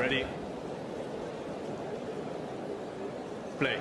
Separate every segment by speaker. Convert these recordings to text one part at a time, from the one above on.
Speaker 1: Ready? Play.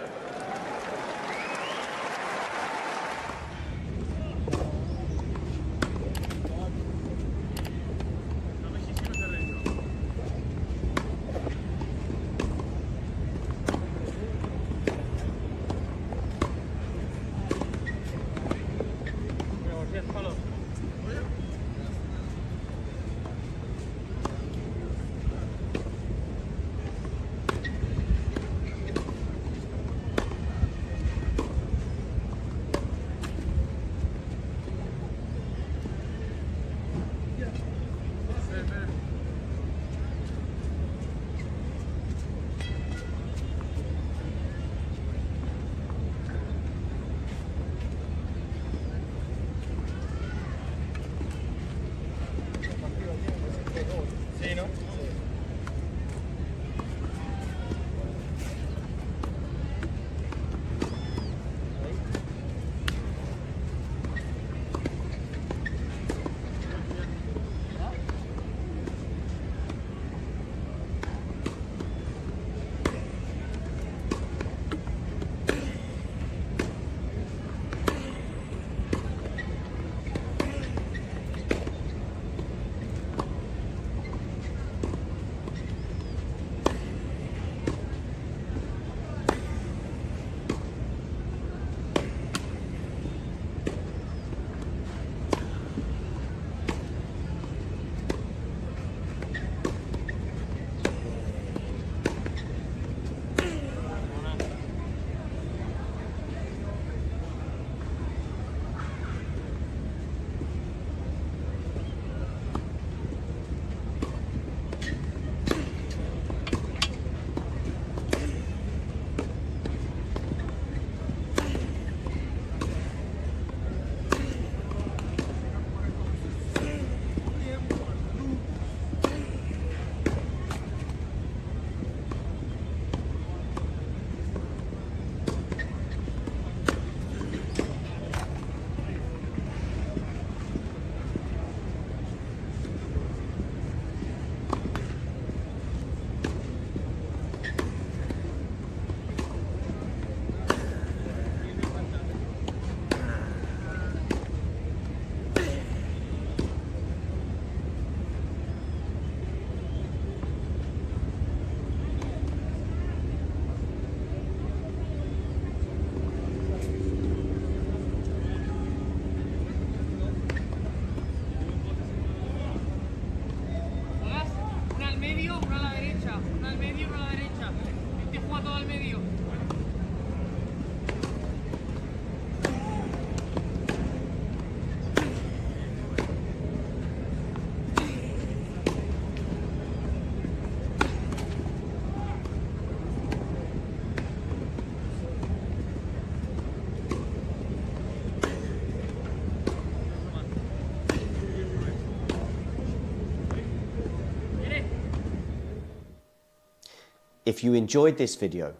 Speaker 2: If you enjoyed this video,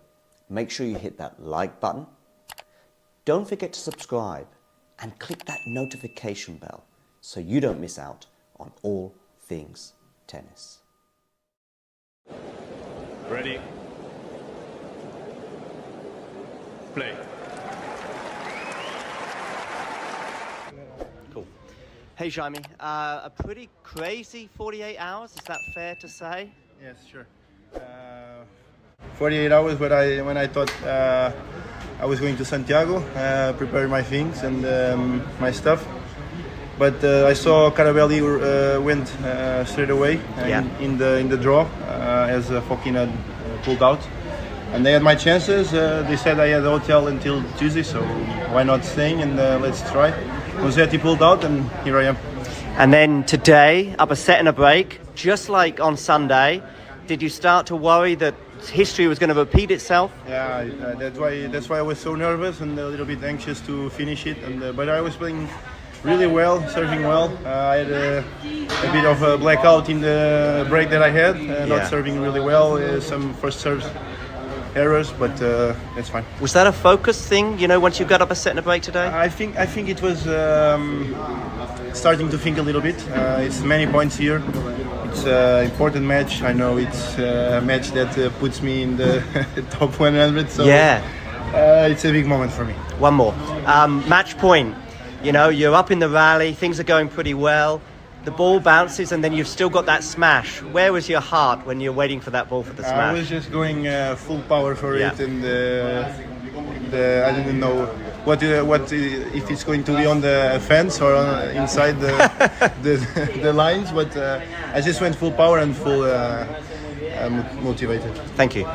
Speaker 2: make sure you hit that like button. Don't forget to subscribe and click that notification bell so you don't miss out on all things tennis.
Speaker 1: Ready? Play.
Speaker 2: Cool. Hey Jaime, a pretty crazy 48 hours, is that fair to say?
Speaker 3: Yes, sure. 48 hours, but when I thought I was going to Santiago, prepare my things and my stuff. But I saw Carabelli went straight away in the draw as Fokina pulled out. And they had my chances. They said I had the hotel until Tuesday, so why not staying and let's try. Rossetti pulled out and here I am.
Speaker 2: And then today, up a set and a break, just like on Sunday, did you start to worry that history was going to repeat itself?
Speaker 3: Yeah, that's why I was so nervous and a little bit anxious to finish it. And but I was playing really well, serving well. I had a bit of a blackout in the break that I had, not serving really well. Some first serves errors, but it's fine.
Speaker 2: Was that a focus thing? You know, once you got up a set and a break today?
Speaker 3: I think it was starting to think a little bit. It's many points here. it's an important match. I know it's a match that puts me in the top 100. So
Speaker 2: Yeah.
Speaker 3: It's a big moment for me.
Speaker 2: One more. Match point. You know, you're up in the rally, things are going pretty well. The ball bounces and then you've still got that smash. Where was your heart when you're waiting for that ball for the smash?
Speaker 3: I was just going full power for
Speaker 2: Yeah.
Speaker 3: it, and I didn't know what if it's going to be on the fence or inside the lines, but I just went full power and full motivated.
Speaker 2: Thank you.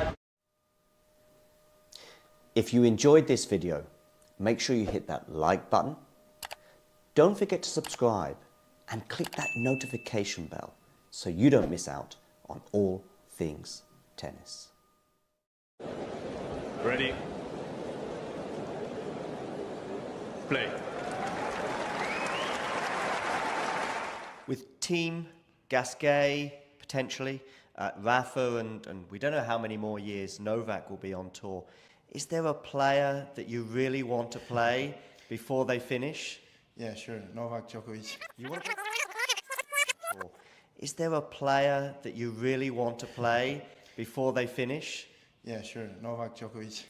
Speaker 2: If you enjoyed this video, make sure you hit that like button. Don't forget to subscribe and click that notification bell so you don't miss out on all things tennis.
Speaker 1: Ready. Play.
Speaker 2: With Team Gasquet, potentially, Rafa, and we don't know how many more years Novak will be on tour, is there a player that you really want to play before they finish?
Speaker 3: Yeah, sure. Novak Djokovic.
Speaker 2: You want to play? Is there a player that you really want to play before they finish?
Speaker 3: Yeah, sure. Novak Djokovic.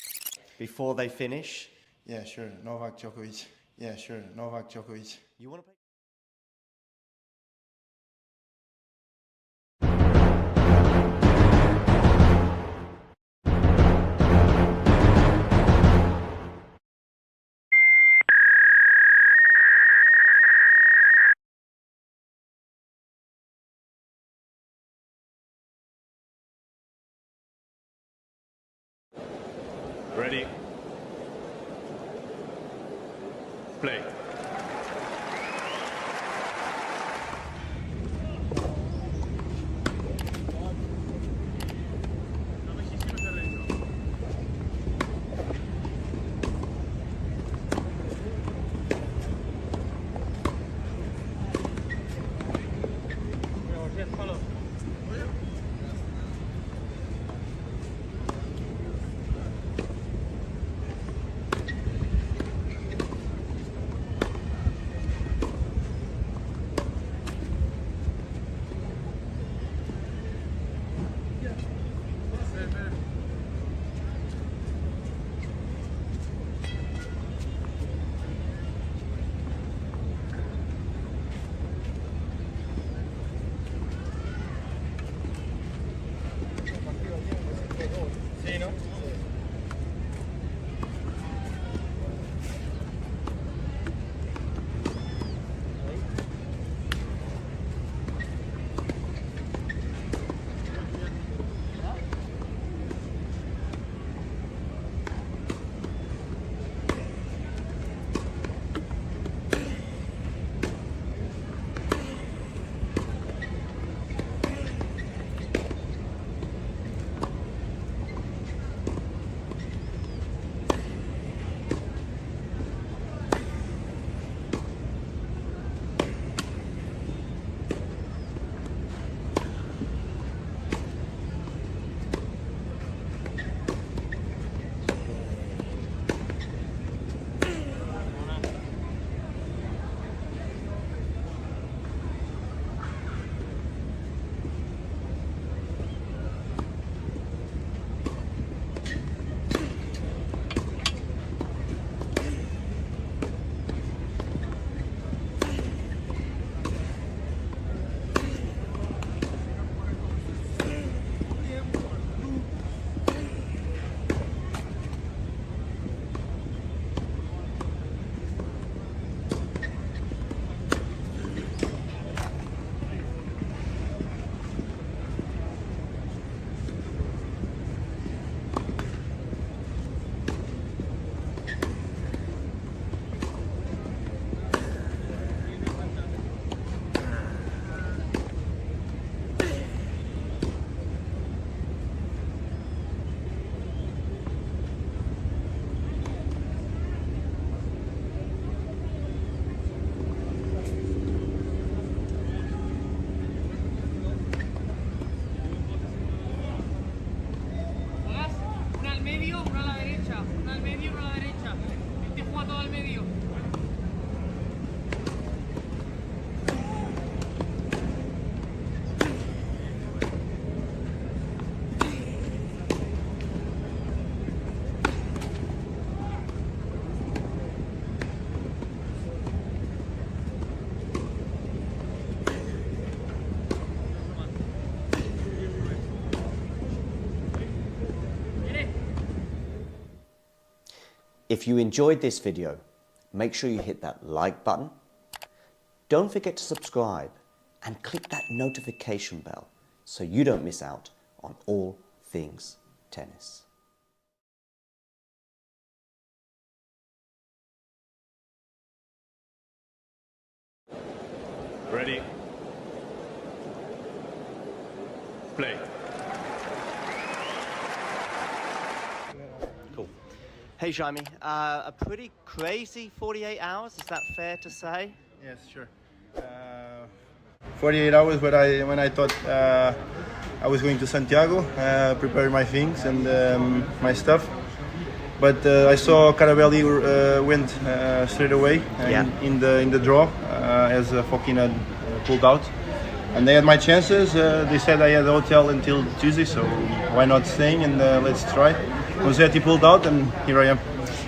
Speaker 2: Before they finish?
Speaker 3: Yeah, sure. Novak Djokovic. Yeah, sure. Novak Djokovic.
Speaker 2: You want to play?
Speaker 1: Ready. Play.
Speaker 2: If you enjoyed this video, make sure you hit that like button. Don't forget to subscribe and click that notification bell so you don't miss out on all things tennis.
Speaker 1: Ready? Play.
Speaker 2: Cool. Hey Jaime, a pretty crazy 48 hours, is that fair to say?
Speaker 3: Yes, sure. 48 hours, but when I thought I was going to Santiago, prepare my things and my stuff. But I saw Carabelli went straight away in the draw as Fokina pulled out. And they had my chances. They said I had the hotel until Tuesday, so why not staying and let's try. Rossetti pulled out and here I am.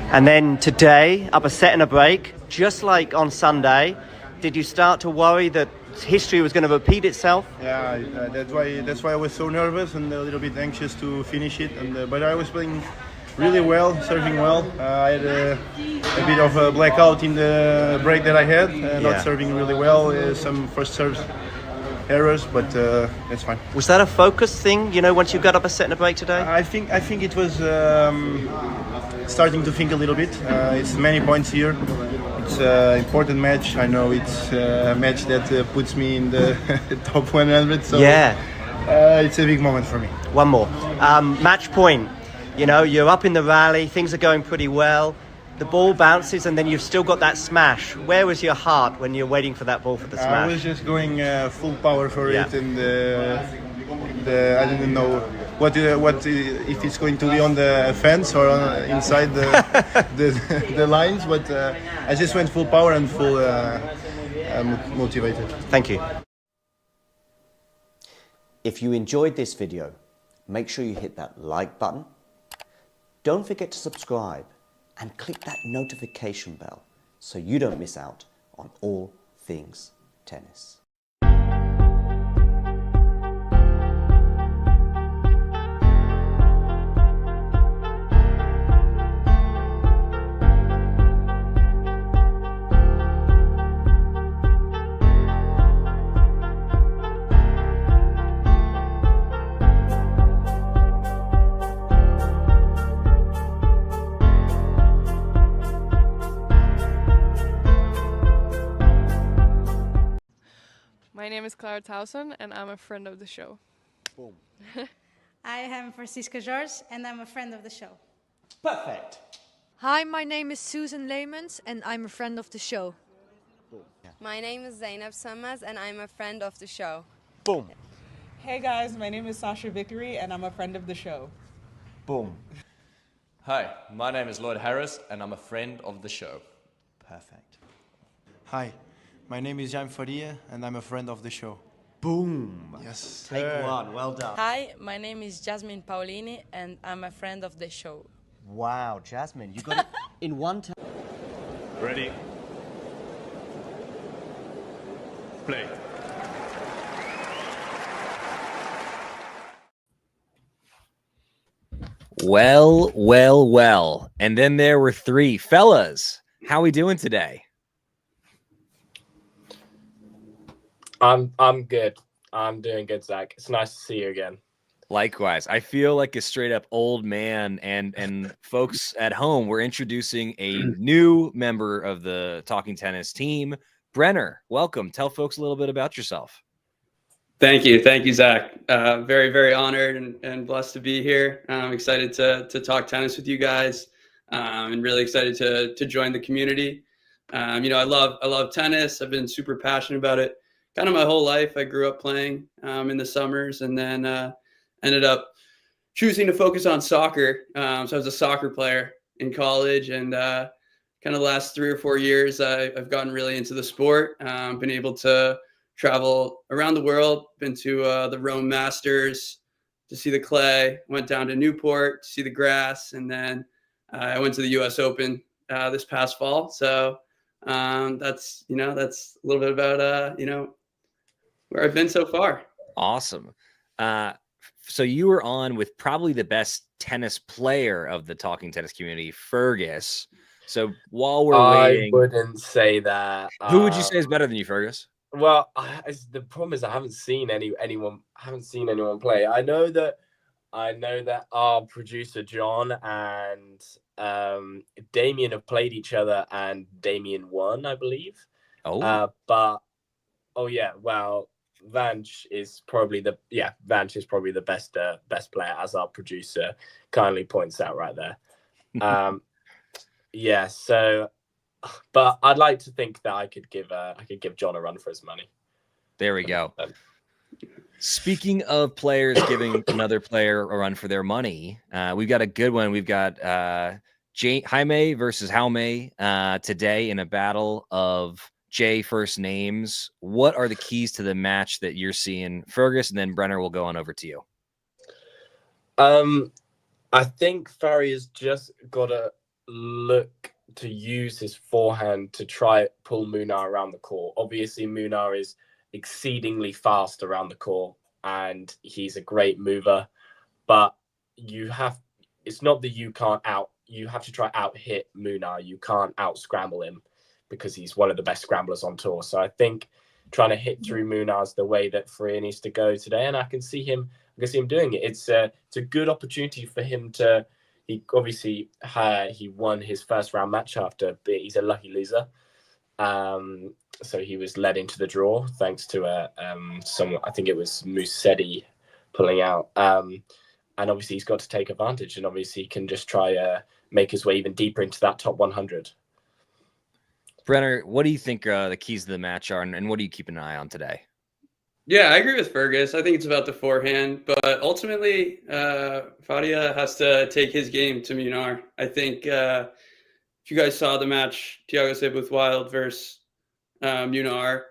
Speaker 2: And then today, up a set and a break, just like on Sunday, did you start to worry that history was going to repeat itself?
Speaker 3: Yeah, that's why I was so nervous and a little bit anxious to finish it. And but I was playing really well, serving well. I had a bit of a blackout in the break that I had, not serving really well. Some first serves errors, but it's fine.
Speaker 2: Was that a focus thing? You know, once you got up a set and a break today?
Speaker 3: I think it was starting to think a little bit. It's many points here. It's an important match. I know it's a match that puts me in the top 100. So it's a big moment for me.
Speaker 2: One more. Match point. You know, you're up in the rally. Things are going pretty well. The ball bounces and then you've still got that smash. Where was your heart when you're waiting for that ball for the smash?
Speaker 3: I was just going full power for it, and I didn't know what if it's going to be on the fence or inside the lines, but I just went full power and full motivated.
Speaker 2: Thank you. If you enjoyed this video, make sure you hit that like button. Don't forget to subscribe and click that notification bell so you don't miss out on all things tennis.
Speaker 4: My name is Clara Towson and I'm a friend of the show.
Speaker 2: Boom.
Speaker 5: I am Francisca Jorge and I'm a friend of the show.
Speaker 2: Perfect.
Speaker 6: Hi, my name is Susan Leemans and I'm a friend of the show.
Speaker 7: My name is Zainab Sammaz and I'm a friend of the show.
Speaker 2: Boom.
Speaker 8: Hey guys, my name is Sasha Vickery and I'm a friend of the show.
Speaker 2: Boom.
Speaker 9: Hi, my name is Lloyd Harris and I'm a friend of the show.
Speaker 2: Perfect.
Speaker 10: Hi, my name is Jaime Faria and I'm a friend of the show.
Speaker 2: Boom.
Speaker 10: Yes.
Speaker 2: Take one. Well done.
Speaker 11: Hi, my name is Jasmine Paulini and I'm a friend of the show.
Speaker 2: Wow, Jasmine, you got it in one time.
Speaker 1: Ready? Play.
Speaker 12: Well. And then there were three. Fellas, how we doing today?
Speaker 13: I'm good. I'm doing good, Zach. It's nice to see you again.
Speaker 12: Likewise. I feel like a straight up old man, and folks at home, we're introducing a new member of the Talking Tennis team. Brenner, welcome. Tell folks a little bit about yourself.
Speaker 14: Thank you, Zach. Very, very honored and blessed to be here. I'm excited to talk tennis with you guys, and really excited to join the community. I love tennis. I've been super passionate about it kind of my whole life. I grew up playing in the summers, and then ended up choosing to focus on soccer. So I was a soccer player in college, and kind of the last 3 or 4 years, I've gotten really into the sport. Been able to travel around the world, been to the Rome Masters to see the clay, went down to Newport to see the grass, and then I went to the US Open this past fall. So that's a little bit about where I've been so far.
Speaker 12: Awesome. So you were on with probably the best tennis player of the Talking Tennis community, Fergus. So while we're waiting,
Speaker 13: I wouldn't say that.
Speaker 12: Who would you say is better than you, Fergus?
Speaker 13: Well, the problem is I haven't seen anyone play. I know that our producer John and Damien have played each other, and Damien won, I believe. But Vanch is probably the best player, as our producer kindly points out right there. So, but I'd like to think that I could give John a run for his money.
Speaker 12: There we go. Speaking of players giving another player a run for their money, we've got a good one. We've got Jaime versus Jaume today in a battle of J first names. What are the keys to the match that you're seeing, Fergus? And then Brenner will go on over to you.
Speaker 13: I think Faria's just got to look to use his forehand to try pull Munar around the court. Obviously, Munar is exceedingly fast around the court, and he's a great mover. But it's not that you have to try out hit Munar. You can't out scramble him because he's one of the best scramblers on tour. So I think trying to hit through Munar is the way that Faria needs to go today, and I can see him doing it. It's a good opportunity for him to. He obviously he won his first round match he's a lucky loser. So he was led into the draw thanks to someone, I think it was Musetti, pulling out. And obviously he's got to take advantage, and obviously he can just try make his way even deeper into that top 100.
Speaker 12: Brenner, what do you think the keys to the match are, and what do you keep an eye on today?
Speaker 14: Yeah, I agree with Fergus. I think it's about the forehand, but ultimately, Faria has to take his game to Munar. I think if you guys saw the match, Thiago Seyboth Wild versus Munar,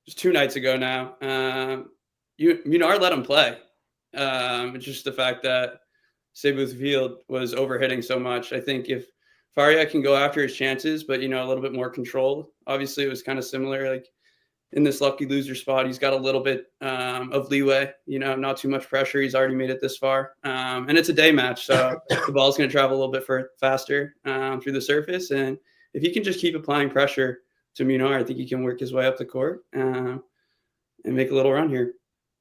Speaker 14: just 2 nights ago now, Munar let him play. It's just the fact that Seyboth Field was overhitting so much. I think if Faria can go after his chances, but, a little bit more controlled. Obviously, it was kind of similar, like, in this lucky loser spot, he's got a little bit of leeway, not too much pressure. He's already made it this far. And it's a day match, so the ball's going to travel a little bit faster through the surface. And if he can just keep applying pressure to Munar, I think he can work his way up the court and make a little run here.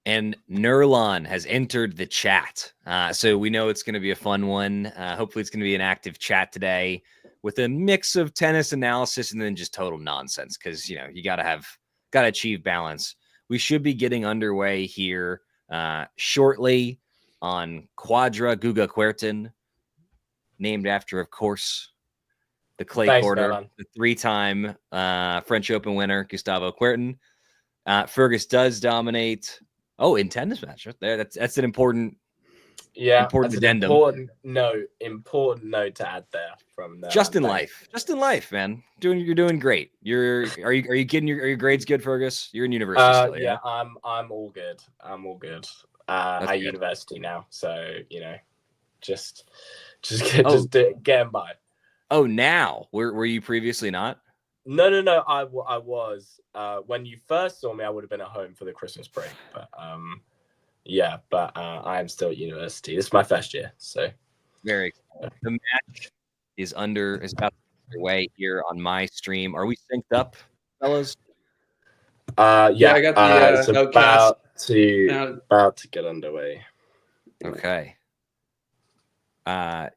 Speaker 12: And Nurlan has entered the chat. So we know it's going to be a fun one. Hopefully it's going to be an active chat today with a mix of tennis analysis and then just total nonsense because, you got to achieve balance. We should be getting underway here shortly on Quadra Guga Kuerten, named after, of course, the clay quarter, the 3-time French Open winner, Gustavo Kuerten. Fergus does dominate. Oh, in tennis match there. That's an important addendum.
Speaker 13: Important note to add there from
Speaker 12: just in life, man. You're doing great. Are you getting your grades good, Fergus? You're in university still, yeah?
Speaker 13: I'm all good. At university now, so just getting by.
Speaker 12: Oh, now were you previously not?
Speaker 13: No. I was. When you first saw me, I would have been at home for the Christmas break. But I am still at university. This is my first year, so
Speaker 12: very excited. The match is about to be underway here on my stream. Are we synced up, fellas?
Speaker 14: I got the
Speaker 13: it's about to get underway.
Speaker 12: Okay. So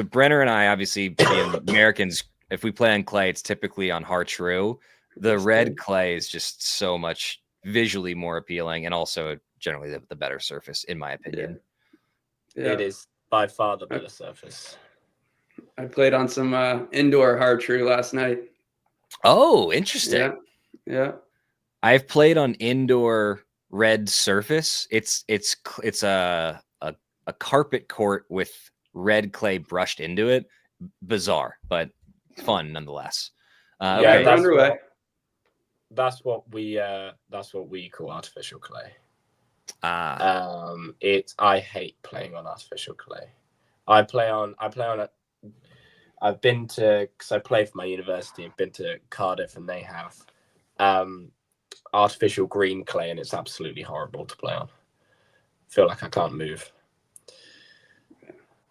Speaker 12: Brenner and I, obviously being Americans, if we play on clay, it's typically on Hartrue. The red clay is just so much visually more appealing and also generally the better surface, in my opinion.
Speaker 14: Yeah.
Speaker 13: It is by far the better surface.
Speaker 14: I played on some indoor Hartrue last night.
Speaker 12: Oh, interesting.
Speaker 14: Yeah.
Speaker 12: I've played on indoor red surface. It's a carpet court with red clay brushed into it. Bizarre, but fun nonetheless.
Speaker 14: Okay.
Speaker 13: That's what we call artificial clay. I hate playing on artificial clay. I've been to, because I play for my university, I've been to Cardiff and they have artificial green clay and it's absolutely horrible to play on. feel like I can't move.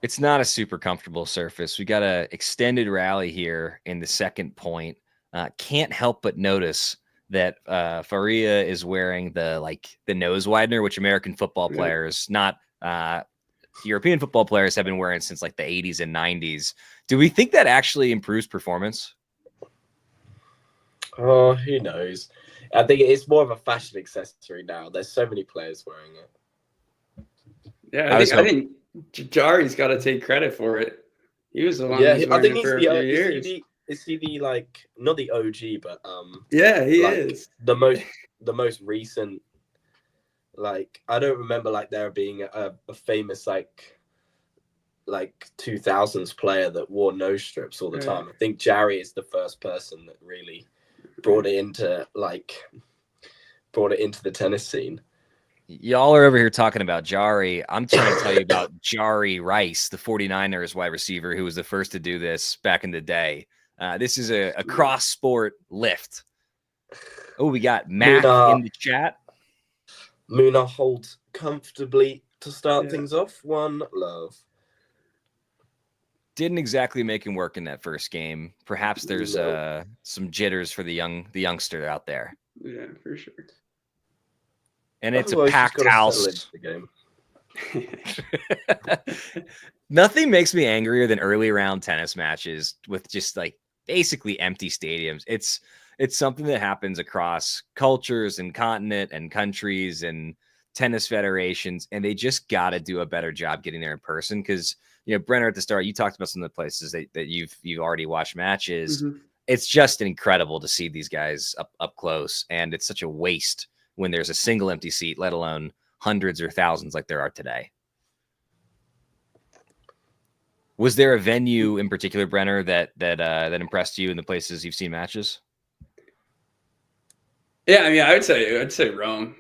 Speaker 12: It's not a super comfortable surface. We got a extended rally here in the second point. Can't help but notice that Faria is wearing the nose widener, which American football players, not European football players, have been wearing since like the 80s and 90s. Do we think that actually improves performance?
Speaker 13: Oh, who knows? I think it's more of a fashion accessory now. There's so many players wearing it.
Speaker 14: Yeah, I think Jari's got to take credit for it. He was the one who was wearing it for a few years.
Speaker 13: Is he the like not the OG, but
Speaker 14: yeah, he is
Speaker 13: the most recent. Like I don't remember like there being a famous like 2000s player that wore nose strips all the time. I think Jari is the first person that really brought it into the tennis scene.
Speaker 12: Y'all are over here talking about Jari. I'm trying to tell you about Jari Rice, the 49ers wide receiver, who was the first to do this back in the day. This is a cross-sport lift. Oh, we got Mac in the chat.
Speaker 13: Munar holds comfortably to start things off. 1 love.
Speaker 12: Didn't exactly make him work in that first game. Perhaps there's some jitters for the youngster out there.
Speaker 14: Yeah, for sure.
Speaker 12: And it's a packed house. Nothing makes me angrier than early round tennis matches with just like basically empty stadiums. It's something that happens across cultures and continent and countries and tennis federations, and they just got to do a better job getting there in person. Because Brenner, at the start, you talked about some of the places that you've already watched matches. Mm-hmm. It's just incredible to see these guys up close, and it's such a waste when there's a single empty seat, let alone hundreds or thousands like there are today. Was there a venue in particular, Brenner, that impressed you in the places you've seen matches?
Speaker 14: Yeah, I mean, I'd say Rome.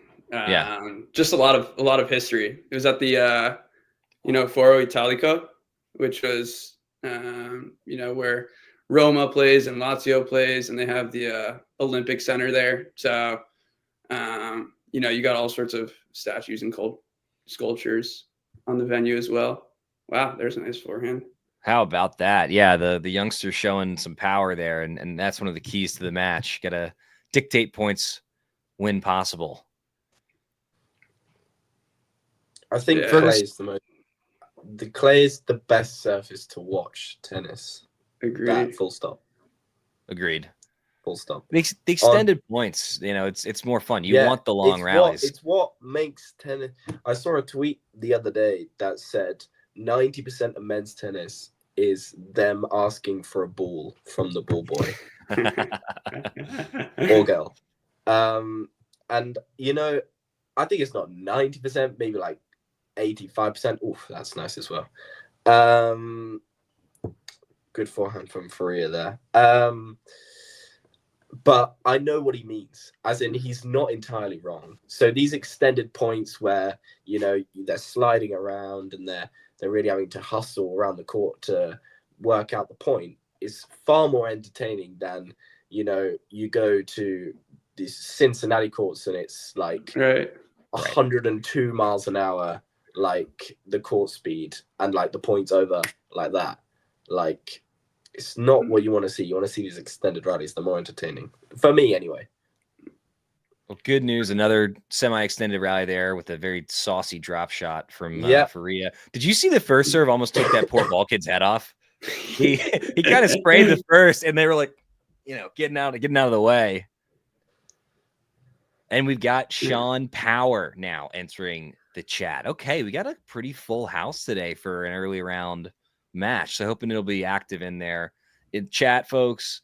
Speaker 14: Just a lot of history. It was at the Foro Italico, which was where Roma plays and Lazio plays, and they have the Olympic Center there. So you got all sorts of statues and sculptures on the venue as well. Wow, there's a nice forehand.
Speaker 12: How about that? Yeah, the youngster showing some power there, and that's one of the keys to the match. Got to dictate points when possible.
Speaker 13: I think clay is the best surface to watch tennis.
Speaker 14: Agreed.
Speaker 13: Full stop.
Speaker 12: Agreed.
Speaker 13: Full stop.
Speaker 12: The extended points, it's more fun. You want the long rallies.
Speaker 13: It's what makes tennis. I saw a tweet the other day that said 90% of men's tennis is them asking for a ball from the ball boy or girl. And I think it's not 90%, maybe like 85%. Oof, that's nice as well. Good forehand from Faria there. But I know what he means, as in he's not entirely wrong. So these extended points where, they're sliding around and they're really having to hustle around the court to work out the point is far more entertaining than, you go to these Cincinnati courts and it's like 102 miles an hour, like the court speed, and like the points over like that. Like, it's not what you want to see. You want to see these extended rallies. They're more entertaining. For me, anyway.
Speaker 12: Well, good news. Another semi-extended rally there with a very saucy drop shot from Faria. Did you see the first serve almost took that poor ball kid's head off? He kind of sprayed the first, and they were like, getting out of the way. And we've got Sean Power now entering the chat. Okay, we got a pretty full house today for an early round match, so hoping it'll be active in there. In chat, folks,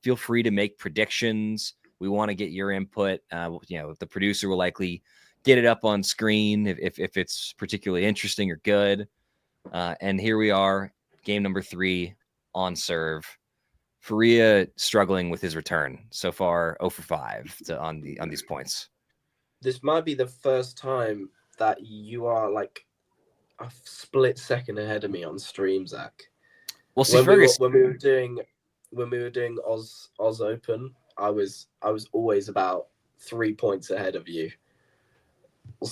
Speaker 12: feel free to make predictions. We want to get your input. The producer will likely get it up on screen if it's particularly interesting or good. And here we are, game number 3 on serve. Faria struggling with his return so far, 0 for 5 on these points.
Speaker 13: This might be the first time that you are like a split second ahead of me on stream, Zach.
Speaker 12: Well, see,
Speaker 13: when we were doing Oz Open, I was always about 3 points ahead of you.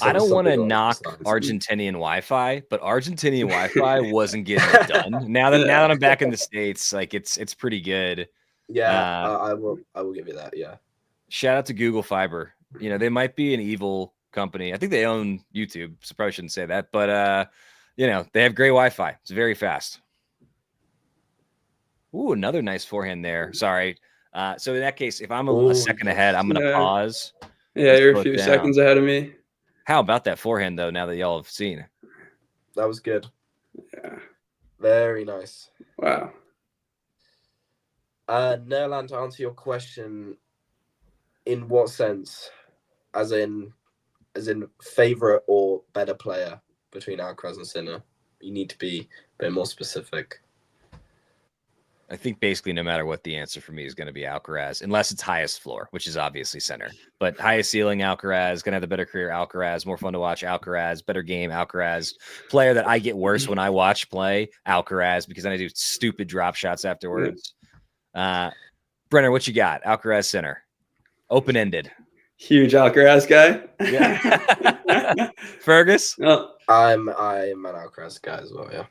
Speaker 12: I don't want to
Speaker 13: something along
Speaker 12: knock
Speaker 13: those lines.
Speaker 12: Argentinian Wi-Fi, but Argentinian Wi-Fi wasn't getting it done. Now that I'm back in the States, like it's pretty good.
Speaker 13: Yeah, I will give you that. Yeah.
Speaker 12: Shout out to Google Fiber. You know, they might be an evil company. I think they own YouTube, so probably shouldn't say that. But you know, they have great Wi-Fi. It's very fast. Ooh, another nice forehand there. Sorry. So in that case, if I'm a second ahead, I'm gonna pause.
Speaker 14: Yeah, you're a few seconds ahead of me.
Speaker 12: How about that forehand though? Now that y'all have seen,
Speaker 13: that was good.
Speaker 14: Yeah,
Speaker 13: very nice.
Speaker 14: Wow.
Speaker 13: Nerland, to answer your question, in what sense? As in favorite or better player between Alcaraz and Sinner? You need to be a bit more specific.
Speaker 12: I think basically no matter what the answer for me is going to be Alcaraz, unless it's highest floor, which is obviously Sinner. But highest ceiling, Alcaraz, going to have the better career, Alcaraz, more fun to watch, Alcaraz, better game, Alcaraz. Player that I get worse when I watch play, Alcaraz, because then I do stupid drop shots afterwards. Brenner, what you got? Alcaraz, Sinner. Open-ended.
Speaker 14: Huge Alcaraz guy.
Speaker 12: Yeah. Fergus?
Speaker 14: Oh.
Speaker 13: I'm an Alcaraz guy as well, yeah.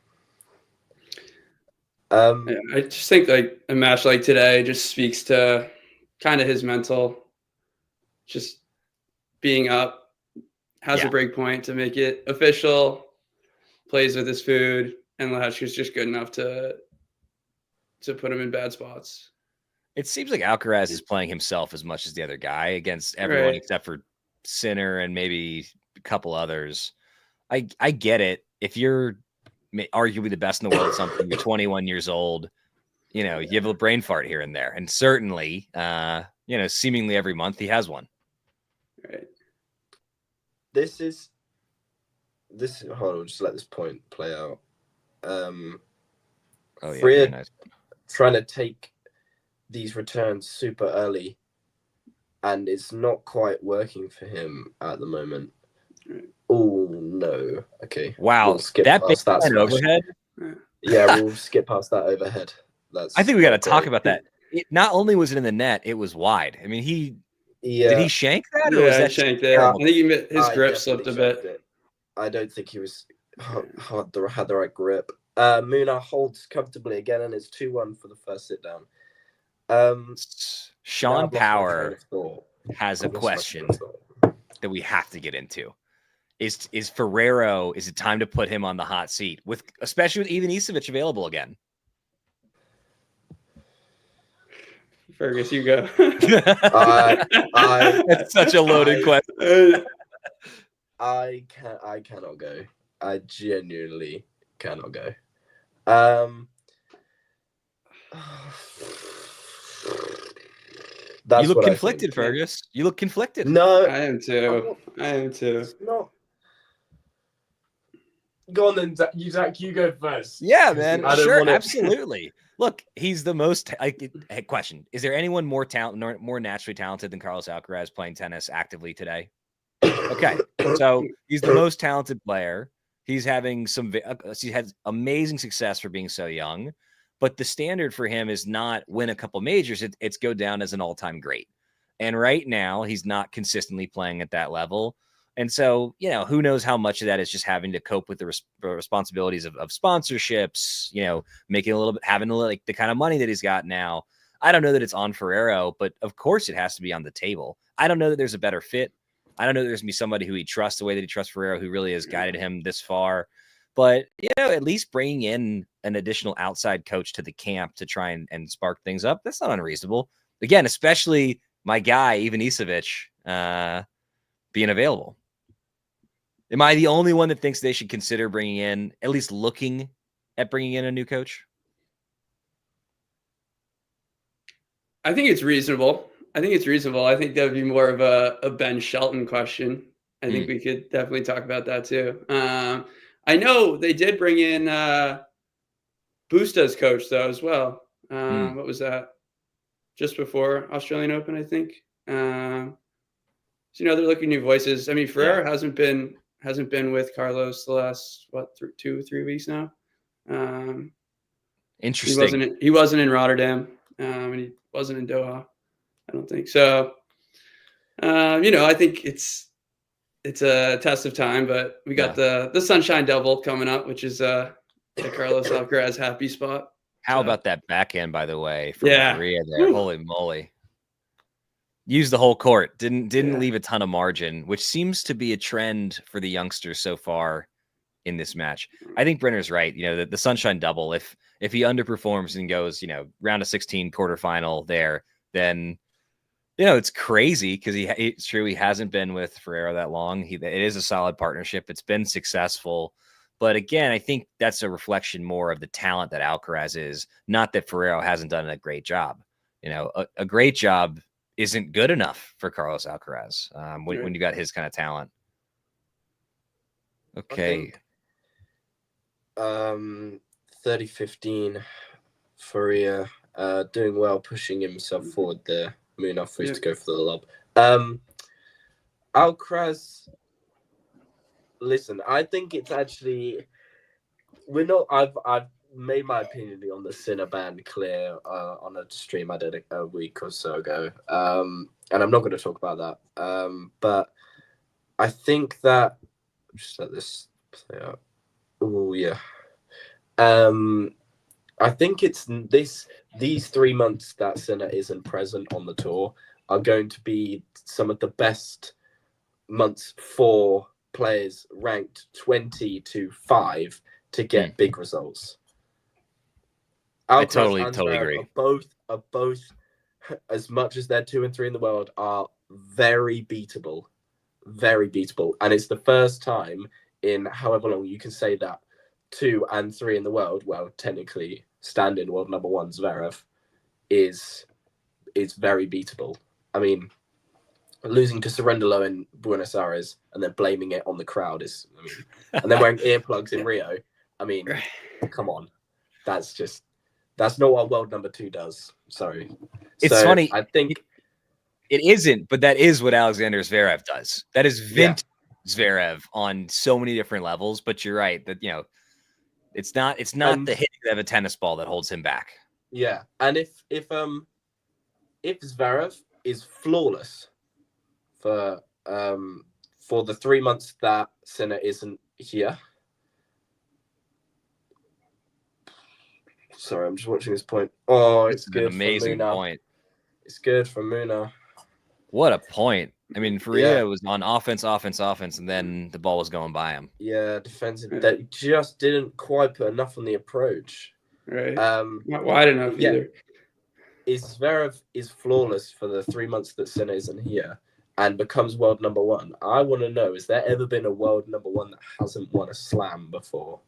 Speaker 14: Yeah, I just think like a match like today just speaks to kind of his mental, just being up, has a break point to make it official, plays with his food, and Lashka is just good enough to put him in bad spots.
Speaker 12: It seems like Alcaraz is playing himself as much as the other guy against everyone except for Sinner and maybe a couple others. I get it. If you're arguably the best in the world at something, you're 21 years old, you know, you have a brain fart here and there. And certainly, you know, seemingly every month he has one.
Speaker 14: Right.
Speaker 13: This is hold on, just let this point play out. Faria
Speaker 12: nice.
Speaker 13: Trying to take these returns super early, and it's not quite working for him at the moment.
Speaker 14: Right.
Speaker 13: Oh no! Okay.
Speaker 12: Wow,
Speaker 13: we'll skip
Speaker 12: that big
Speaker 13: past that
Speaker 12: overhead.
Speaker 13: Yeah, we'll skip past that overhead.
Speaker 12: I think we got to talk about that. Not only was it in the net, it was wide. I mean, did he shank that? Or was that
Speaker 14: shanked it. I think his grip slipped a bit.
Speaker 13: I don't think he was had the right grip. Munar holds comfortably again, and it's 2-1 for the first sit down.
Speaker 12: Sean Power has a question that we have to get into. Is Ferrero, is it time to put him on the hot seat, especially with Ivan Isavic available again?
Speaker 14: Fergus, you go.
Speaker 12: It's such a loaded question.
Speaker 13: I cannot go. I genuinely cannot go.
Speaker 12: You look conflicted, Fergus. You look conflicted.
Speaker 13: No,
Speaker 14: I am too.
Speaker 13: No. Go on then, Zach. You go first.
Speaker 12: Yeah, man. Sure, absolutely. Look, he's the most. Question: is there anyone more naturally talented than Carlos Alcaraz playing tennis actively today? Okay, so he's the most talented player. He's having he has amazing success for being so young, but the standard for him is not win a couple majors. It's go down as an all-time great. And right now, he's not consistently playing at that level. And so, you know, who knows how much of that is just having to cope with the responsibilities of sponsorships, you know, making a little bit, having like the kind of money that he's got now. I don't know that it's on Ferrero, but of course it has to be on the table. I don't know that there's a better fit. I don't know that there's going to be somebody who he trusts the way that he trusts Ferrero, who really has guided him this far. But, you know, at least bringing in an additional outside coach to the camp to try and spark things up, that's not unreasonable. Again, especially my guy, Ivan Isavic, being available. Am I the only one that thinks they should consider bringing in, at least looking at bringing in a new coach?
Speaker 14: I think it's reasonable. I think that would be more of a Ben Shelton question. I think we could definitely talk about that too. I know they did bring in Busta's coach though as well. What was that? Just before Australian Open, I think. So, you know, they're looking new voices. I mean, Ferrer hasn't been with Carlos the last 2-3 weeks now.
Speaker 12: Interesting.
Speaker 14: He wasn't in Rotterdam, and he wasn't in Doha. I don't think so. You know, I think it's a test of time, but we got the Sunshine Double coming up, which is the Carlos Alcaraz happy spot.
Speaker 12: How about that backhand, by the way, from Faria there?
Speaker 14: Woo.
Speaker 12: Holy moly. Used the whole court. Didn't leave a ton of margin, which seems to be a trend for the youngsters so far in this match. I think Brenner's right. You know, the Sunshine Double, if he underperforms and goes, you know, round of 16 quarterfinal there, then, you know, it's crazy because it's true he hasn't been with Ferrero that long. It is a solid partnership. It's been successful. But again, I think that's a reflection more of the talent that Alcaraz is, not that Ferrero hasn't done a great job. You know, a great job isn't good enough for Carlos Alcaraz when you got his kind of talent. Okay.
Speaker 13: 30-15, Faria doing well, pushing himself forward there. Munar forced to go for the lob. Alcaraz, listen, I think it's actually I've made my opinion on the Sinner ban clear on a stream I did a week or so ago, and I'm not going to talk about that. But I think that just let this play out. Oh yeah. I think it's these 3 months that Sinner isn't present on the tour are going to be some of the best months for players ranked 20 to 5 to get big results.
Speaker 12: I totally agree.
Speaker 13: Are both, as much as they're 2 and 3 in the world, are very beatable, and it's the first time in however long you can say that 2 and 3 in the world. Well, technically, standing world number 1 Zverev is very beatable. I mean, losing to Cerundolo in Buenos Aires and then blaming it on the crowd and then wearing earplugs in Rio. I mean, come on, that's not what world number 2 does. Sorry,
Speaker 12: it's funny.
Speaker 13: I think
Speaker 12: it isn't, but that is what Alexander Zverev does. That is vintage Zverev on so many different levels. But you're right that, you know, it's not the hitting of a tennis ball that holds him back.
Speaker 13: Yeah, and if Zverev is flawless for the 3 months that Sinner isn't here. Sorry, I'm just watching this point. Oh, it's good.
Speaker 12: An amazing point.
Speaker 13: It's good for Munar.
Speaker 12: What a point. I mean, Faria was on offense, and then the ball was going by him.
Speaker 13: Yeah, defensive. That just didn't quite put enough on the approach.
Speaker 14: Right. Not wide enough either.
Speaker 13: Zverev is flawless for the 3 months that Sinner isn't here and becomes world number 1. I want to know, has there ever been a world number 1 that hasn't won a slam before?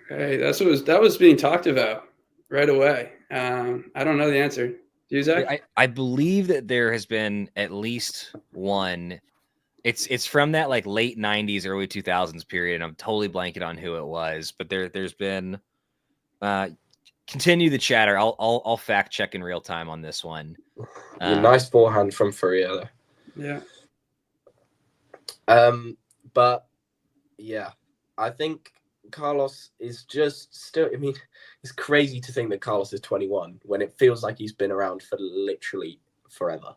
Speaker 14: Hey, that was being talked about right away. I don't know the answer. Do you, Zach?
Speaker 12: I believe that there has been at least one. It's from that like late 90s, early 2000s period, and I'm totally blanking on who it was. But there's been. Continue the chatter. I'll fact check in real time on this one.
Speaker 13: Nice forehand from Faria.
Speaker 14: Yeah.
Speaker 13: But yeah, I think Carlos is just still. I mean, it's crazy to think that Carlos is 21 when it feels like he's been around for literally forever.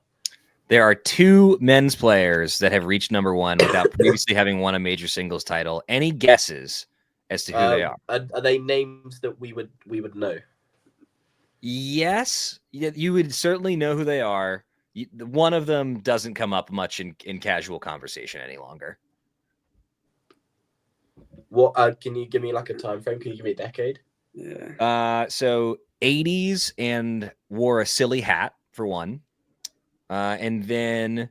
Speaker 12: There are 2 men's players that have reached number 1 without previously having won a major singles title. Any guesses as to who they are?
Speaker 13: Are they names that we would know?
Speaker 12: Yes, you would certainly know who they are. One of them doesn't come up much in casual conversation any longer.
Speaker 13: What can you give me like a time frame? Can you give me a decade?
Speaker 14: Yeah.
Speaker 12: So 80s and wore a silly hat for one. And then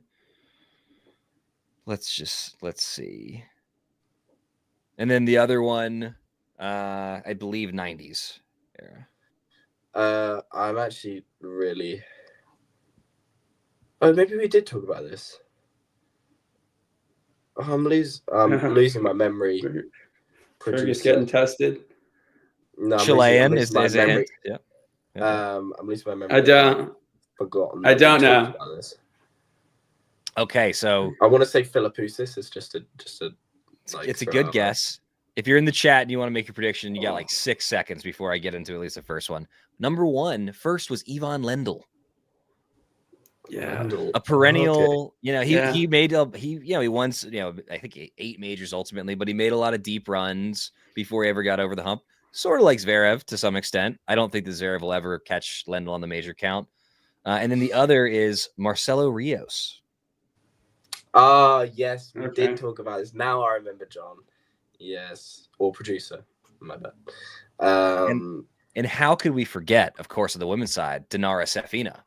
Speaker 12: let's see. And then the other one, I believe 90s era.
Speaker 13: I'm actually really. Oh, maybe we did talk about this. Oh, I'm losing my memory.
Speaker 14: Fergus getting tested.
Speaker 13: No,
Speaker 12: Chilean is it? Yeah.
Speaker 13: I'm losing my memory.
Speaker 14: I don't.
Speaker 13: Forgotten.
Speaker 14: I don't know.
Speaker 12: Okay, so
Speaker 13: I want to say Philippoussis is just a.
Speaker 12: It's a good guess. If you're in the chat and you want to make a prediction, you got like 6 seconds before I get into at least the first one. Number 1 first was Ivan Lendl.
Speaker 14: Yeah,
Speaker 12: a perennial.
Speaker 14: Okay.
Speaker 12: He made he won I think 8 majors ultimately, but he made a lot of deep runs before he ever got over the hump. Sort of like Zverev to some extent. I don't think that Zverev will ever catch Lendl on the major count. And then the other is Marcelo Rios.
Speaker 13: Yes, we did talk about this. Now I remember, John. Yes, or producer. My bad.
Speaker 12: And how could we forget, of course, on the women's side, Dinara Safina,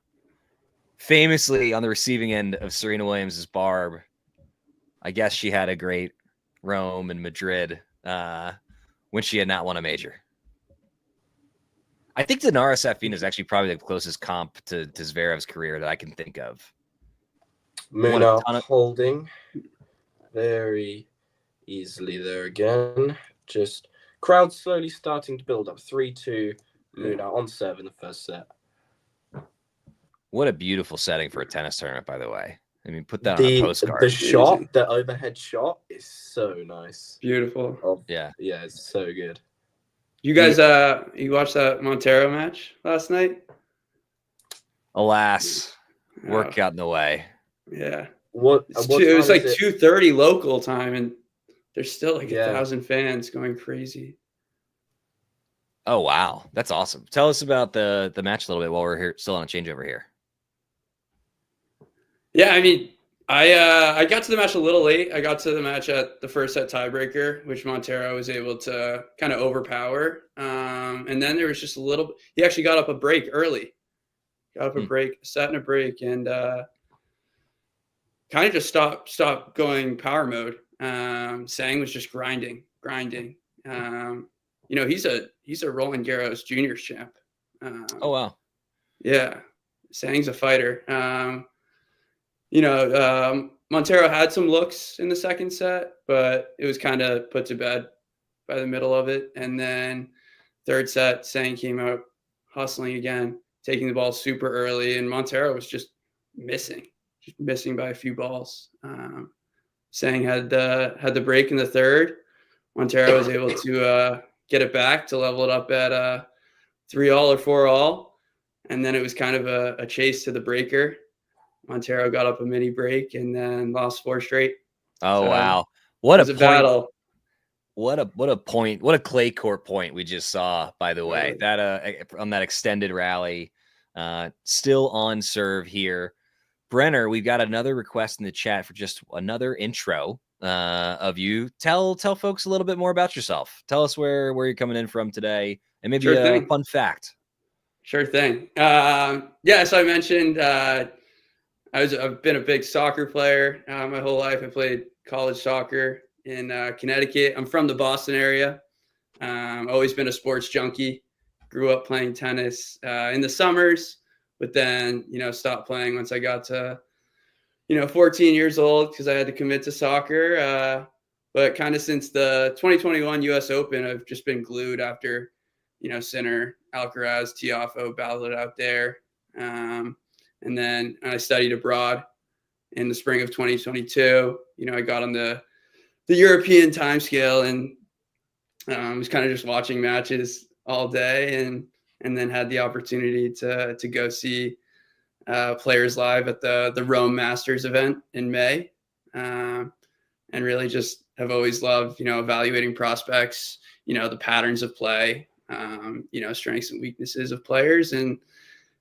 Speaker 12: famously on the receiving end of Serena Williams' barb. I guess she had a great Rome and Madrid when she had not won a major. I think Dinara Safina is actually probably the closest comp to Zverev's career that I can think of.
Speaker 13: Munar holding very easily there again. Just crowd slowly starting to build up. 3-2 Munar on serve in the first set.
Speaker 12: What a beautiful setting for a tennis tournament, by the way. I mean, put that on a postcard.
Speaker 13: The shot, the overhead shot is so nice.
Speaker 14: Beautiful.
Speaker 12: Yeah,
Speaker 13: it's so good.
Speaker 14: You guys, you watched that Montero match last night?
Speaker 12: Alas, work got in the way.
Speaker 14: Yeah.
Speaker 13: It was
Speaker 14: like 2:30 local time, and there's still like 1,000 fans going crazy.
Speaker 12: Oh wow, that's awesome! Tell us about the match a little bit while we're here, still on a changeover here.
Speaker 14: Yeah, I mean, I got to the match a little late. I got to the match at the first set tiebreaker, which Montero was able to kind of overpower. And then there was just a little. He actually got up a break early. Got up a break, sat in a break, and kind of just stopped going power mode. Sang was just grinding. He's a Roland Garros Juniors champ.
Speaker 12: Oh wow.
Speaker 14: Yeah, Sang's a fighter. Montero had some looks in the second set, but it was kind of put to bed by the middle of it. And then third set, Sang came out hustling again, taking the ball super early, and Montero was just missing by a few balls. Sang had the break in the third. Montero was able to get it back to level it up at 3-all or 4-all, and then it was kind of a chase to the breaker. Montero got up a mini break and then lost 4 straight.
Speaker 12: Oh wow! What a
Speaker 14: battle!
Speaker 12: What a point! What a clay court point we just saw. By the way, that on that extended rally, still on serve here. Brenner, we've got another request in the chat for just another intro of you. Tell folks a little bit more about yourself. Tell us where you're coming in from today, and maybe a fun fact.
Speaker 14: Sure thing. So I mentioned I've been a big soccer player my whole life. I played college soccer in Connecticut. I'm from the Boston area. Always been a sports junkie. Grew up playing tennis in the summers, but then stopped playing once I got to 14 years old because I had to commit to soccer. But kind of since the 2021 U.S. Open, I've just been glued after Sinner, Alcaraz, Tiafoe battled it out there. And then I studied abroad in the spring of 2022. I got on the European time scale and was kind of just watching matches all day and then had the opportunity to go see players live at the Rome Masters event in May. And really just have always loved, evaluating prospects, the patterns of play, strengths and weaknesses of players, and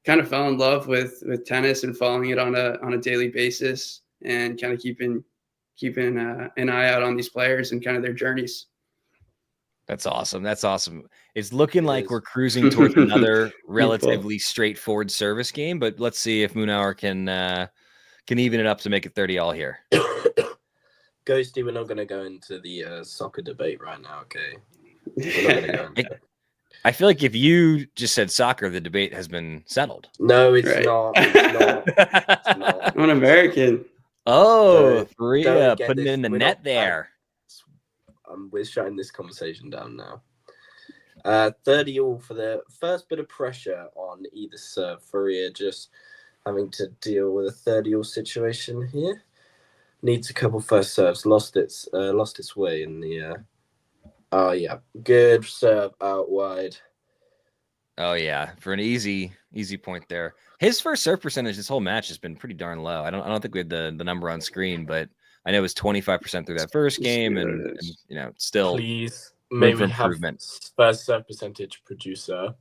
Speaker 14: kind of fell in love with tennis and following it on a daily basis and kind of keeping an eye out on these players and kind of their journeys.
Speaker 12: That's awesome. It's looking like we're cruising towards another relatively straightforward service game, but let's see if Munar can even it up to make it 30-all here.
Speaker 13: Ghosty, we're not going to go into the soccer debate right now, okay? We're not going to go into it.
Speaker 12: I feel like if you just said soccer, the debate has been settled.
Speaker 13: No, it's not. It's not.
Speaker 14: I'm an American.
Speaker 12: Oh, Faria putting it in the net there.
Speaker 13: We're shutting this conversation down now. 30-all for the first bit of pressure on either serve. Faria just having to deal with a 30-all situation here. Needs a couple first serves. Lost its way in the. Oh yeah, good serve out wide.
Speaker 12: Oh yeah, for an easy point there. His first serve percentage this whole match has been pretty darn low. I don't think we had the number on screen, but I know it was 25% through that first game, and you know, still
Speaker 13: Please,
Speaker 12: room
Speaker 13: may
Speaker 12: for
Speaker 13: we have
Speaker 12: improvement.
Speaker 13: first serve percentage producer,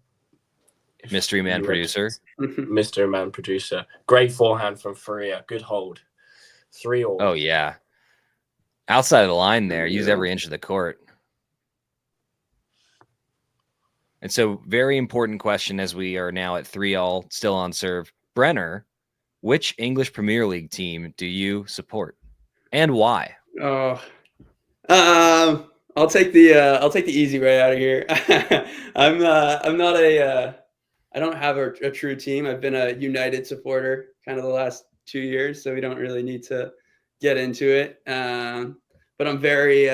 Speaker 12: Mystery man producer,
Speaker 13: mystery man producer. Great forehand from Faria. Good hold. 3-all.
Speaker 12: Oh yeah, outside of the line there, use every inch of the court. And so, very important question as we are now at 3-all, still on serve. Brenner, which English Premier League team do you support, and why?
Speaker 14: Oh, I'll take the easy way out of here. I'm not I don't have a true team. I've been a United supporter kind of the last 2 years, so we don't really need to get into it. But I'm very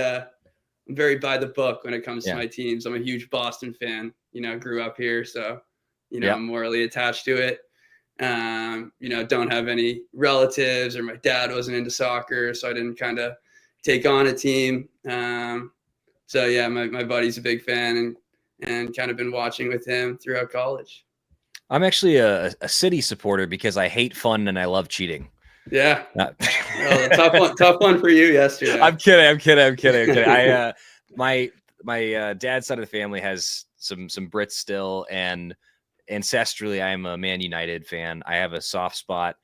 Speaker 14: by the book when it comes to my teams. I'm a huge Boston fan. You know, grew up here, so you know, I'm morally attached to it. You know, don't have any relatives, or my dad wasn't into soccer, so I didn't kind of take on a team. So yeah, my buddy's a big fan, and kind of been watching with him throughout college.
Speaker 12: I'm actually a City supporter because I hate fun and I love cheating.
Speaker 14: Yeah. Well, tough one for you yesterday.
Speaker 12: I'm kidding. My dad's side of the family has some Brits still, and ancestrally, I'm a Man United fan. I have a soft spot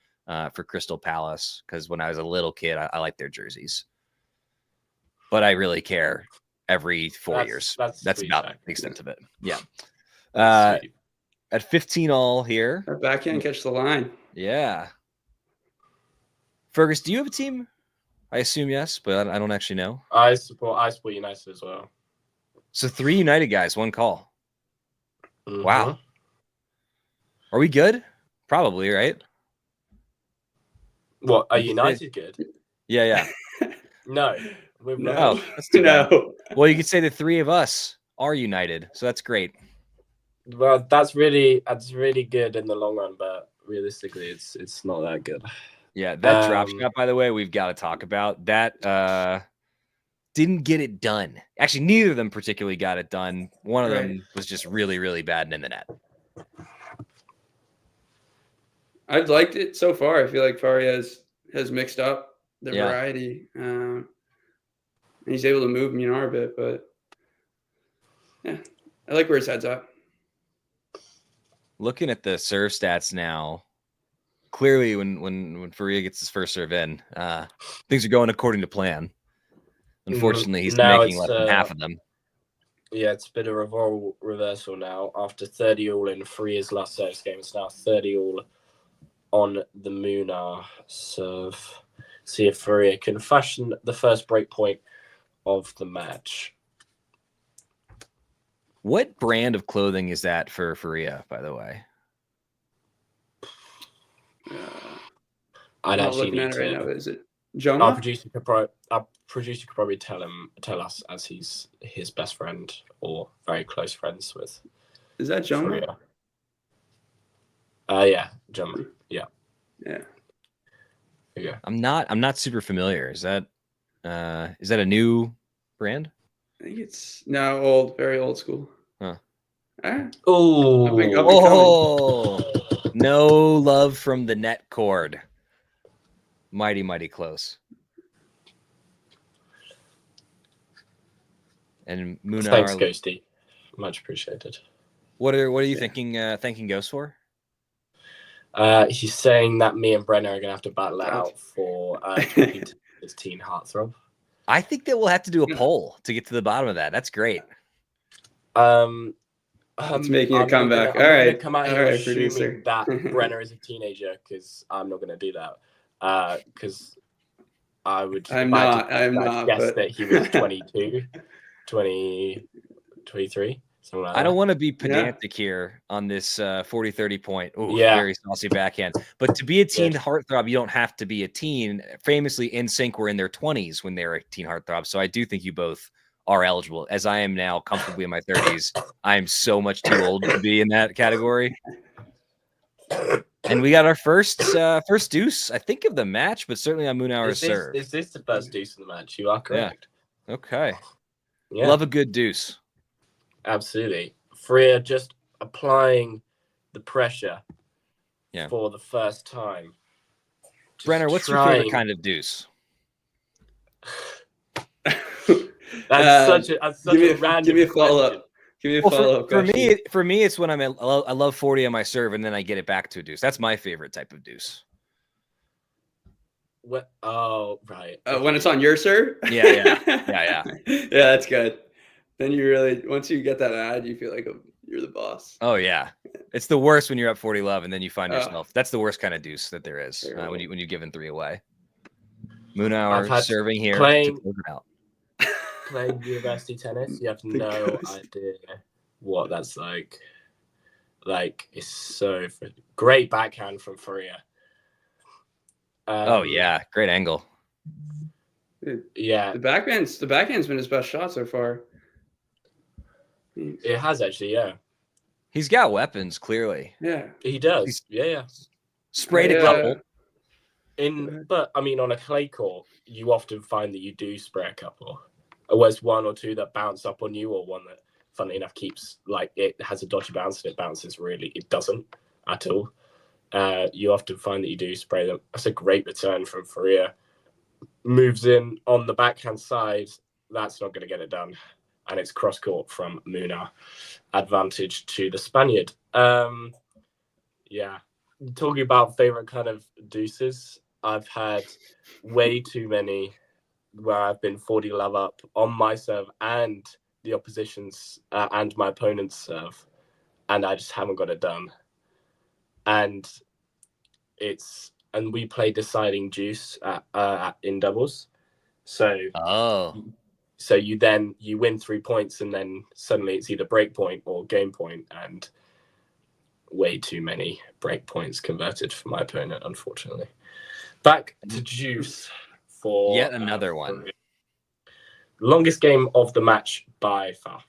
Speaker 12: for Crystal Palace because when I was a little kid, I liked their jerseys. But I really care every 4 years. That's about the extent of it. Yeah. At 15-all here.
Speaker 14: Our backhand catch the line.
Speaker 12: Yeah. Fergus, do you have a team? I assume yes, but I don't actually know.
Speaker 13: I support United as well.
Speaker 12: So 3 United guys, 1 call.
Speaker 13: Mm-hmm.
Speaker 12: Wow. Are we good? Probably, right?
Speaker 13: What, are United good?
Speaker 12: Yeah.
Speaker 13: No. We've not.
Speaker 12: Oh, that's too bad. Well, you could say the 3 of us are united, so that's great.
Speaker 13: Well, that's really good in the long run, but realistically, it's not that good.
Speaker 12: Yeah, that drop shot, by the way, we've got to talk about. That didn't get it done. Actually, neither of them particularly got it done. One of them was just really, really bad and in the net.
Speaker 14: I've liked it so far. I feel like Faria has mixed up the variety. And he's able to move Munar a bit, but yeah, I like where his head's at.
Speaker 12: Looking at the serve stats now, clearly when Faria gets his first serve in, things are going according to plan. Unfortunately, he's making less than half of them.
Speaker 13: Yeah, it's been a reversal now. After 30-all in Faria's last service game, it's now 30-all on the Munar serve. See if Faria can fashion the first break point of the match.
Speaker 12: What brand of clothing is that for Faria, by the way?
Speaker 13: I'd actually need to.
Speaker 14: Right now. Is it Jaume?
Speaker 13: Our producer could probably tell us, as he's his best friend or very close friends with.
Speaker 14: Is that Jaume?
Speaker 13: Yeah, Jaume. Yeah.
Speaker 14: Yeah.
Speaker 12: I'm not super familiar. Is that a new brand?
Speaker 14: I think it's now very old school.
Speaker 12: Huh.
Speaker 14: Oh,
Speaker 12: no love from the net cord. Mighty, mighty close. And Munar.
Speaker 13: Thanks, Ghosty. Much appreciated.
Speaker 12: What are you thanking Ghost for?
Speaker 13: He's saying that me and Brenner are gonna have to battle it out for his teen heartthrob.
Speaker 12: I think that we'll have to do a poll to get to the bottom of that. That's great.
Speaker 14: It's making a comeback. All right,
Speaker 13: come out here assuming that Brenner is a teenager, because I'm not gonna do that. Because I would.
Speaker 14: I'm not.
Speaker 13: Guess that he was 22, 23. Like
Speaker 12: I don't want to be pedantic here on this 40-30 point. Ooh, very saucy backhand. But to be a teen heartthrob, you don't have to be a teen. Famously, NSYNC were in their 20s when they were a teen heartthrob. So I do think you both are eligible. As I am now comfortably in my 30s, I am so much too old to be in that category. And we got our first deuce, I think, of the match, but certainly on Munar's serve.
Speaker 13: Is this the first deuce of the match? You are correct.
Speaker 12: Yeah. Okay.
Speaker 13: Yeah.
Speaker 12: Love a good deuce.
Speaker 13: Absolutely. Faria just applying the pressure
Speaker 12: Yeah.
Speaker 13: for the first time. Just
Speaker 12: Brenner, what's your favorite kind of deuce?
Speaker 13: That's such a random
Speaker 14: give me a follow-up. Give me a follow-up question.
Speaker 12: For me, it's when I love 40 on my serve and then I get it back to a deuce. That's my favorite type of deuce.
Speaker 13: What? Oh, right.
Speaker 14: When it's on your serve?
Speaker 12: Yeah.
Speaker 14: Yeah, that's good. Then you really, once you get that ad, you feel like you're the boss.
Speaker 12: Oh yeah, it's the worst when you're up 40 love and then you find yourself. That's the worst kind of deuce that there is when you've given 3 away. Munar serving here to close it out.
Speaker 13: Playing university tennis, you have no idea what that's like. Like, it's so great backhand from Faria.
Speaker 12: Oh yeah, great angle.
Speaker 13: Yeah,
Speaker 14: the backhand's been his best shot so far.
Speaker 13: It has actually, yeah.
Speaker 12: He's got weapons, clearly.
Speaker 14: Yeah,
Speaker 13: he does. Yeah.
Speaker 12: Sprayed a couple.
Speaker 13: But I mean, on a clay court, you often find that you do spray a couple. Whereas 1 or 2 that bounce up on you, or one that, funnily enough, keeps like it has a dodgy bounce and it bounces it doesn't at all. You often find that you do spray them. That's a great return from Faria. Moves in on the backhand side. That's not going to get it done. And it's cross court from Munar. Advantage to the Spaniard. Yeah. Talking about favorite kind of deuces, I've had way too many where I've been 40 love up on my serve and the opposition's and my opponent's serve, and I just haven't got it done. And we play deciding deuce in doubles. So you win 3 points and then suddenly it's either break point or game point, and way too many break points converted for my opponent, unfortunately. Back to deuce for
Speaker 12: yet another one.
Speaker 13: Longest game of the match by far.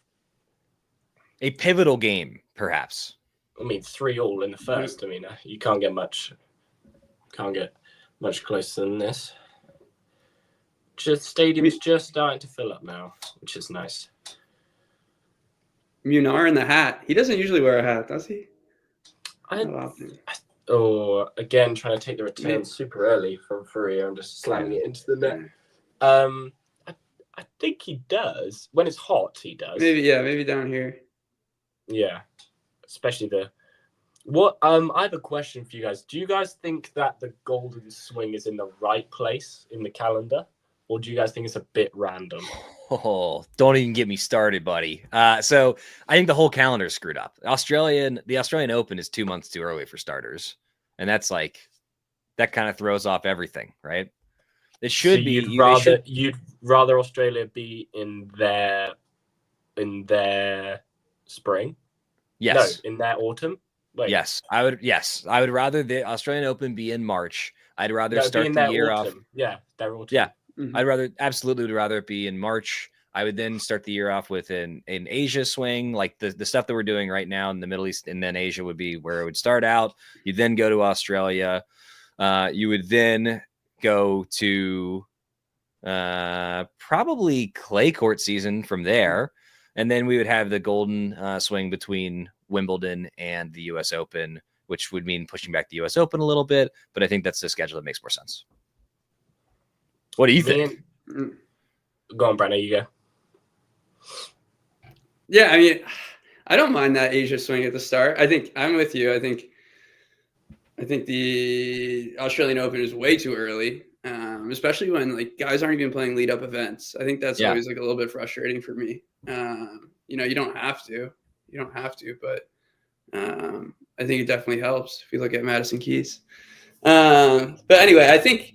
Speaker 12: A pivotal game, perhaps.
Speaker 13: I mean, 3-3 in the first. I mean, you can't get much closer than this. Stadium's just starting to fill up now, which is nice.
Speaker 14: Munar in the hat. He doesn't usually wear a hat, does he?
Speaker 13: Again, trying to take the return super early from Faria and just slamming it into the net. I think he does. When it's hot, he does.
Speaker 14: Maybe down here.
Speaker 13: Yeah. Especially I have a question for you guys. Do you guys think that the golden swing is in the right place in the calendar? Or do you guys think it's a bit random?
Speaker 12: Oh, don't even get me started, buddy. So I think the whole calendar is screwed up. The Australian Open is 2 months too early for starters. And that's that kind of throws off everything, right? It should
Speaker 13: so
Speaker 12: be.
Speaker 13: You'd rather Australia be in their spring?
Speaker 12: Yes.
Speaker 13: No, in their autumn? Wait.
Speaker 12: Yes, I would rather the Australian Open be in March. I'd rather start the year off.
Speaker 13: Yeah, their autumn.
Speaker 12: Yeah. Mm-hmm. I'd rather it be in March. I would then start the year off with an Asia swing, like the stuff that we're doing right now in the Middle East, and then Asia would be where it would start out. You then go to Australia. You would then go to probably clay court season from there, and then we would have the golden swing between Wimbledon and the U.S. Open, which would mean pushing back the U.S. Open a little bit. But I think that's the schedule that makes more sense. What do you think?
Speaker 13: Go on, Brenner, you go.
Speaker 14: Yeah, I mean, I don't mind that Asia swing at the start. I think I'm with you. I think the Australian Open is way too early, especially when guys aren't even playing lead up events. I think that's always a little bit frustrating for me. You don't have to, but I think it definitely helps if you look at Madison Keys. But anyway, I think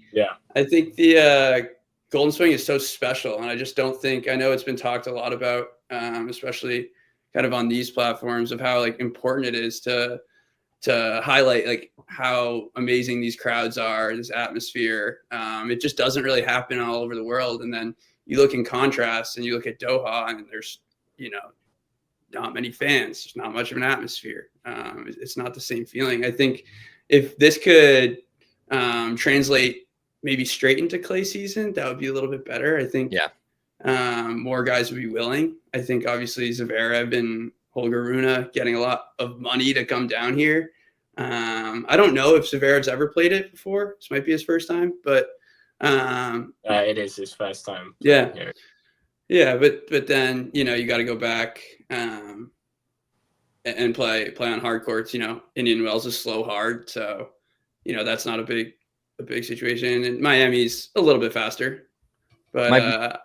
Speaker 14: the golden swing is so special, and I just don't think, I know it's been talked a lot about, especially kind of on these platforms, of how important it is to highlight how amazing these crowds are, this atmosphere. It just doesn't really happen all over the world. And then you look in contrast and you look at Doha, and there's not many fans. There's not much of an atmosphere. It's not the same feeling. I think if this could translate maybe straight into clay season, that would be a little bit better. I think more guys would be willing. I think obviously Zverev and Holger Rune getting a lot of money to come down here. I don't know if Zverev's ever played it before. This might be his first time, but
Speaker 13: it is his first time.
Speaker 14: Yeah.
Speaker 13: Here.
Speaker 14: Yeah, but then, you know, you got to go back and play on hard courts. You know, Indian Wells is slow hard, so you know that's not a big situation. And Miami's a little bit faster, but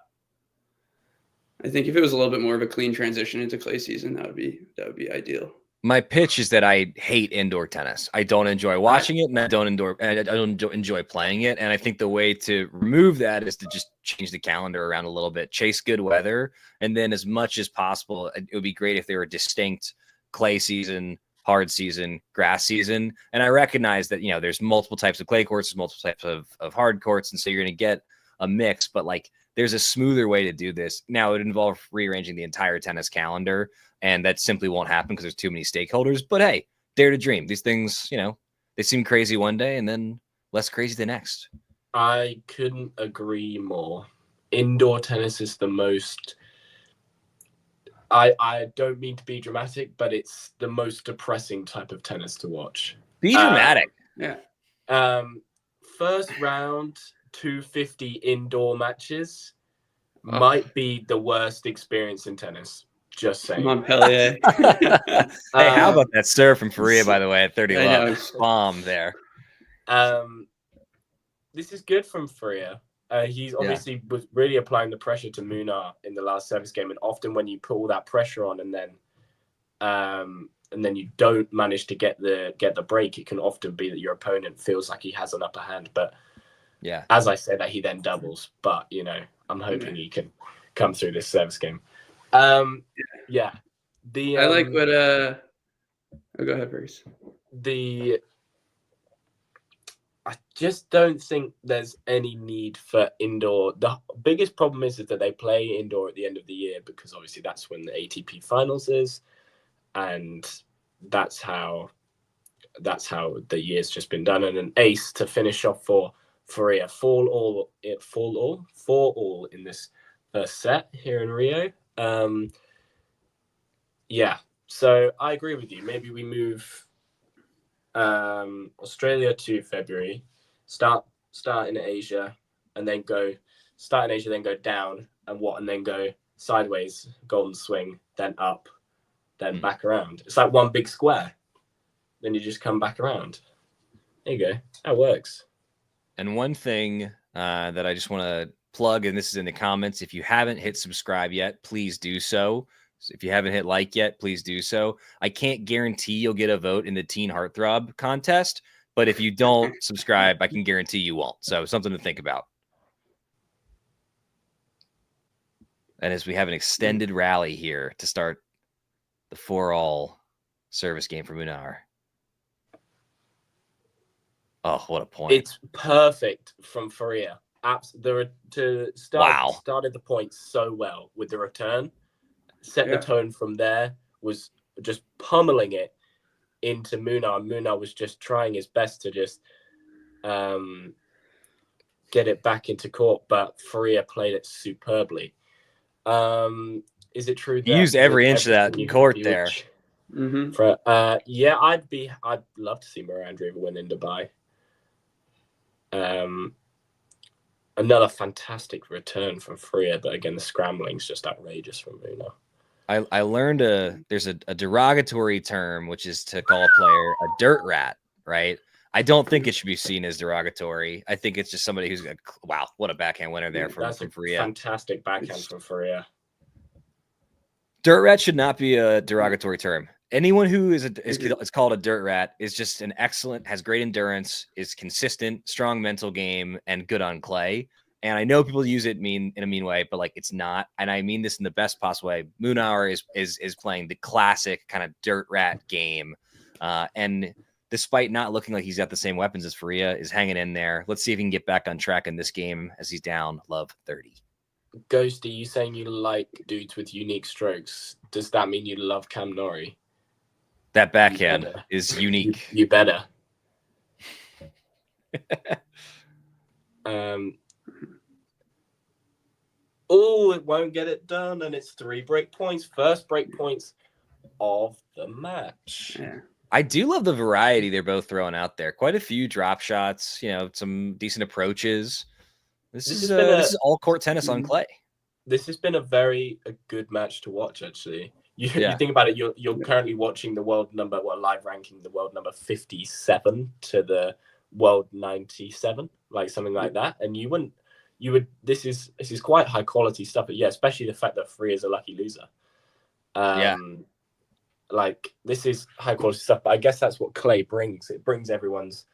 Speaker 14: I think if it was a little bit more of a clean transition into clay season, that would be ideal.
Speaker 12: My pitch is that I hate indoor tennis. I don't enjoy watching it, and I don't enjoy playing it. And I think the way to remove that is to just change the calendar around a little bit, chase good weather, and then as much as possible, it would be great if there were distinct clay season, hard season, grass season. And I recognize that, you know, there's multiple types of clay courts, multiple types of hard courts, and so you're going to get a mix. But like, there's a smoother way to do this. Now, it would involve rearranging the entire tennis calendar, and that simply won't happen because there's too many stakeholders. But hey, dare to dream. These things, you know, they seem crazy one day and then less crazy the next.
Speaker 13: I couldn't agree more. Indoor tennis is the most... I don't mean to be dramatic, but it's the most depressing type of tennis to watch.
Speaker 12: Be dramatic.
Speaker 13: First round, 250 indoor matches might be the worst experience in tennis. Just saying.
Speaker 14: Montpellier.
Speaker 12: Hey, how about that serve from Faria, by the way, at 30 love? Bomb there.
Speaker 13: This is good from Faria. He's obviously was really applying the pressure to Munar in the last service game, and often when you put all that pressure on and then you don't manage to get the break, it can often be that your opponent feels like he has an upper hand. But
Speaker 12: yeah,
Speaker 13: as I said, that he then doubles. But you know, I'm hoping he can come through this service game. I like
Speaker 14: what oh, go ahead, Bruce.
Speaker 13: I just don't think there's any need for indoor. The biggest problem is that they play indoor at the end of the year, because obviously that's when the ATP finals is, and that's how the year's just been done. And an ace to finish off for Faria, 4-all in this first set here in Rio. So I agree with you. Maybe we move Australia to February, start in Asia, and then go down, and then go sideways, golden swing, then up, then back around. It's like one big square. Then you just come back around. There you go. That works.
Speaker 12: And one thing that I just want to plug, and this is in the comments, if you haven't hit subscribe yet, please do so. If you haven't hit like yet, please do so. I can't guarantee you'll get a vote in the Teen Heartthrob contest, but if you don't subscribe, I can guarantee you won't. So something to think about. And as we have an extended rally here to start the 4-all service game for Munar. Oh, what a point.
Speaker 13: It's perfect from Faria. Started the point so well with the return. Set the tone from there, was just pummeling it into Munar. Munar was just trying his best to just get it back into court, but Faria played it superbly. Is it true that
Speaker 12: he used every inch of that court there?
Speaker 13: I'd love to see Mirandreeva win in Dubai. Another fantastic return from Faria, but again, the scrambling's just outrageous from Munar.
Speaker 12: I learned there's a derogatory term, which is to call a player a dirt rat, right? I don't think it should be seen as derogatory. I think it's just somebody who's wow, what a backhand winner there from Faria.
Speaker 13: Fantastic backhand from Faria.
Speaker 12: Dirt rat should not be a derogatory term. Anyone who is called a dirt rat is just has great endurance, is consistent, strong mental game, and good on clay. And I know people use it in a mean way, but like it's not. And I mean this in the best possible way. Munar is playing the classic kind of dirt rat game. And despite not looking like he's got the same weapons as Faria, is hanging in there. Let's see if he can get back on track in this game as he's down love 30.
Speaker 13: Ghosty, you saying you like dudes with unique strokes. Does that mean you love Cam Norrie?
Speaker 12: That backhand is unique.
Speaker 13: You better. Oh, it won't get it done, and it's 3 break points. First break points of the match.
Speaker 14: Yeah.
Speaker 12: I do love the variety they're both throwing out there. Quite a few drop shots, some decent approaches. This is all court tennis on clay.
Speaker 13: This has been a good match to watch, actually. You
Speaker 12: Yeah.
Speaker 13: think about it, you're currently watching the world number, live ranking, the world number 57 to the world 97, like something like that. And this is quite high quality stuff. But yeah, especially the fact that Faria is a lucky loser. Like, this is high quality stuff, but I guess that's what clay brings. It brings everyone's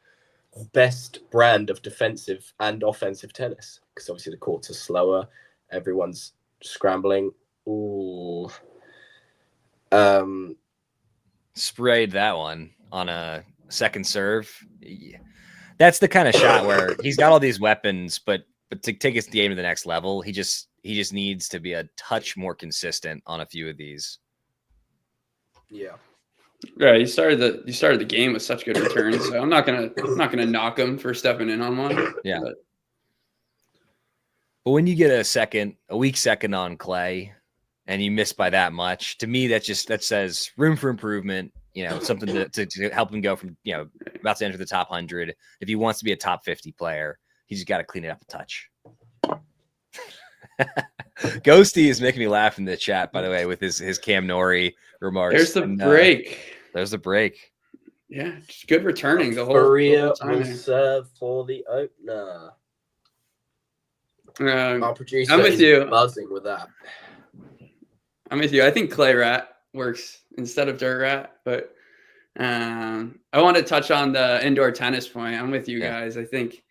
Speaker 13: best brand of defensive and offensive tennis, because obviously the courts are slower, everyone's scrambling. Ooh.
Speaker 12: Sprayed that one on a second serve. Yeah. That's the kind of shot where he's got all these weapons, but to take his game to the next level, he just needs to be a touch more consistent on a few of these.
Speaker 13: Yeah.
Speaker 14: Right. You started the game with such good returns, so I'm not gonna knock him for stepping in on one.
Speaker 12: Yeah. But when you get a weak second on clay and you miss by that much, to me that says room for improvement, something to help him go from, about to enter the top 100. If he wants to be a top 50 player, he's just got to clean it up a touch. Ghosty is making me laugh in the chat, by the way, with his Cam Nori remarks.
Speaker 14: There's the break.
Speaker 12: There's the break.
Speaker 14: Yeah, just good returning the whole
Speaker 13: Faria
Speaker 14: time.
Speaker 13: will serve for the opener. Our producer
Speaker 14: I'm with
Speaker 13: is
Speaker 14: you.
Speaker 13: buzzing with that.
Speaker 14: I'm with you. I think clay rat works instead of dirt rat, but I want to touch on the indoor tennis point. I'm with you guys. I think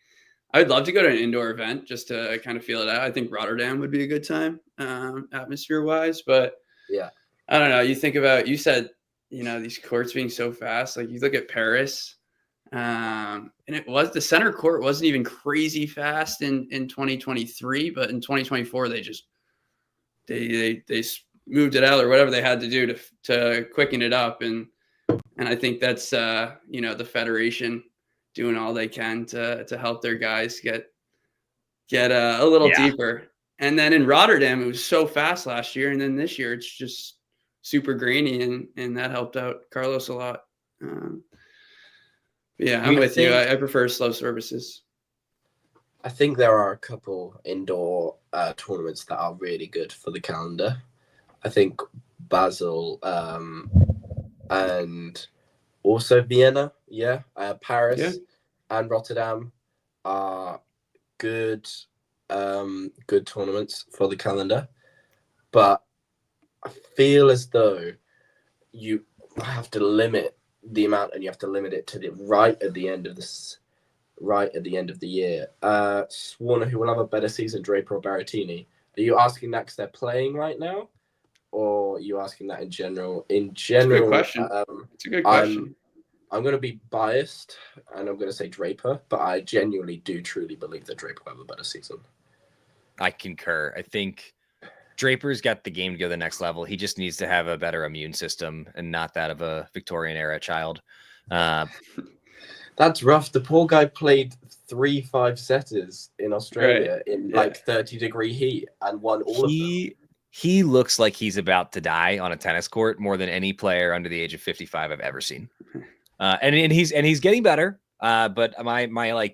Speaker 14: I'd love to go to an indoor event just to kind of feel it out. I think Rotterdam would be a good time, atmosphere wise, but
Speaker 13: yeah,
Speaker 14: I don't know. You think about, you said, these courts being so fast, like you look at Paris, and the center court wasn't even crazy fast in 2023, but in 2024, they moved it out or whatever they had to do to quicken it up. And I think that's, the federation doing all they can to help their guys get a little deeper. And then in Rotterdam, it was so fast last year. And then this year it's just super grainy, and that helped out Carlos a lot. Yeah, I'm with you. I prefer slow services.
Speaker 13: I think there are a couple indoor tournaments that are really good for the calendar. I think Basel and also Vienna, Paris and Rotterdam are good tournaments for the calendar. But I feel as though you have to limit the amount, and you have to limit it to right at the end of the year. Swarner, who will have a better season, Draper or Berrettini? Are you asking that because they're playing right now, or are you asking that in general? In general,
Speaker 14: it's a good question.
Speaker 13: I'm going to be biased, and I'm going to say Draper, but I genuinely do truly believe that Draper will have a better season.
Speaker 12: I concur. I think Draper's got the game to go to the next level. He just needs to have a better immune system and not that of a Victorian era child.
Speaker 13: That's rough. The poor guy played 3 5-setters in Australia in 30-degree heat and won all of them.
Speaker 12: He looks like he's about to die on a tennis court more than any player under the age of 55 I've ever seen. And he's getting better. But my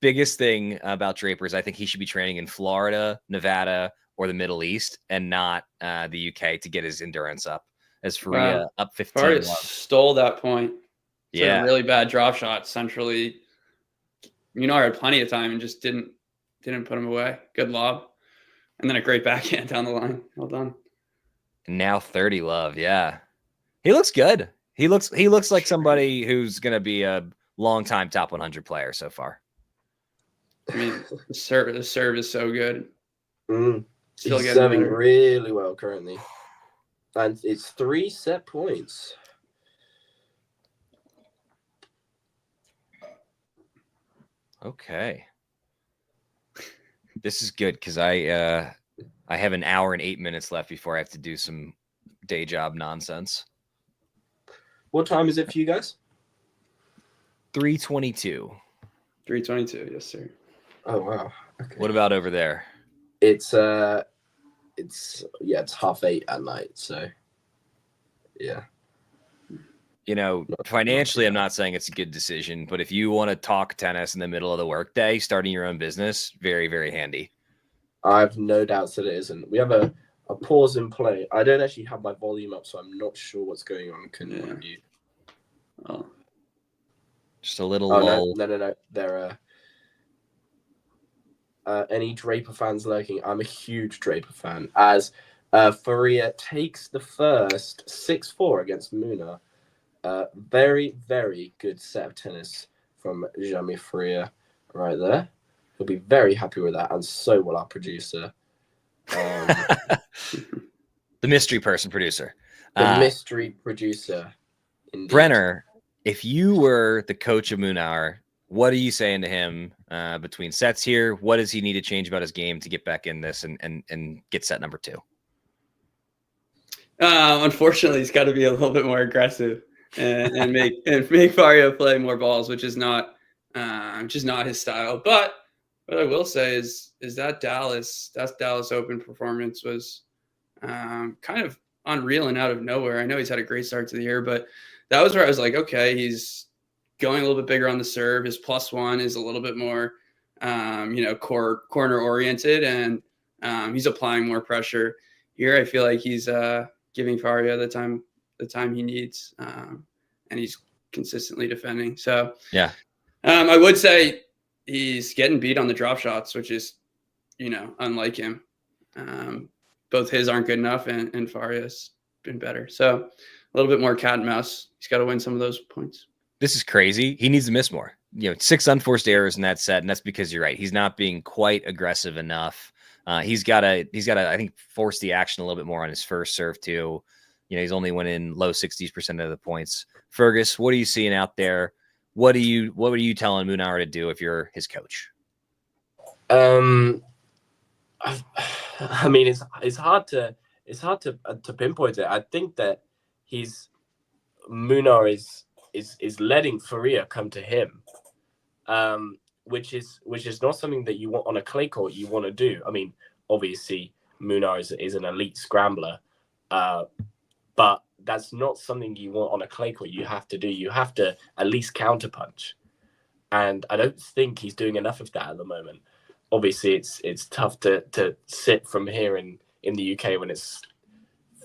Speaker 12: biggest thing about Draper is I think he should be training in Florida, Nevada, or the Middle East, and not the UK to get his endurance up. As Faria up 15.
Speaker 14: Faria stole that point. It's
Speaker 12: a
Speaker 14: really bad drop shot centrally. Munar had plenty of time and just didn't put him away. Good lob. And then a great backhand down the line. Well done.
Speaker 12: Now 30 love. Yeah. He looks good. He looks like somebody who's going to be a long-time top 100 player so far.
Speaker 14: I mean, the serve is so good.
Speaker 13: Still He's serving really well currently. And it's 3 set points.
Speaker 12: Okay. This is good because I have an hour and 8 minutes left before I have to do some day job nonsense.
Speaker 13: What time is it for you guys?
Speaker 12: 3:22.
Speaker 14: 3:22, yes, sir.
Speaker 13: Oh wow. Okay.
Speaker 12: What about over there?
Speaker 13: It's 8:30 at night, so Yeah.
Speaker 12: You know, financially, I'm not saying it's a good decision, but if you want to talk tennis in the middle of the workday, starting your own business, very, very handy.
Speaker 13: I have no doubts that it isn't. We have a pause in play. I don't actually have my volume up, so I'm not sure what's going on. Can one of you?
Speaker 14: Oh.
Speaker 12: Just a little
Speaker 13: lull.
Speaker 12: lull.
Speaker 13: No. There are any Draper fans lurking. I'm a huge Draper fan. As Faria takes the first 6-4 against Munar. Very, very good set of tennis from Jaime Faria right there. He'll be very happy with that, and so will our producer.
Speaker 12: The mystery person producer.
Speaker 13: The mystery producer. Indeed.
Speaker 12: Brenner, if you were the coach of Munar, what are you saying to him between sets here? What does he need to change about his game to get back in this and get set number 2?
Speaker 14: Unfortunately, he's got to be a little bit more aggressive and make Faria play more balls, which is not his style. But what I will say is that Dallas Open performance was kind of unreal and out of nowhere. I know he's had a great start to the year, but that was where I was like, okay, he's going a little bit bigger on the serve. His +1 is a little bit more, corner oriented, and he's applying more pressure here. I feel like he's giving Faria the time he needs, and he's consistently defending. So
Speaker 12: yeah,
Speaker 14: I would say he's getting beat on the drop shots, which is, unlike him. Both his aren't good enough, and Faria's been better. So a little bit more cat and mouse. He's got to win some of those points.
Speaker 12: This is crazy. He needs to miss more. 6 unforced errors in that set, and that's because you're right. He's not being quite aggressive enough. He's got to, I think, force the action a little bit more on his first serve too. He's only winning low 60% of the points. Fergus, what are you seeing out there? What are you telling Munar to do if you're his coach?
Speaker 13: I mean, it's hard to pinpoint it. I think that Munar is letting Faria come to him, which is not something that you want on a clay court. You want to do. I mean, obviously Munar is an elite scrambler, but that's not something you want on a clay court. You have to do. You have to at least counterpunch, and I don't think he's doing enough of that at the moment. Obviously, it's tough to sit from here in the UK when it's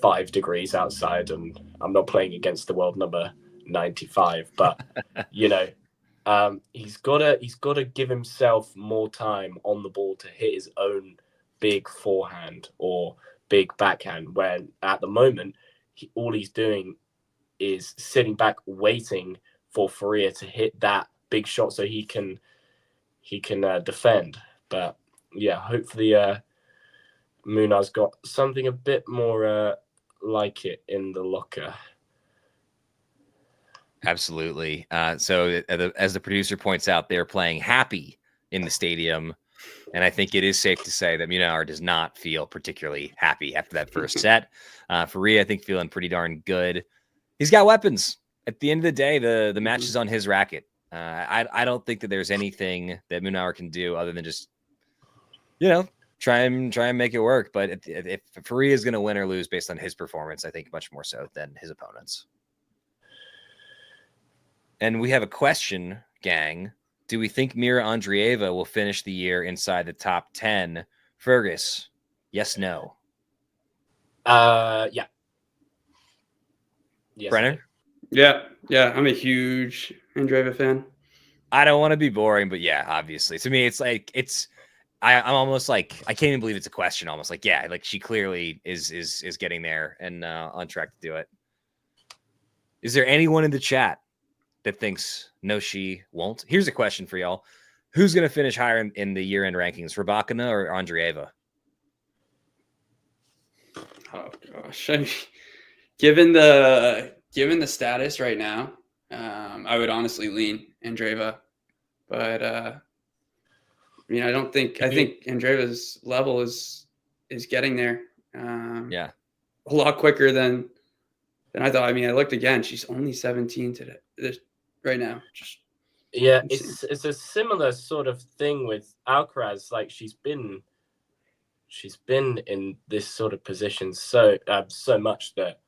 Speaker 13: 5 degrees outside, and I'm not playing against the world number 95. But he's got to give himself more time on the ball to hit his own big forehand or big backhand. When at the moment, all he's doing is sitting back, waiting for Faria to hit that big shot so he can defend. But yeah, hopefully Munar's got something a bit more like it in the locker.
Speaker 12: Absolutely. So as the producer points out, they're playing happy in the stadium. And I think it is safe to say that Munar does not feel particularly happy after that first set. Faria, I think, feeling pretty darn good. He's got weapons. At the end of the day, the match is on his racket. I don't think that there's anything that Munar can do other than just, try and make it work. But if Faria is going to win or lose based on his performance, I think much more so than his opponents. And we have a question, gang. Do we think Mira Andreeva will finish the year inside the top 10? Fergus, yes, no.
Speaker 13: Yeah. Yes,
Speaker 12: Brenner?
Speaker 14: Yeah. I'm a huge Andreeva fan.
Speaker 12: I don't want to be boring, but yeah, obviously. To me, I'm almost like, I can't even believe it's a question. Almost like, yeah, like she clearly is getting there and on track to do it. Is there anyone in the chat that thinks no, she won't? Here's a question for y'all. Who's going to finish higher in the year-end rankings, Rybakina or Andreeva?
Speaker 14: Oh gosh, I mean, given the status right now, I would honestly lean Andreeva, but I think Andreeva's level is getting there.
Speaker 12: Yeah,
Speaker 14: a lot quicker than I thought. I mean, I looked again; she's only 17 today. Right now,
Speaker 13: yeah, it's a similar sort of thing with Alcaraz. Like she's been in this sort of position so much that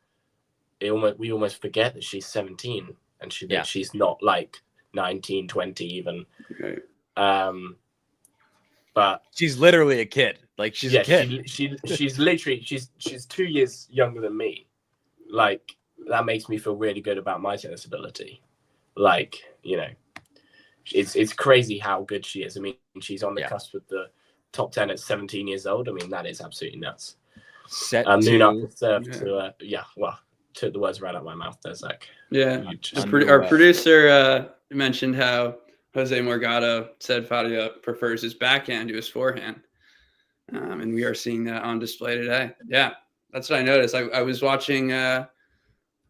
Speaker 13: we almost forget that she's 17 and she's not like 19, 20 even.
Speaker 14: Right.
Speaker 13: But
Speaker 12: she's literally a kid. Like she's a kid.
Speaker 13: She's literally she's 2 years younger than me. Like that makes me feel really good about my tennis ability. Like, you know, it's crazy how good she is. I mean, she's on the cusp of the top 10 at 17 years old. I mean, that is absolutely nuts. Munar served to well, took the words right out of my mouth there, Zach.
Speaker 14: Yeah. Our producer mentioned how Jose Morgado said Faria prefers his backhand to his forehand. And we are seeing that on display today. Yeah, that's what I noticed. I was watching the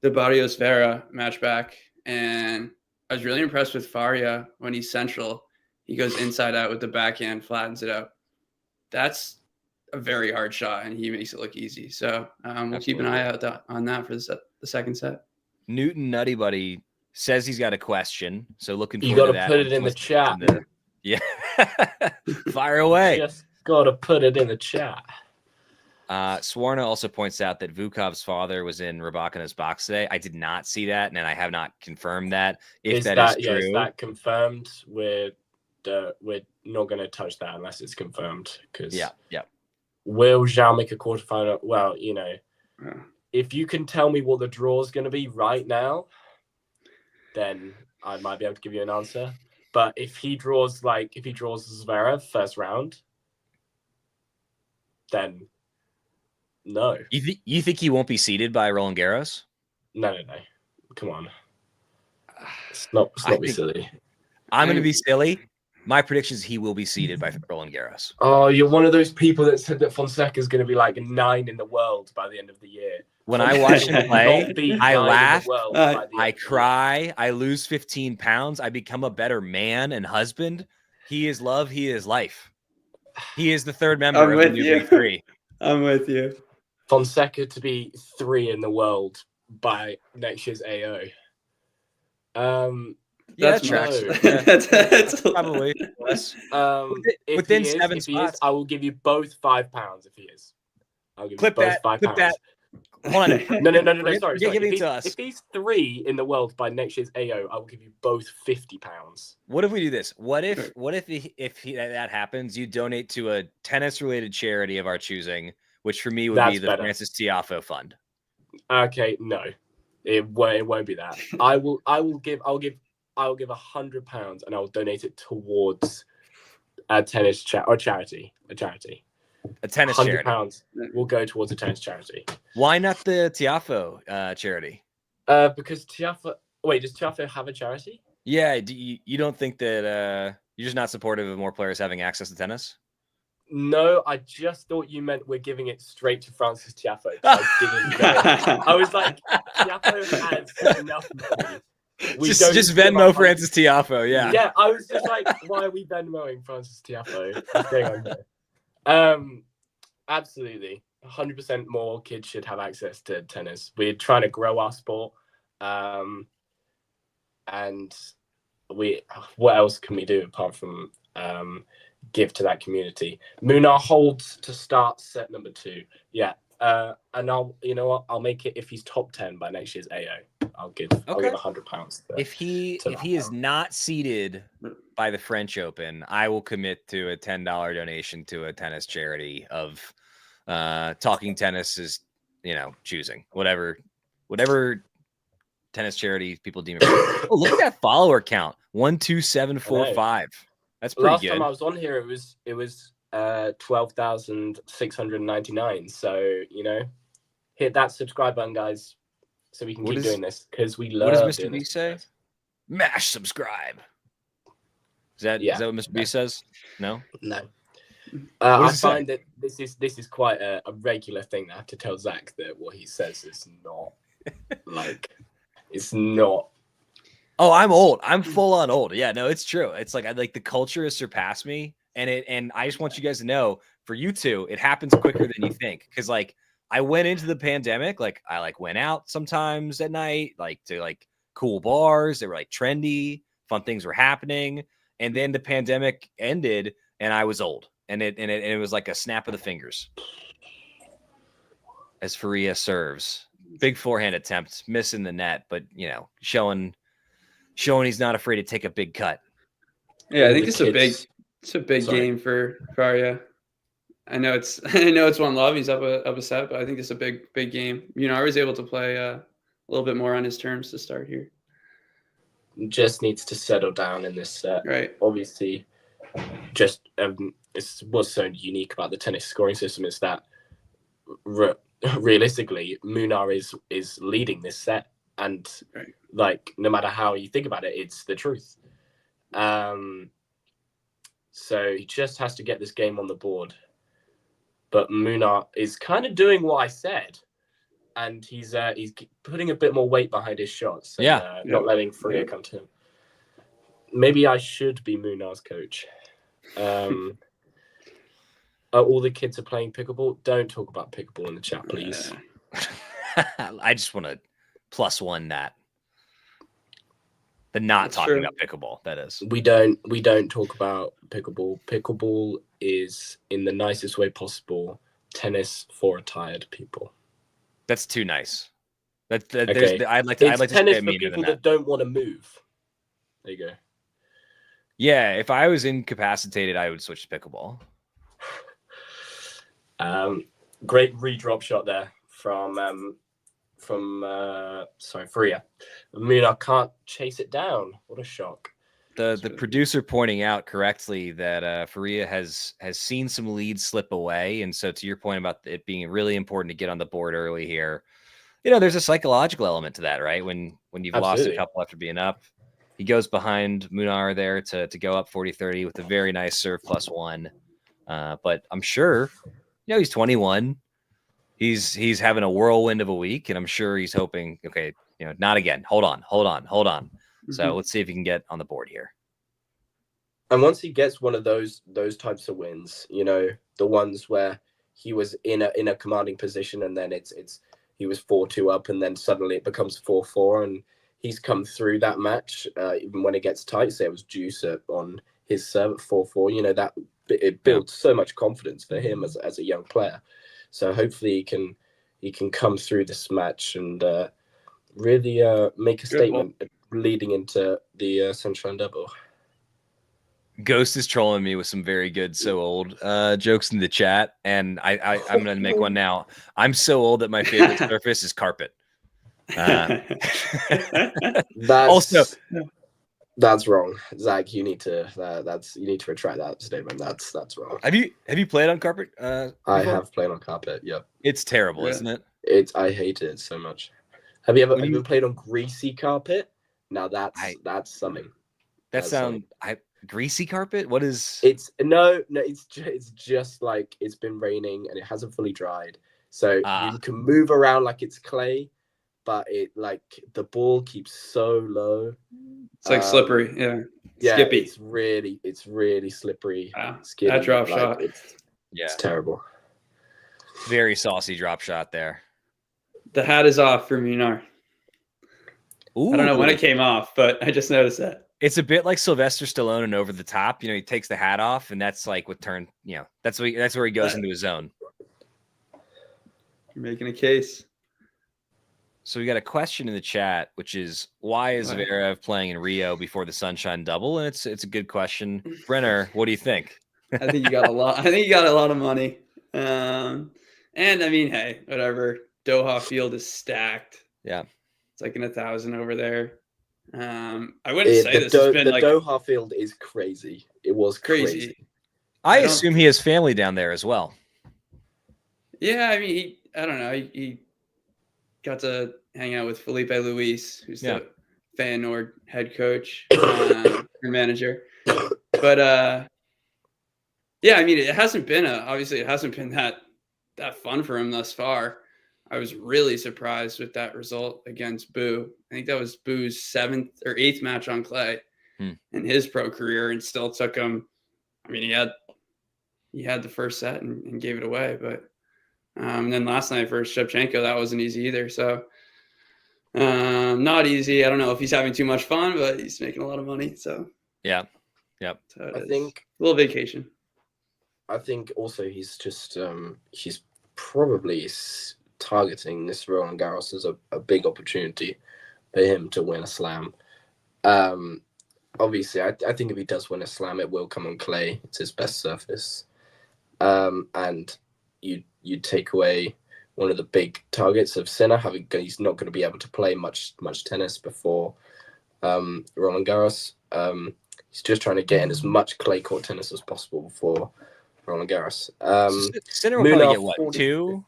Speaker 14: Barrios Vera match back, and I was really impressed with Faria when he's central. He goes inside out with the backhand, flattens it out. That's a very hard shot, and he makes it look easy. So we'll keep an eye out on that for the second set.
Speaker 12: Newton Nutty Buddy says he's got a question, so looking forward
Speaker 13: to that.
Speaker 12: You got to
Speaker 13: put it in the chat.
Speaker 12: Yeah, fire away.
Speaker 13: Just got to put it in the chat.
Speaker 12: Swarna also points out that Vukov's father was in Rybakina's box today. I did not see that, and I have not confirmed that. If that is true,
Speaker 13: is that confirmed? We're not going to touch that unless it's confirmed. Because will Jaume make a quarterfinal? Well, you know, if you can tell me what the draw is going to be right now, then I might be able to give you an answer. But if he draws Zverev first round, then no.
Speaker 12: You think he won't be seeded by Roland Garros?
Speaker 13: No. Come on. It's not be silly.
Speaker 12: I'm going to be silly. My prediction is he will be seeded by Roland Garros.
Speaker 13: Oh, you're one of those people that said that Fonseca is going to be like 9 in the world by the end of the year.
Speaker 12: When I watch him play, I laugh, I cry, I lose 15 pounds, I become a better man and husband. He is love, he is life. He is the third member of the new Big Three.
Speaker 14: I'm with you.
Speaker 13: Fonseca to be 3 in the world by next year's AO.
Speaker 14: That's
Speaker 12: tracks.
Speaker 14: That's
Speaker 12: probably less.
Speaker 13: Within
Speaker 12: 7 spots.
Speaker 13: I will give you both £5 if he is. I'll give
Speaker 12: clip
Speaker 13: you both
Speaker 12: that.
Speaker 13: £5.
Speaker 12: Clip that. Hold on.
Speaker 13: No. Sorry.
Speaker 12: If
Speaker 13: he's 3 in the world by next year's AO, I will give you both £50.
Speaker 12: What if we do this? What if that happens? You donate to a tennis-related charity of our choosing, which for me would be the Francis Tiafoe Fund.
Speaker 13: Okay, no, it won't be that. I'll give £100 and I will donate it towards a tennis charity. A tennis charity. £100 will go towards a tennis charity.
Speaker 12: Why not the Tiafoe charity?
Speaker 13: Because Tiafoe. Wait, does Tiafoe have a charity?
Speaker 12: Yeah. You don't think that you're just not supportive of more players having access to tennis?
Speaker 13: No, I just thought you meant we're giving it straight to Francis Tiafoe. I didn't know. I was like, Tiafoe has enough money.
Speaker 12: Just Venmo Francis Tiafoe, yeah.
Speaker 13: Yeah, I was just like, why are we Venmoing Francis Tiafoe? What's going on here? Absolutely. 100% more kids should have access to tennis. We're trying to grow our sport. And what else can we do apart from give to that community? Munar holds to start set number 2. Yeah. And I'll make it if he's top 10 by next year's AO. I'll give £100.
Speaker 12: If he is not seeded by the French Open, I will commit to a $10 donation to a tennis charity of Talking Tennis is, choosing whatever tennis charity people deem it. Oh, look at that follower count. 12745. That's pretty good.
Speaker 13: Last time I was on here, it was 12,699. So, hit that subscribe button, guys, so we can keep doing this because we love.
Speaker 12: What does Mr. B say? Mash subscribe. Is that what Mr. B says? No.
Speaker 13: I find that this is quite a regular thing. I have to tell Zach that what he says is not it's not.
Speaker 12: Oh, I'm old. I'm full on old. Yeah, no, it's true. It's like the culture has surpassed me, and I just want you guys to know, for you two, it happens quicker than you think. Because I went into the pandemic, I went out sometimes at night, to cool bars. They were trendy, fun things were happening, and then the pandemic ended, and I was old, and it was like a snap of the fingers. As Faria serves, Big forehand attempt, missing the net, but you know, showing he's not afraid to take a big cut.
Speaker 14: Yeah, I think it's a big game for Faria. I know it's one love. He's up a set, but I think it's a big game. I was able to play a little bit more on his terms to start here.
Speaker 13: Just needs to settle down in this set.
Speaker 14: Right.
Speaker 13: Obviously, just it's what's so unique about the tennis scoring system is that realistically, Munar is leading this set, and like no matter how you think about it, it's the truth. So he just has to get this game on the board. But Munar is kind of doing what I said, and he's putting a bit more weight behind his shots. And, not letting Faria come to him. Maybe I should be Munar's coach. All the kids are playing pickleball. Don't talk about pickleball in the chat, please.
Speaker 12: I just want to +1 that. The not
Speaker 13: That's
Speaker 12: talking
Speaker 13: true.
Speaker 12: about pickleball, that is.
Speaker 13: We don't talk about pickleball. Pickleball is, in the nicest way possible, tennis for tired people.
Speaker 12: That's too nice.
Speaker 13: Okay.
Speaker 12: I'd like to
Speaker 13: tennis
Speaker 12: say
Speaker 13: for
Speaker 12: meaner
Speaker 13: people
Speaker 12: than
Speaker 13: that don't want to move. There you go.
Speaker 12: Yeah, if I was incapacitated, I would switch to pickleball.
Speaker 13: Great redrop shot there from Faria. Munar can't chase it down. What a shock.
Speaker 12: The producer pointing out correctly that Faria has seen some leads slip away, and so to your point about it being really important to get on the board early here, there's a psychological element to that, right? When you've lost a couple after being up, he goes behind Munar there to go up 40-30 with a very nice serve +1. But I'm sure, he's 21. He's having a whirlwind of a week, and I'm sure he's hoping, okay, not again. Hold on. So let's see if he can get on the board here.
Speaker 13: And once he gets one of those types of wins, the ones where he was in a commanding position, and then he was 4-2 up, and then suddenly it becomes 4-4, and he's come through that match, even when it gets tight. Say it was juice on his serve at 4-4. That it builds so much confidence for him as a young player. So hopefully he can come through this match and really make a statement leading into the Sunshine Double.
Speaker 12: Ghost is trolling me with some very good so old jokes in the chat, and I'm going to make one now. I'm so old that my favorite surface is carpet.
Speaker 13: That's wrong, Zach. You need to retract that statement. That's wrong.
Speaker 12: Have you played on carpet?
Speaker 13: I have played on carpet. Yep.
Speaker 12: It's terrible, isn't it?
Speaker 13: I hate it so much. Have you ever played on greasy carpet? Now that's something.
Speaker 12: Greasy carpet? What is?
Speaker 13: It's just like it's been raining and it hasn't fully dried, so you can move around like it's clay, but the ball keeps so low.
Speaker 14: It's like slippery, Skippy.
Speaker 13: It's really slippery. Skippy.
Speaker 14: That drop shot.
Speaker 13: It's terrible.
Speaker 12: Very saucy drop shot there.
Speaker 14: The hat is off for Munar.
Speaker 12: Ooh.
Speaker 14: I don't know when it came off, but I just noticed that.
Speaker 12: It's a bit like Sylvester Stallone and Over the Top. He takes the hat off, and that's like what turned. That's where he goes into his zone.
Speaker 14: You're making a case.
Speaker 12: So we got a question in the chat, which is why is Zverev playing in Rio before the Sunshine Double? And it's a good question. Brenner, what do you think?
Speaker 14: I think you got a lot. I think you got a lot of money. And I mean, hey, whatever. Doha field is stacked.
Speaker 12: Yeah,
Speaker 14: it's like 1,000 over there. I wouldn't say this has been
Speaker 13: the Doha field is crazy. It was crazy.
Speaker 12: I assume he has family down there as well.
Speaker 14: Yeah, I mean, I don't know. He got to hang out with Felipe Luis, who's the Feyenoord head coach and manager. But I mean, it hasn't been that fun for him thus far. I was really surprised with that result against Boo. I think that was Boo's 7th or 8th match on clay in his pro career, and still took him. I mean, he had the first set and gave it away, but and then last night for Shevchenko, that wasn't easy either. So not easy. I don't know if he's having too much fun, but he's making a lot of money. So
Speaker 12: yep.
Speaker 13: So I think
Speaker 14: a little vacation.
Speaker 13: I think also he's just he's probably targeting this Roland Garros as a big opportunity for him to win a slam. Obviously, I think if he does win a slam, it will come on clay. It's his best surface. And you take away one of the big targets of Sinner. He's not going to be able to play much tennis before Roland Garros. He's just trying to get in as much clay court tennis as possible before Roland Garros.
Speaker 12: Sinner will probably get what, two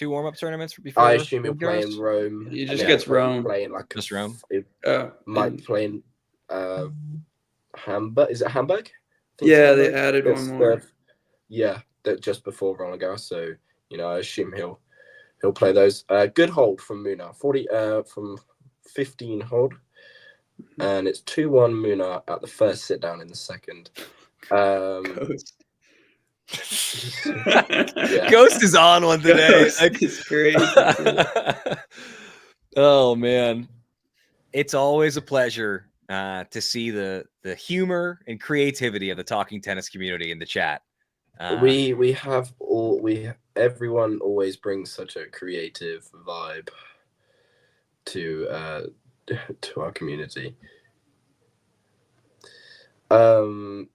Speaker 12: warm-up tournaments before.
Speaker 13: I assume he'll play in Rome.
Speaker 14: He just gets Rome.
Speaker 13: Play in
Speaker 12: just Rome.
Speaker 13: Might play in Hamburg. Is it Hamburg?
Speaker 14: Yeah, they added one more.
Speaker 13: Just before Roland Garros. So I assume he'll play those. Good hold from Munar. 15 hold. And it's 2-1 Munar at the first sit down in the second.
Speaker 12: Ghost. Ghost is on one today.
Speaker 14: It's crazy.
Speaker 12: Oh man, it's always a pleasure to see the humor and creativity of the talking tennis community in the chat.
Speaker 13: Everyone always brings such a creative vibe to our community. I've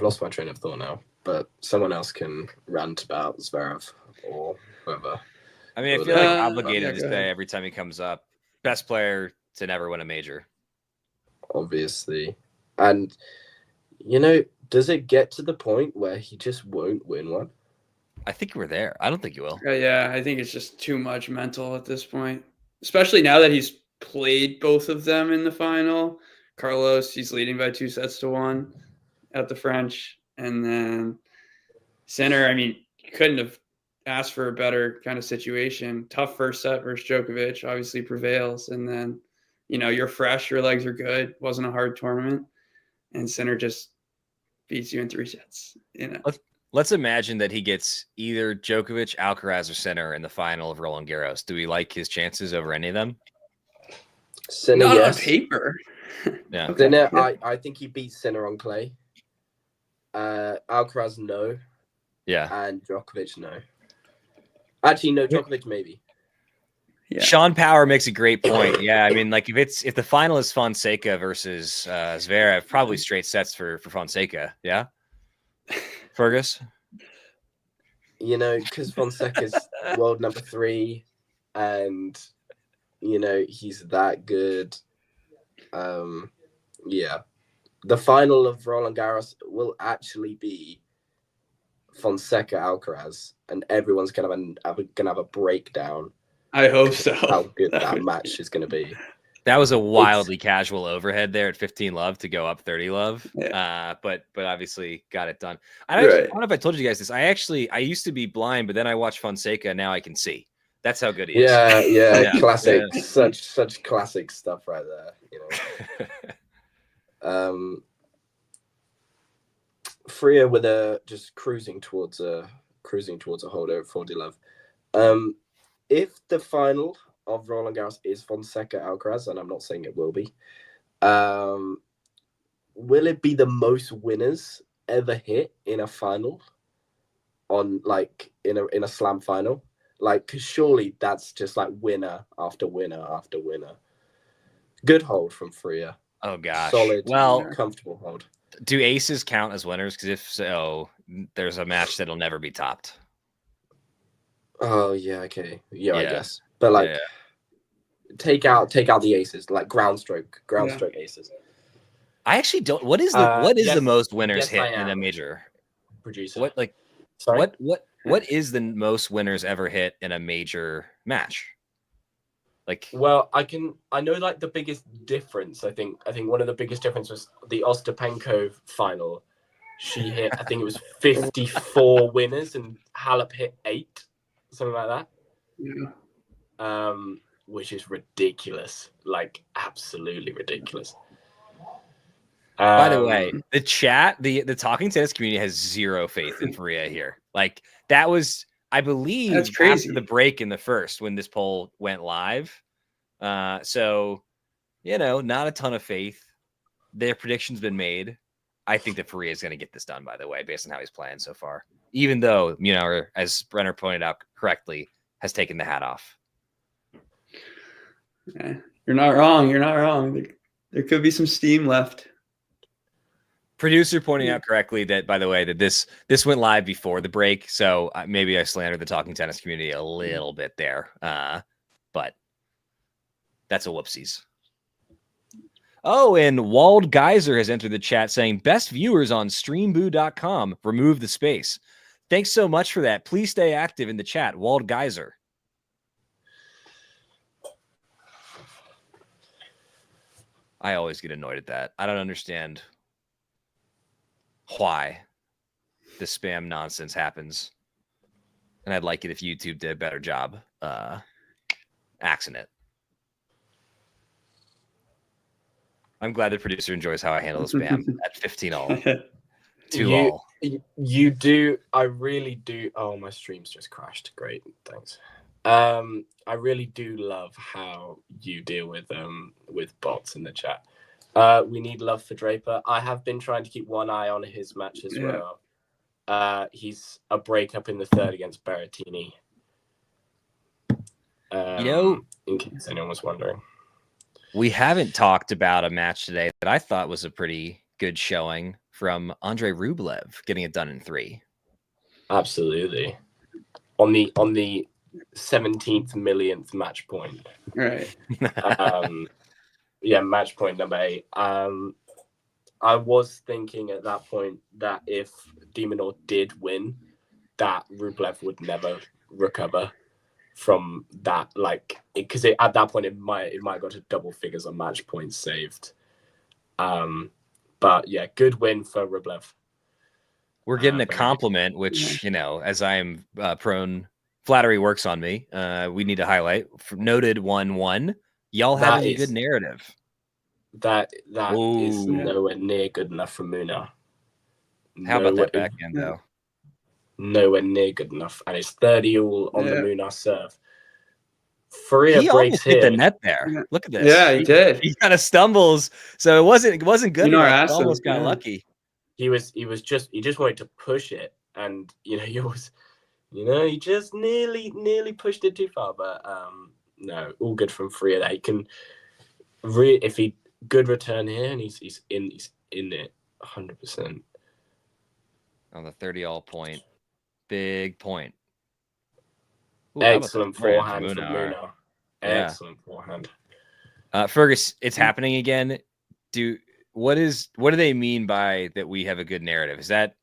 Speaker 13: lost my train of thought now, but someone else can rant about Zverev or whoever.
Speaker 12: I mean, I feel like obligated to say every time he comes up, best player to never win a major.
Speaker 13: Obviously. And, does it get to the point where he just won't win one?
Speaker 12: I think we're there. I don't think you will.
Speaker 14: Yeah, I think it's just too much mental at this point, especially now that he's played both of them in the final. Carlos, he's leading by 2-1 at the French. And then Sinner, I mean, you couldn't have asked for a better kind of situation. Tough first set versus Djokovic, obviously prevails. And then, you're fresh, your legs are good. Wasn't a hard tournament. And Sinner just beats you in 3 sets.
Speaker 12: Let's imagine that he gets either Djokovic, Alcaraz, or Sinner in the final of Roland Garros. Do we like his chances over any of them?
Speaker 13: Sinner,
Speaker 14: not
Speaker 13: yes.
Speaker 14: on paper.
Speaker 12: Yeah.
Speaker 13: Sinner, I think he beats Sinner on clay. Alcaraz, no.
Speaker 12: Yeah.
Speaker 13: And Djokovic, no. Actually, no, Djokovic, maybe.
Speaker 14: Yeah.
Speaker 12: Sean Power makes a great point. Yeah, I mean, like if the final is Fonseca versus Zverev, probably straight sets for Fonseca. Yeah, Fergus.
Speaker 13: Because Fonseca's world number 3, and he's that good. Yeah, the final of Roland Garros will actually be Fonseca Alcaraz, and everyone's gonna have a breakdown.
Speaker 14: I hope so.
Speaker 13: How good that match is going to be.
Speaker 12: That was a wildly casual overhead there at 15 love to go up 30 love.
Speaker 14: Yeah.
Speaker 12: But obviously got it done. I don't know if I told you guys this. I used to be blind, but then I watched Fonseca. Now I can see. That's how good he is.
Speaker 13: Yeah. Classic. Yeah. Such classic stuff right there. Faria with just cruising towards a holder at 40 love. If the final of Roland Garros is Fonseca Alcaraz, and I'm not saying it will be, will it be the most winners ever hit in a final? In a slam final? Because surely that's just like winner after winner after winner. Good hold from Faria.
Speaker 12: Oh gosh.
Speaker 13: Solid, comfortable hold.
Speaker 12: Do aces count as winners? Because if so, there's a match that'll never be topped.
Speaker 13: Oh yeah, okay, I guess. But take out the aces, like ground stroke aces.
Speaker 12: I actually don't. What is the most winners hit in a major?
Speaker 13: Producer.
Speaker 12: What is the most winners ever hit in a major match?
Speaker 13: Well, I know like the biggest difference. I think one of the biggest difference was the Ostapenko final. She hit, I think it was 54 winners, and Halep hit 8. Something like that.
Speaker 14: Yeah.
Speaker 13: Which is ridiculous. Like absolutely ridiculous.
Speaker 12: By the way, the chat, the talking tennis community has zero faith in Faria here. Like that was, I believe,
Speaker 14: that's crazy.
Speaker 12: After the break in the first when this poll went live. So not a ton of faith. Their prediction's been made. I think that Faria is going to get this done, by the way, based on how he's playing so far. Even though, as Brenner pointed out correctly, has taken the hat off.
Speaker 14: Yeah, you're not wrong. You're not wrong. There could be some steam left.
Speaker 12: Producer pointing out correctly that, by the way, that this went live before the break, so maybe I slandered the Talking Tennis community a little bit there, but that's a whoopsies. Oh, and Wald Geyser has entered the chat saying, best viewers on streamboo.com. Remove the space. Thanks so much for that. Please stay active in the chat. Wald Geyser. I always get annoyed at that. I don't understand why this spam nonsense happens. And I'd like it if YouTube did a better job axing it. I'm glad the producer enjoys how I handle the spam at 15 all. 2 all.
Speaker 13: You do. I really do. Oh, my stream's just crashed. Great. Thanks. I really do love how you deal with bots in the chat. We need love for Draper. I have been trying to keep one eye on his match as well. He's a breakup in the third against Berrettini. In case anyone was wondering.
Speaker 12: We haven't talked about a match today that I thought was a pretty good showing from Andrei Rublev, getting it done in 3.
Speaker 13: Absolutely. On the 17th millionth match point.
Speaker 14: Right.
Speaker 13: Yeah, match point number 8. I was thinking at that point that if de Minaur did win, that Rublev would never recover from that, like, because at that point it might have got to double figures on match points saved. But yeah, good win for Rublev.
Speaker 12: We're getting a compliment, which, you know, as I am prone, flattery works on me. We need to highlight. Noted 1-1. Y'all having a good narrative.
Speaker 13: That is nowhere near good enough for Munar.
Speaker 12: How about that backhand, though?
Speaker 13: Nowhere near good enough. And it's 30 all on the Munar serve. Faria
Speaker 12: he
Speaker 13: breaks
Speaker 12: hit
Speaker 13: here.
Speaker 12: the net there. Look at this.
Speaker 14: Yeah, he did.
Speaker 12: He kind of stumbles. So it wasn't good enough. Almost got lucky.
Speaker 13: He just wanted to push it, and he just nearly pushed it too far, but no, all good from Faria there. He can if he good return here, and he's in it 100%.
Speaker 12: On the 30 all point. Big point. Ooh,
Speaker 13: excellent forehand from Munar. Excellent forehand.
Speaker 12: Fergus, it's happening again. What do they mean by that we have a good narrative? Is that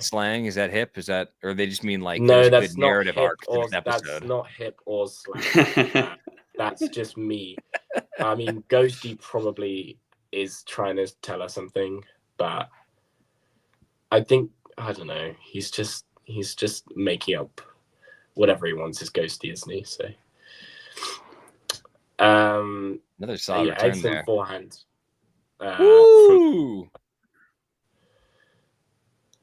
Speaker 12: slang? Is that hip? Is that, or they just mean like
Speaker 13: no?
Speaker 12: That's a good narrative arc to this episode.
Speaker 13: That's not hip or slang. That's just me. I mean, Ghosty probably is trying to tell us something, but I don't know. He's just making up whatever he wants. Is Ghosty, isn't he? So,
Speaker 12: another solid return
Speaker 13: excellent
Speaker 12: there.
Speaker 13: Forehand.
Speaker 12: Woo!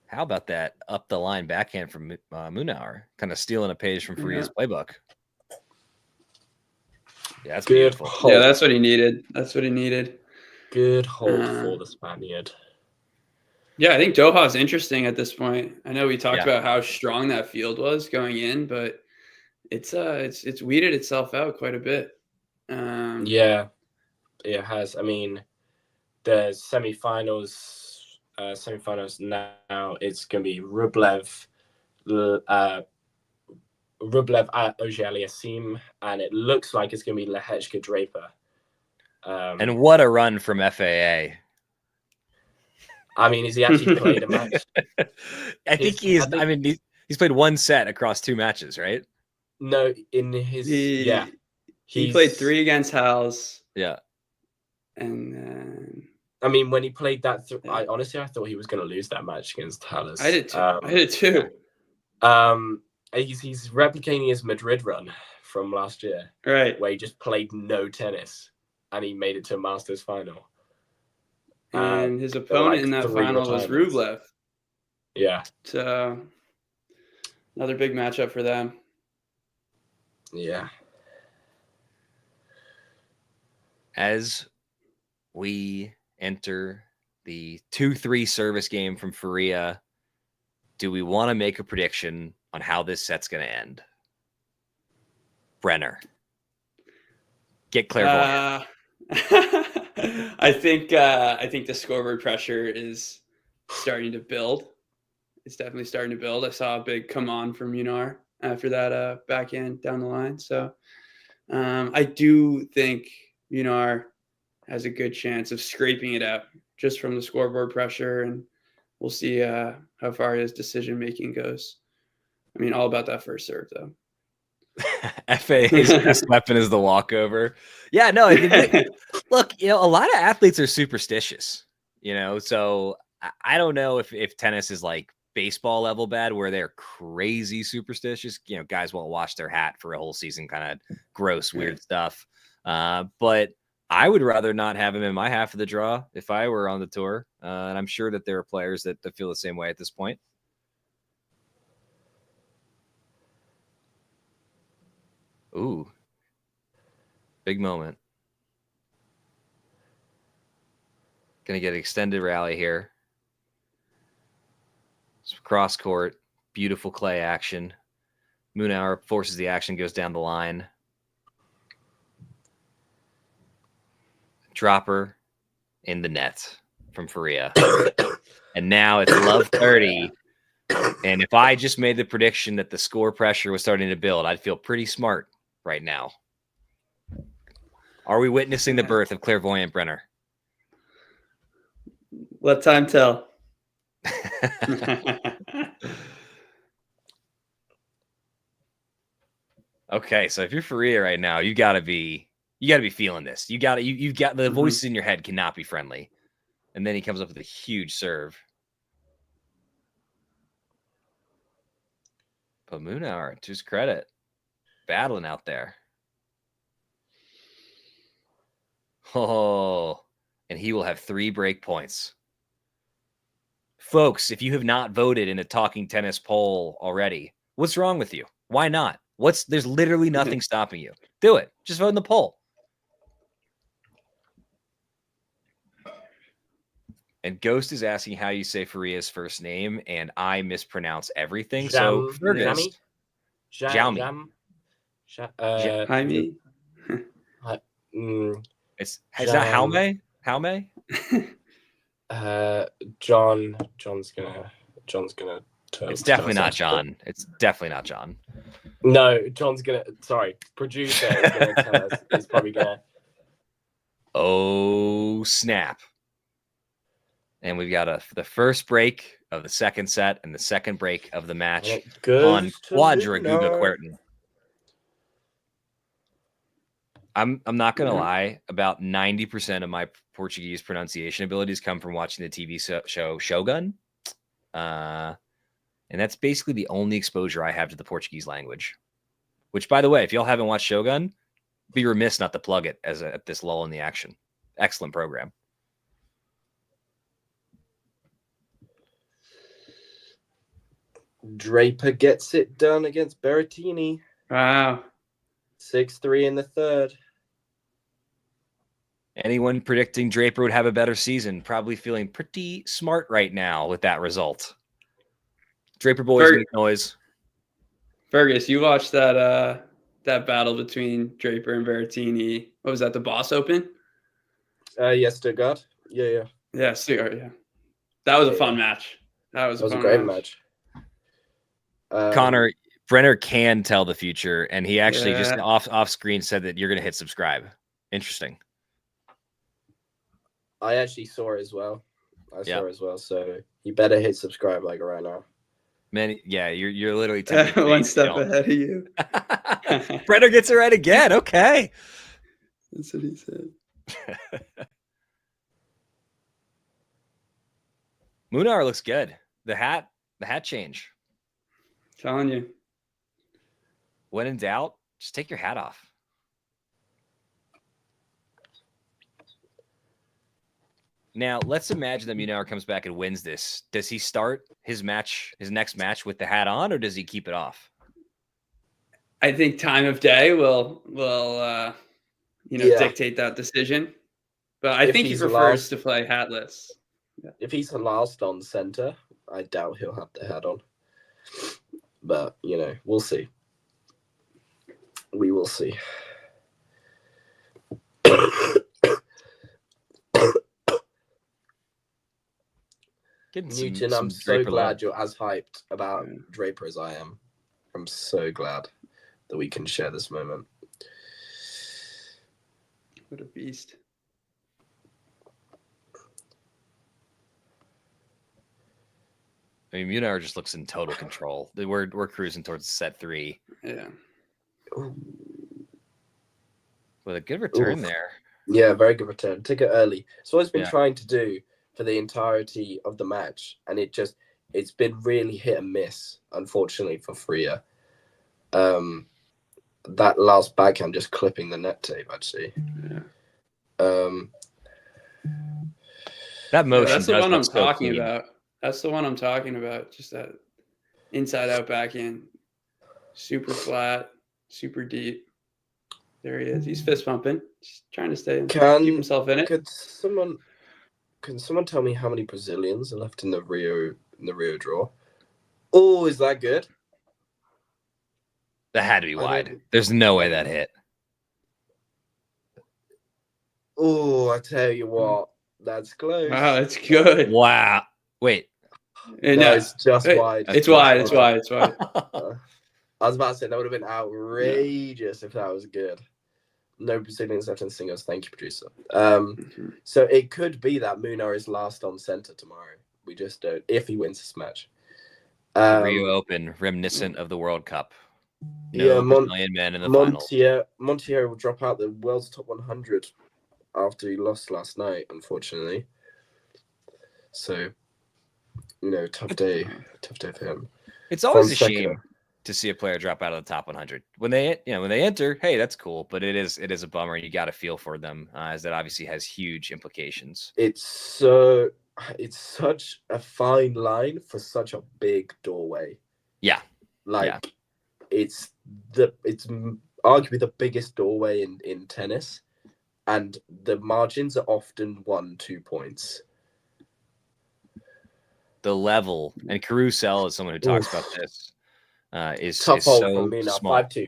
Speaker 12: How about that up the line backhand from Munar? Kind of stealing a page from Faria's playbook. Yeah, that's
Speaker 13: good.
Speaker 12: Beautiful.
Speaker 14: Yeah, that's what he needed. That's what he needed.
Speaker 13: Good hold for the Spaniard.
Speaker 14: Yeah, I think Doha's interesting at this point. I know we talked about how strong that field was going in, but it's weeded itself out quite a bit.
Speaker 13: Yeah, it has. I mean, the semifinals now. It's gonna be Rublev at Auger-Aliassime, and it looks like it's gonna be Lehechka Draper.
Speaker 12: And what a run from FAA.
Speaker 13: I mean, has he actually played a match?
Speaker 12: I think he's played one set across 2 matches, right?
Speaker 13: No, in his
Speaker 14: he played 3 against Hals.
Speaker 12: Yeah,
Speaker 14: and
Speaker 13: I mean, when he played that, I honestly thought he was going to lose that match against Hals.
Speaker 14: I did too. I did too.
Speaker 13: He's replicating his Madrid run from last year,
Speaker 14: right?
Speaker 13: Where he just played no tennis and he made it to a Masters final.
Speaker 14: And his opponent in that final was Rublev.
Speaker 13: Yeah.
Speaker 14: So another big matchup for them.
Speaker 13: Yeah.
Speaker 12: As we enter the 2-3 service game from Faria, do we want to make a prediction on how this set's going to end? Brenner, get clairvoyant.
Speaker 14: I think the scoreboard pressure is starting to build. It's definitely starting to build. I saw a big come on from Munar after that backhand down the line. So I do think Munar has a good chance of scraping it out just from the scoreboard pressure, and we'll see how far his decision making goes. I mean, all about that first serve, though.
Speaker 12: FA's best weapon is the walkover. Yeah, no. I mean, look, a lot of athletes are superstitious. So I don't know if tennis is like baseball level bad, where they're crazy superstitious. Guys won't wash their hat for a whole season, kind of gross, weird stuff. But I would rather not have him in my half of the draw if I were on the tour. And I'm sure that there are players that feel the same way at this point. Ooh, big moment. Gonna get an extended rally here. Cross court, beautiful clay action. Munar forces the action, goes down the line. Dropper in the net from Faria. And now it's love 30. And if I just made the prediction that the score pressure was starting to build, I'd feel pretty smart right now. Are we witnessing the birth of clairvoyant Brenner?
Speaker 14: Let time tell.
Speaker 12: Okay, so if you're Faria right now, you gotta be feeling this. You've got the voices in your head cannot be friendly. And then he comes up with a huge serve. But Munar, to his credit, battling out there. Oh, and he will have 3 break points. Folks, if you have not voted in a Talking Tennis poll already, what's wrong with you? Why not? There's literally nothing stopping you. Do it. Just vote in the poll. And Ghost is asking how you say Faria's first name, and I mispronounce everything. So Fergus, Jaume.
Speaker 14: Jaime.
Speaker 12: Is that Jaume? Jaume?
Speaker 13: John's gonna turn.
Speaker 12: It's definitely not John. It's definitely not John.
Speaker 13: No, John's gonna. Sorry, producer is gonna tell us. He's probably gonna.
Speaker 12: Oh snap! And we've got the first break of the second set and the second break of the match on Quadraguga Quertin. I'm not gonna lie. About 90% of my Portuguese pronunciation abilities come from watching the TV show Shogun, and that's basically the only exposure I have to the Portuguese language. Which, by the way, if y'all haven't watched Shogun, be remiss not to plug it at this lull in the action. Excellent program.
Speaker 13: Draper gets it done against Berrettini.
Speaker 14: Wow.
Speaker 13: 6-3 in the third.
Speaker 12: Anyone predicting Draper would have a better season probably feeling pretty smart right now with that result. Draper boys make noise.
Speaker 14: Fergus, you watched that battle between Draper and Berrettini. What was that, the Boss Open?
Speaker 13: Yes, Stuttgart. Yeah.
Speaker 14: Yeah, Stuttgart, yeah. That was a fun match. That was a
Speaker 13: great match.
Speaker 12: Connor, Brenner can tell the future, and he actually just off screen said that you're going to hit subscribe. Interesting.
Speaker 13: I actually saw it as well. So you better hit subscribe like right now.
Speaker 12: Man, yeah, you're literally
Speaker 14: one step ahead of you.
Speaker 12: Brenner gets it right again. Okay.
Speaker 14: That's what he said.
Speaker 12: Munar looks good. The hat change.
Speaker 14: Telling you.
Speaker 12: When in doubt, just take your hat off. Now, let's imagine that Munar comes back and wins this. Does he start his next match with the hat on, or does he keep it off?
Speaker 14: I think time of day will dictate that decision. But I think he prefers to play hatless.
Speaker 13: Yeah. If he's the last on center, I doubt he'll have the hat on. But, you know, we'll see. We will see. Newton, I'm so glad you're as hyped about Draper as I am. I'm so glad that we can share this moment.
Speaker 14: What a beast.
Speaker 12: I mean, Munar just looks in total control. We're cruising towards set 3.
Speaker 14: Yeah.
Speaker 12: With a good return there.
Speaker 13: Yeah, very good return. Took it early. It's what I've been trying to do for the entirety of the match, and it's been really hit and miss, unfortunately, for Faria. That last backhand just clipping the net tape, actually.
Speaker 14: Yeah.
Speaker 12: That motion.
Speaker 14: That's the one I'm talking about. That's the one I'm talking about. Just that inside out backhand. Super flat, super deep. There he is. He's fist pumping. Just trying to keep himself in it.
Speaker 13: Can someone tell me how many Brazilians are left in the Rio draw? Oh, is that good?
Speaker 12: That had to be wide. There's no way that hit.
Speaker 13: Oh, I tell you what, that's close.
Speaker 14: Wow, that's good.
Speaker 12: Wow. Wait.
Speaker 13: No, it's just wide.
Speaker 14: It's wide. It's wide. It's wide.
Speaker 13: I was about to say that would have been outrageous if that was good. No Brazilians left in singles. Thank you, producer. So it could be that Munar is last on center tomorrow. We just don't. If he wins this match.
Speaker 12: Rio Open, reminiscent of the World Cup. No Brazilian men in the finals.
Speaker 13: Montiel will drop out the world's top 100 after he lost last night, unfortunately. So, you know, tough day for him.
Speaker 12: It's always a shame to see a player drop out of the top 100 when they enter. Hey, that's cool, but it is a bummer, and you got to feel for them, as that obviously has huge implications.
Speaker 13: It's such a fine line for such a big doorway.
Speaker 12: Yeah,
Speaker 13: it's arguably the biggest doorway in tennis, and the margins are often 1-2 points.
Speaker 12: The level, and Carousel is someone who talks about this. Is
Speaker 13: tough hold
Speaker 12: so
Speaker 13: for me now.
Speaker 12: small.
Speaker 13: 5-2.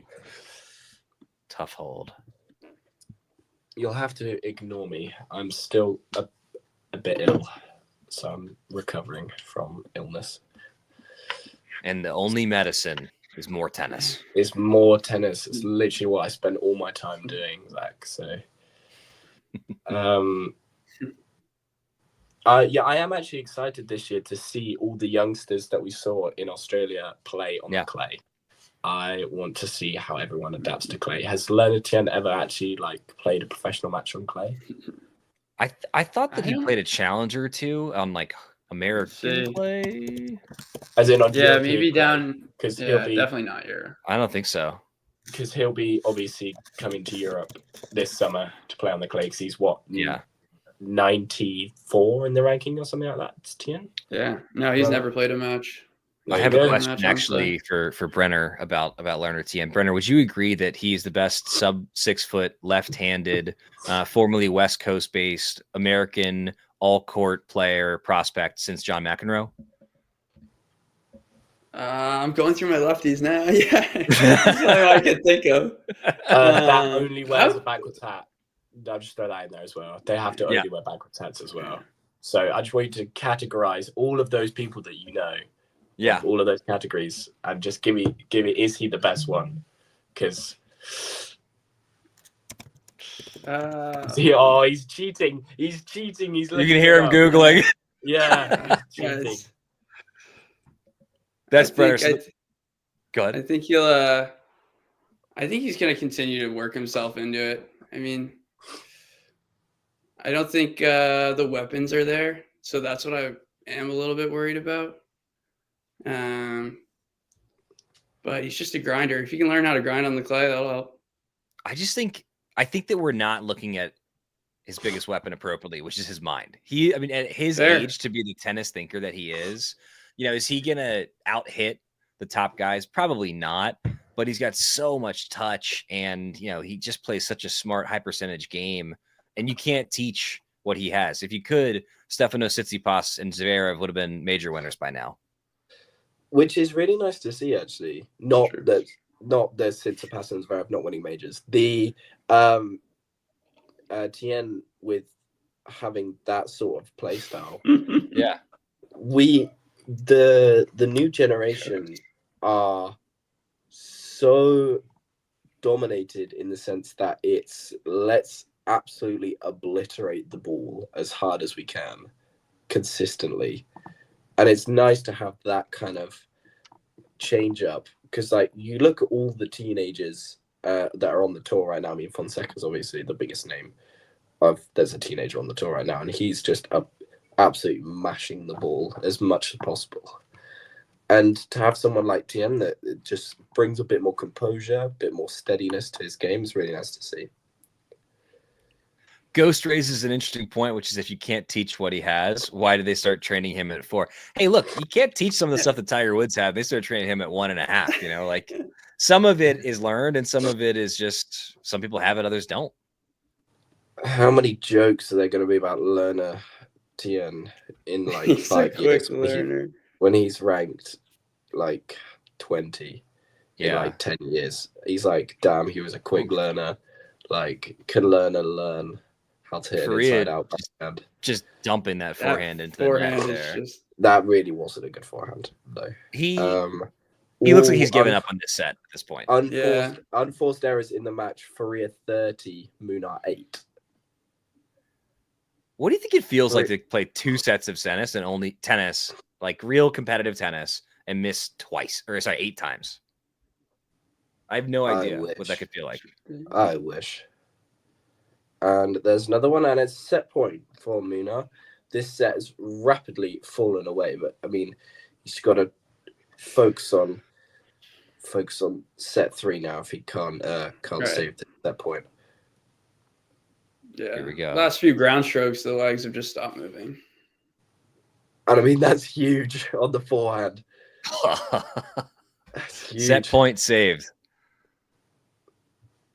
Speaker 12: Tough hold.
Speaker 13: You'll have to ignore me. I'm still a bit ill, so I'm recovering from illness.
Speaker 12: And the only medicine is more tennis.
Speaker 13: It's more tennis. It's literally what I spend all my time doing, Zach. So, I am actually excited this year to see all the youngsters that we saw in Australia play on the clay. I want to see how everyone adapts to clay. Has Leonard Tien ever actually played a professional match on clay?
Speaker 12: I thought that he played a challenger or two on American clay.
Speaker 13: As in on
Speaker 14: maybe down
Speaker 13: because he'll be
Speaker 14: definitely not here.
Speaker 12: I don't think so.
Speaker 13: Because he'll be obviously coming to Europe this summer to play on the clay. Because he's 94 in the ranking or something like that. It's Tien.
Speaker 14: Yeah, no, he's never played a match.
Speaker 12: I have a question actually for Brenner about Leonard Tien. Brenner, would you agree that he's the best sub 6 foot left-handed, formerly West Coast based American all court player prospect since John McEnroe?
Speaker 14: I'm going through my lefties now. Yeah, that's all I can think of.
Speaker 13: That only wears a backwards hat. I'll just throw that in there as well. They have to only wear backwards hats as well. So I just want you to categorize all of those people that you know.
Speaker 12: Yeah,
Speaker 13: all of those categories, and just give me. Is he the best one? Because he's cheating. He's cheating. He's.
Speaker 12: You can hear him googling.
Speaker 13: Yeah, he's cheating.
Speaker 12: That's Brenner. Go ahead.
Speaker 14: I think he'll. I think he's going to continue to work himself into it. I mean, I don't think the weapons are there, so that's what I am a little bit worried about. But he's just a grinder. If he can learn how to grind on the clay, that'll help.
Speaker 12: I think that we're not looking at his biggest weapon appropriately, which is his mind. At his age, to be the tennis thinker that he is, is he gonna out hit the top guys? Probably not. But he's got so much touch, and he just plays such a smart, high percentage game, and you can't teach what he has. If you could, Stefanos Tsitsipas and Zverev would have been major winners by now.
Speaker 13: which is really nice to see. Actually, not that Tsitsipas and Zverev not winning majors. The Tien with having that sort of play style.
Speaker 12: Yeah,
Speaker 13: the new generation are so dominated in the sense that it's let's absolutely obliterate the ball as hard as we can consistently, and it's nice to have that kind of change up, because like you look at all the teenagers that are on the tour right now. I mean, Fonseca's obviously the biggest name there's a teenager on the tour right now, and he's just absolutely mashing the ball as much as possible. And to have someone like Tien that it just brings a bit more composure, a bit more steadiness to his game is really nice to see.
Speaker 12: Ghost raises an interesting point, which is if you can't teach what he has, why did they start training him at 4? Hey, look, you can't teach some of the stuff that Tiger Woods had. They started training him at 1.5. You know, like some of it is learned and some of it is just some people have it, others don't.
Speaker 13: How many jokes are there going to be about Lerner Tien in like 5 years when he's ranked like 20 in like 10 years? He's like, damn, he was a quick learner. Like, can Lerner learn how to hit an inside-out backhand?
Speaker 12: Just dumping that forehand into the net there.
Speaker 13: That really wasn't a good forehand, though.
Speaker 12: He looks like he's given up on this set at this point.
Speaker 13: Unforced errors in the match. Faria 30, Munar 8.
Speaker 12: What do you think it feels like to play 2 sets of tennis and only tennis, like real competitive tennis, and miss 8 times? I have no idea what that could feel like.
Speaker 13: I wish. And there's another one, and it's set point for Munar. This set has rapidly fallen away, but I mean, he's got to focus on set 3 now if he can't save that point.
Speaker 14: Yeah.
Speaker 12: Here we go.
Speaker 14: Last few ground strokes, the legs have just stopped moving.
Speaker 13: And I mean, that's huge on the forehand. That's huge.
Speaker 12: Set point saved.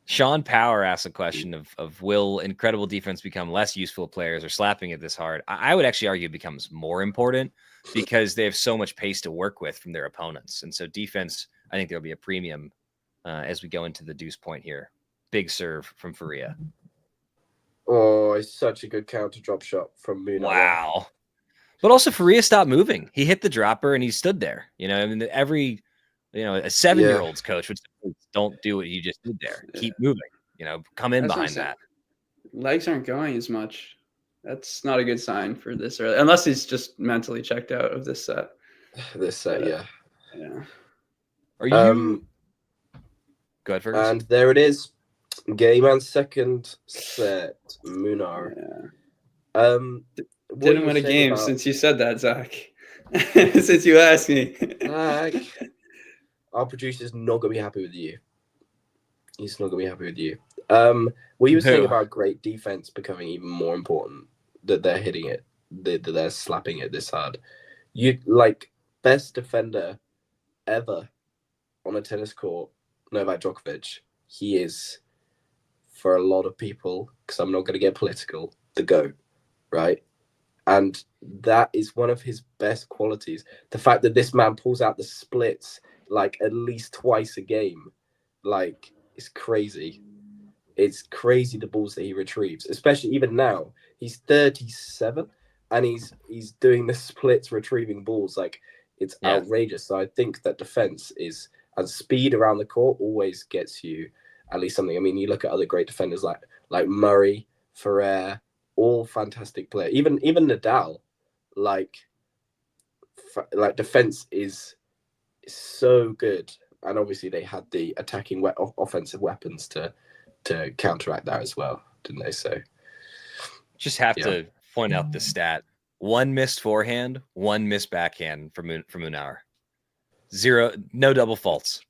Speaker 12: Sean Power asks a question of will incredible defense become less useful players or slapping it this hard? I would actually argue it becomes more important because they have so much pace to work with from their opponents. And so defense, I think there'll be a premium as we go into the deuce point here. Big serve from Faria.
Speaker 13: Oh, it's such a good counter drop shot from Munar.
Speaker 12: Wow. But also Faria stopped moving. He hit the dropper and he stood there. You know, I mean, a 7-year-old's coach would say, don't do what you just did there. Keep moving. You know, come in behind that.
Speaker 14: Legs aren't going as much. That's not a good sign for this early, unless he's just mentally checked out of this set.
Speaker 13: Yeah.
Speaker 12: Are you? Go ahead, Fergus.
Speaker 13: And there it is. Game and second set, Munar.
Speaker 14: Didn't win a game since you said that, Zach. Since you asked me.
Speaker 13: Zach, our producer's not going to be happy with you. He's not going to be happy with you. What you were saying about great defense becoming even more important, that they're hitting it, that they're slapping it this hard. You like best defender ever on a tennis court, Novak Djokovic. He is, for a lot of people, because I'm not going to get political, the GOAT, right? And that is one of his best qualities. The fact that this man pulls out the splits like at least twice a game, like, it's crazy. It's crazy the balls that he retrieves, especially even now. He's 37 and he's doing the splits retrieving balls. Like, it's outrageous. So I think that defense is, and speed around the court always gets you at least something. I mean, you look at other great defenders like Murray, Ferrer, all fantastic players. Even Nadal, like defense is so good, and obviously they had the attacking offensive weapons to counteract that as well, didn't they? So
Speaker 12: just have to point out the stat: 1 missed forehand, 1 missed backhand from Munar. 0, no double faults.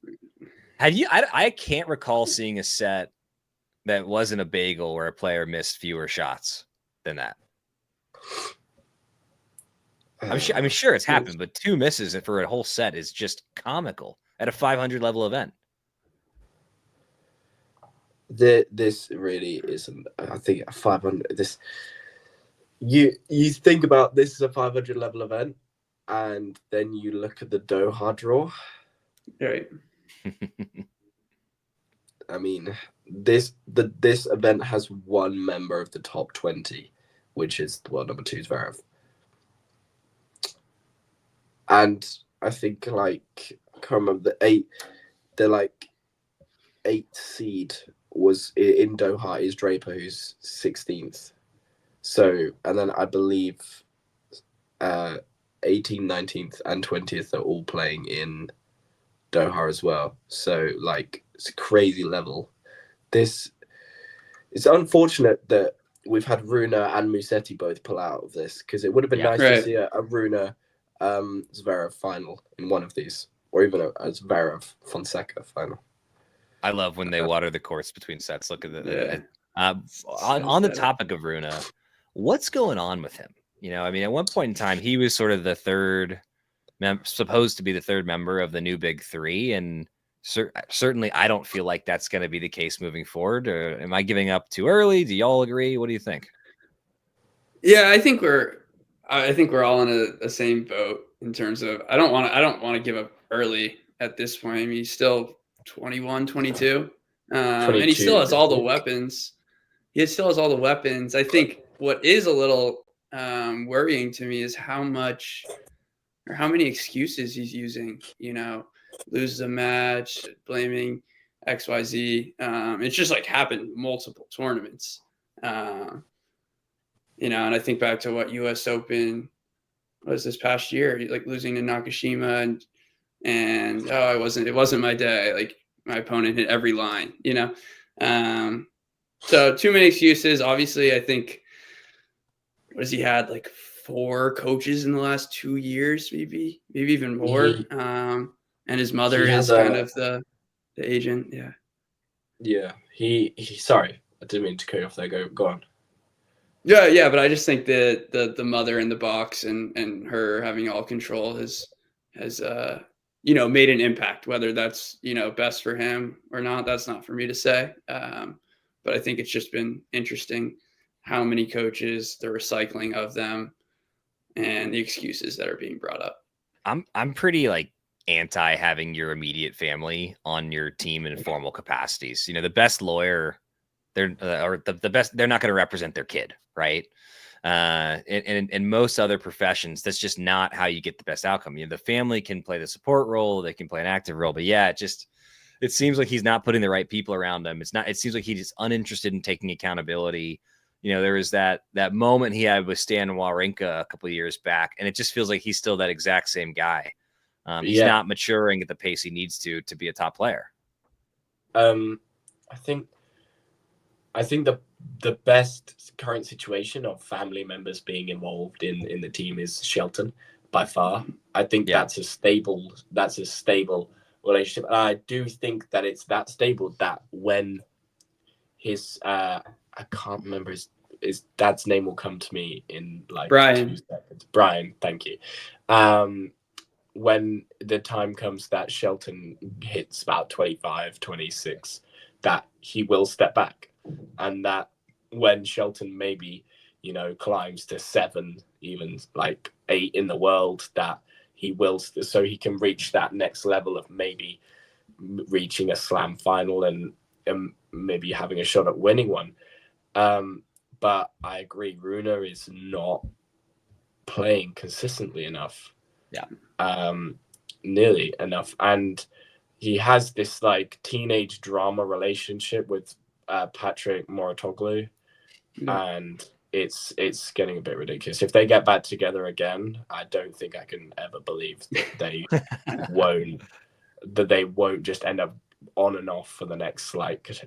Speaker 12: I can't recall seeing a set that wasn't a bagel where a player missed fewer shots than that. I'm sure it's happened, but 2 misses for a whole set is just comical at a 500 level event.
Speaker 13: This really isn't. I think a 500. You think about this as a 500 level event, and then you look at the Doha draw.
Speaker 14: Right.
Speaker 13: I mean, this event has one member of the top 20, which is number 2 is Zverev. And I think I can't remember the 8th seed was in Doha is Draper, who's 16th. So, and then I believe 18th, 19th, and 20th are all playing in Doha as well. So, it's a crazy level. It's unfortunate that we've had Rune and Musetti both pull out of this, because it would have been nice to see a Rune Zverev final in one of these, or even a Zverev Fonseca final.
Speaker 12: I love when they water the courts between sets. Look at on the topic of Rune, what's going on with him? I mean, at one point in time, he was sort of the third, supposed to be the third member of the new big three, and certainly I don't feel like that's going to be the case moving forward. Or am I giving up too early? Do y'all agree? What do you think?
Speaker 14: Yeah, I think we're all in the same boat in terms of I don't want to give up early at this point. I mean, he's still 21, 22, and he still has all the weapons. He still has all the weapons. I think what is a little worrying to me is how many excuses he's using. Loses a match, blaming XYZ. It's just happened multiple tournaments. And I think back to what U.S. Open was this past year, losing to Nakashima and it wasn't my day. My opponent hit every line, So too many excuses. Obviously, I think what has he had 4 coaches in the last 2 years, maybe even more. And his mother is kind of the agent. Yeah.
Speaker 13: Yeah. He sorry, I didn't mean to cut you off there. Go on.
Speaker 14: Yeah, but I just think that the mother in the box and her having all control has made an impact. Whether that's best for him or not, that's not for me to say. But I think it's just been interesting how many coaches, the recycling of them, and the excuses that are being brought up.
Speaker 12: I'm pretty anti having your immediate family on your team in formal capacities. The best lawyer, they're the best. They're not going to represent their kid, right? In most other professions, that's just not how you get the best outcome. The family can play the support role, they can play an active role, but yeah, it seems like he's not putting the right people around him. It seems like he's uninterested in taking accountability. There was that moment he had with Stan Wawrinka a couple of years back, and it just feels like he's still that exact same guy. He's not maturing at the pace he needs to be a top player.
Speaker 13: I think the best current situation of family members being involved in the team is Shelton by far. I think that's a stable relationship. And I do think that it's that stable that when his I can't remember his dad's name will come to me in
Speaker 14: Brian.
Speaker 13: 2 seconds. Brian, thank you. When the time comes that Shelton hits about 25, 26, that he will step back. And that when Shelton maybe, climbs to 7, even 8 in the world, that he will, so he can reach that next level of maybe reaching a slam final and maybe having a shot at winning one. But I agree, Rune is not playing consistently enough.
Speaker 12: Yeah.
Speaker 13: Nearly enough. And he has this teenage drama relationship with Patrick Mouratoglou, and it's getting a bit ridiculous. If they get back together again, I don't think I can ever believe that they won't just end up on and off for the next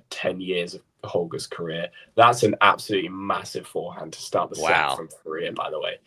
Speaker 13: 10 years of Holger's career. That's an absolutely massive forehand to start the set from Faria, by the way.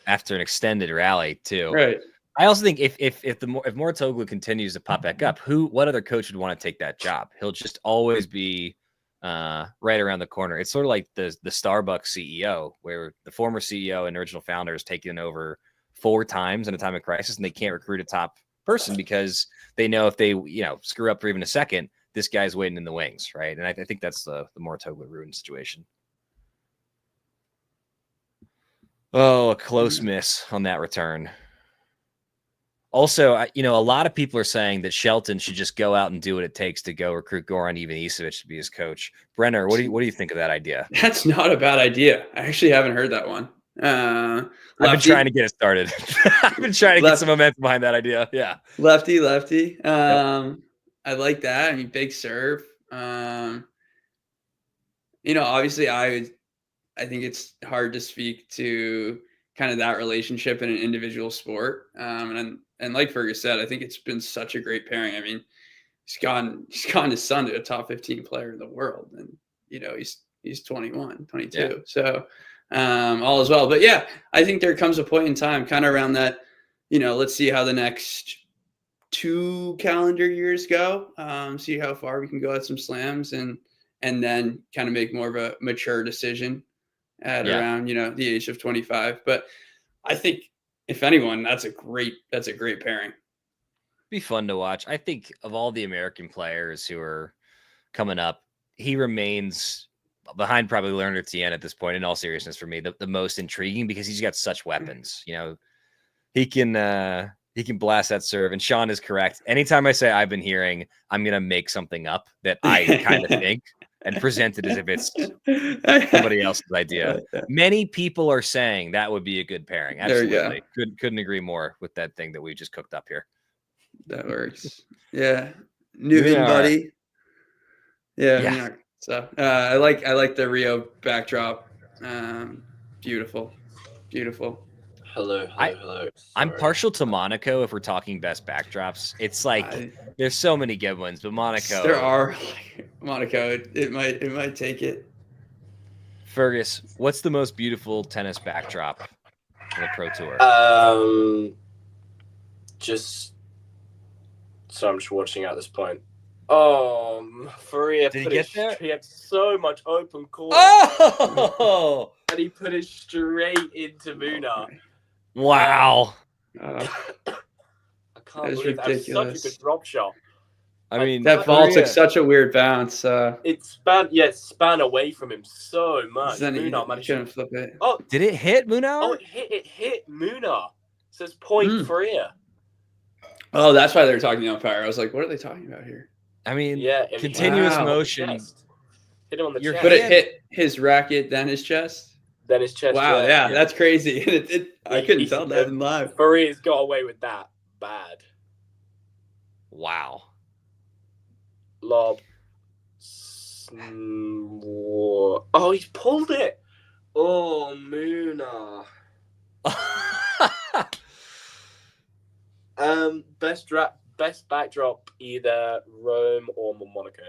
Speaker 12: After an extended rally too.
Speaker 14: Right.
Speaker 12: I also think if Mouratoglou continues to pop back up, what other coach would want to take that job? He'll just always be right around the corner. It's sort of like the Starbucks CEO, where the former CEO and original founder is taken over 4 times in a time of crisis, and they can't recruit a top person because they know if they screw up for even a second, this guy's waiting in the wings, right? And I think that's the Mouratoglou ruin situation. Oh, a close miss on that return. Also, a lot of people are saying that Shelton should just go out and do what it takes to go recruit Goran Ivanisevic to be his coach. Brenner, what do you think of that idea?
Speaker 14: That's not a bad idea. I actually haven't heard that one.
Speaker 12: I've been trying to get it started. I've been trying to get some momentum behind that idea. Yeah.
Speaker 14: Lefty.
Speaker 12: Yep.
Speaker 14: I like that. I mean, big serve. Obviously I think it's hard to speak to kind of that relationship in an individual sport. And like Fergus said, I think it's been such a great pairing. I mean, he's gotten his son to a top 15 player in the world, and he's 21, 22. Yeah. So all is well. But yeah, I think there comes a point in time kind of around that, let's see how the next 2 calendar years go, see how far we can go at some slams, and then kind of make more of a mature decision at around, the age of 25. But I think if anyone, that's a great pairing.
Speaker 12: Be fun to watch. I think of all the American players who are coming up, he remains behind probably Leonard Etienne at this point, in all seriousness, for me, the most intriguing, because he's got such weapons. He can blast that serve. And Sean is correct. Anytime I say I've been hearing, I'm going to make something up that I kind of think and present it as if it's somebody else's idea. Many people are saying that would be a good pairing. Absolutely. Couldn't agree more with that thing that we just cooked up here.
Speaker 14: That works. Yeah. Newton, buddy. Yeah. So I like the Rio backdrop. Beautiful.
Speaker 13: Hello.
Speaker 12: I'm partial to Monaco if we're talking best backdrops. It's like there's so many good ones, but Monaco.
Speaker 14: There are. Monaco, it might take it.
Speaker 12: Fergus, what's the most beautiful tennis backdrop on the Pro Tour?
Speaker 13: So I'm just watching at this point. Faria,
Speaker 12: did he get there?
Speaker 13: He had so much open court.
Speaker 12: Oh!
Speaker 13: And he put it straight into Munar.
Speaker 12: Wow.
Speaker 13: I can't believe that. Was such a good drop shot.
Speaker 12: I mean,
Speaker 14: that ball took such a weird bounce.
Speaker 13: It span away from him so much.
Speaker 14: Munar managed to flip it.
Speaker 13: Oh,
Speaker 12: did it hit Munar?
Speaker 13: Oh, it hit Munar. So it's point Faria.
Speaker 14: Oh, that's why they're talking umpire. I was like, what are they talking about here?
Speaker 12: I mean,
Speaker 13: yeah,
Speaker 12: continuous motion.
Speaker 13: Hit him on the chest.
Speaker 14: But it hit his racket, then his chest.
Speaker 13: Then his chest.
Speaker 14: Wow, yeah. That's crazy. I couldn't tell that in live.
Speaker 13: Faria's got away with that bad.
Speaker 12: Wow.
Speaker 13: Lob. Oh, he's pulled it. Oh, Munar. Best backdrop, either Rome or Monaco,